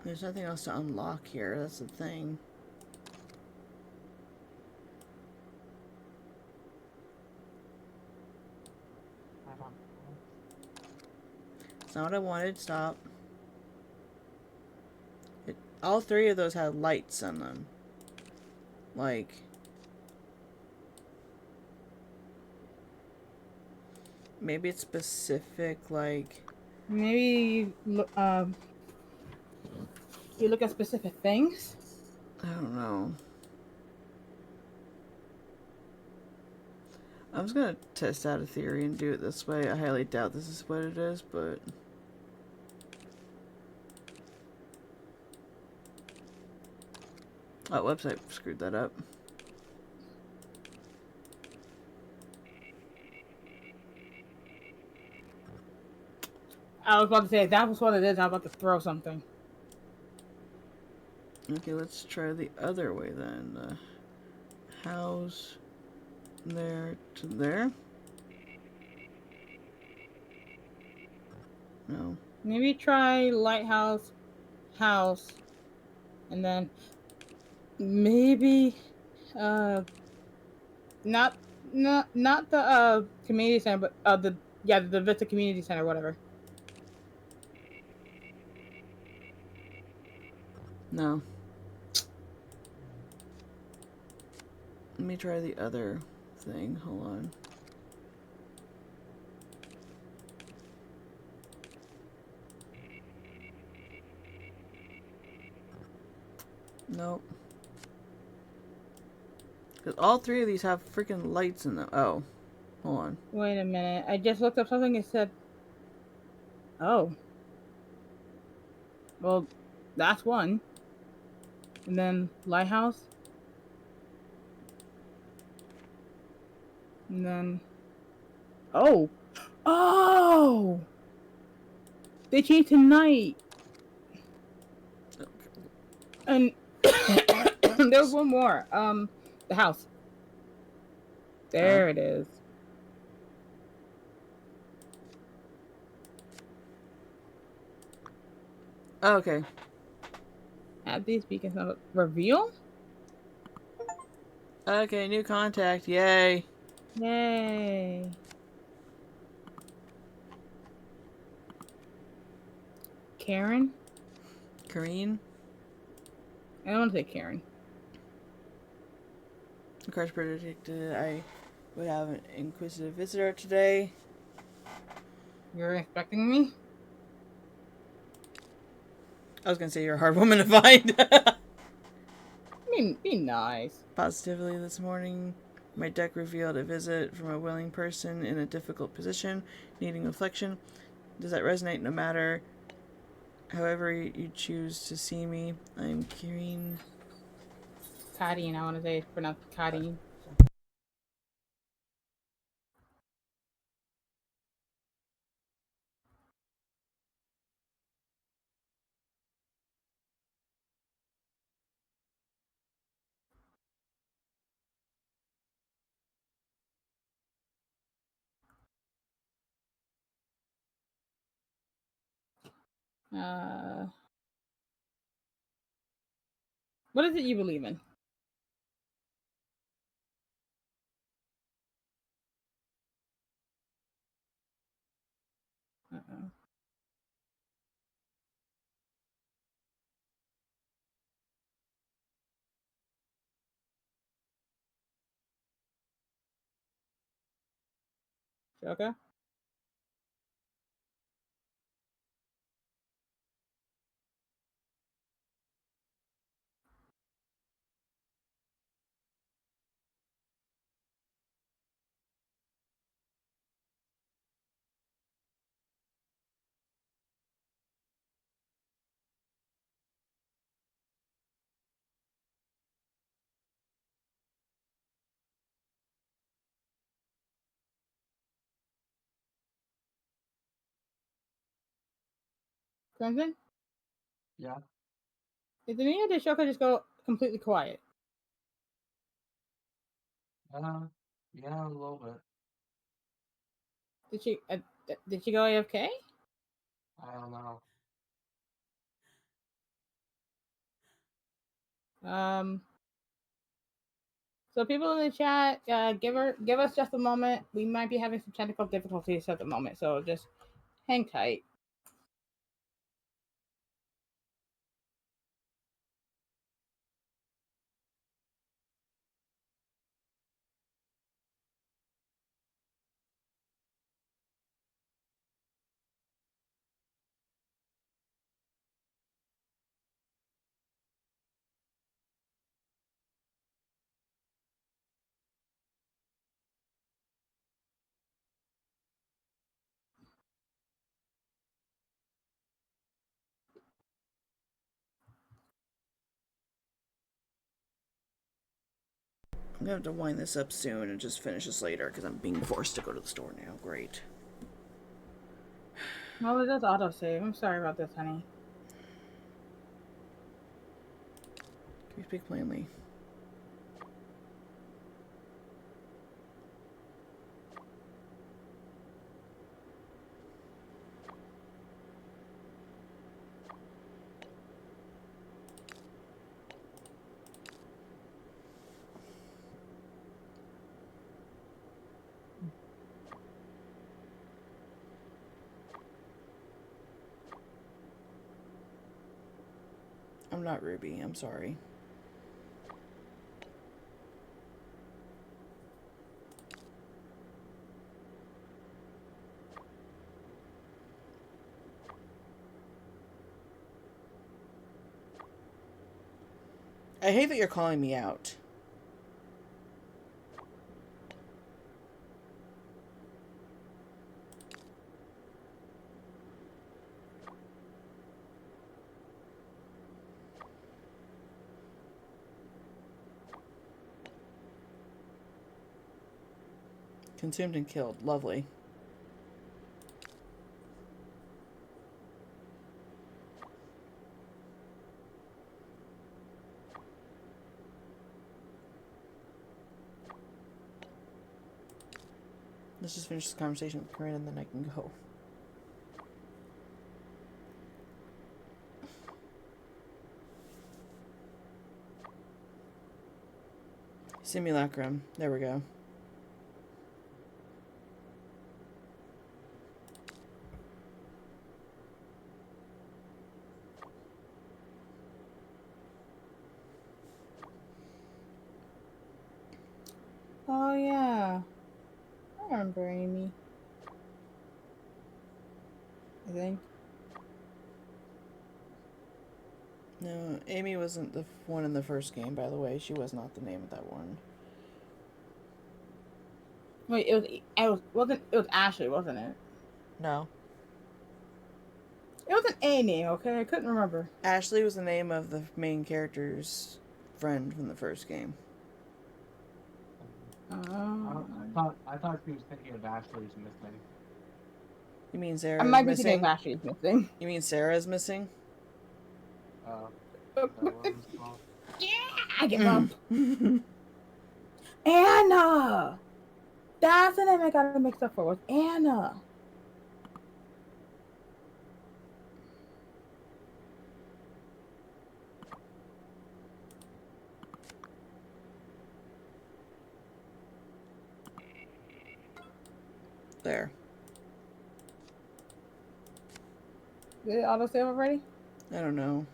There's nothing else to unlock here, that's the thing. It's not what I wanted, stop. All 3 of those had lights on them. Like... maybe it's specific, like... Maybe you look at specific things. I don't know. I'm just gonna test out a theory and do it this way. I highly doubt this is what it is, but... oh, website screwed that up. I was about to say if that was what it is. I'm about to throw something. Okay, let's try the other way then. House there to there. No. Maybe try lighthouse, house, and then maybe not the community center, but the Vista Community Center, whatever. No. Let me try the other thing. Hold on. Nope. Because all 3 of these have freaking lights in them. Oh. Hold on. Wait a minute. I just looked up something and said, oh. Well, that's one. And then lighthouse. And then oh. Oh! They changed to night. And there was one more. The house. There it is. Oh, okay. Add these beacons on reveal? Okay, new contact. Yay. Yay. Karen? Kareen. I don't want to say Karen. Of course, predicted I would have an inquisitive visitor today. You're expecting me? I was gonna say you're a hard woman to find. I mean, be nice. Positively this morning, my deck revealed a visit from a willing person in a difficult position, needing reflection. Does that resonate no matter however you choose to see me? I'm Kireen. Kadeen, I want to say it's pronounced Kadeen. What is it you believe in? Okay. Crimson? Yeah. Did any of the Shoka just go completely quiet? Yeah, a little bit. Did she go AFK? I don't know. So people in the chat, give us just a moment. We might be having some technical difficulties at the moment, so just hang tight. I'm gonna have to wind this up soon and just finish this later because I'm being forced to go to the store now. Great. Oh, it does autosave. I'm sorry about this, honey. Can you speak plainly? I'm not Ruby. I'm sorry. I hate that you're calling me out. Consumed and killed. Lovely. Let's just finish this conversation with Corinne and then I can go. Simulacrum. There we go. Oh yeah, I remember Amy. I think. No, Amy wasn't the one in the first game, by the way. She was not the name of that one. Wait, it was Ashley, wasn't it? No. It wasn't a name, okay? I couldn't remember. Ashley was the name of the main character's friend from the first game. I thought she was thinking of Ashley's missing. You mean I Sarah is might be thinking of missing? Ashley's missing. You mean Sarah's missing? Is that what it was called? Yeah, I give up. Anna! That's the name I got it mixed up for, was Anna. There. Did it autosave already? I don't know.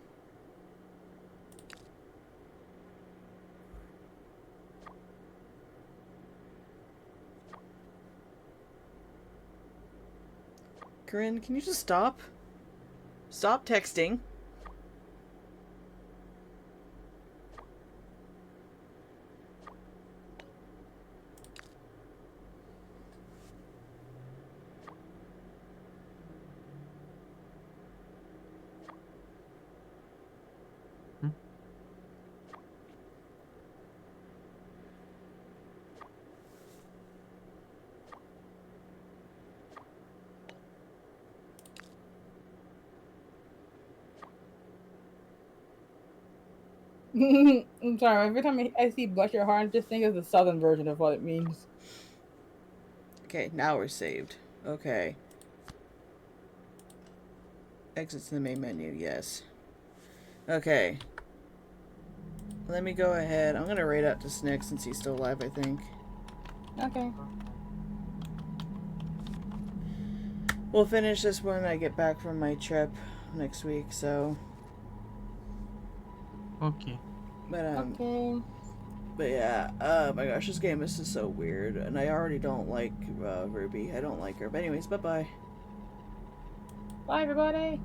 Corinne, can you just stop? Stop texting. I'm sorry. Every time I see bless your heart, I just think of the southern version of what it means. Okay, now we're saved. Okay. Exit to the main menu, yes. Okay. Let me go ahead. I'm gonna raid out to Snick since he's still alive, I think. Okay. We'll finish this when I get back from my trip next week, so. Okay. But, Okay. But yeah, oh my gosh, this game is just so weird, and I already don't like Ruby. I don't like her. But anyways, bye-bye. Bye, everybody.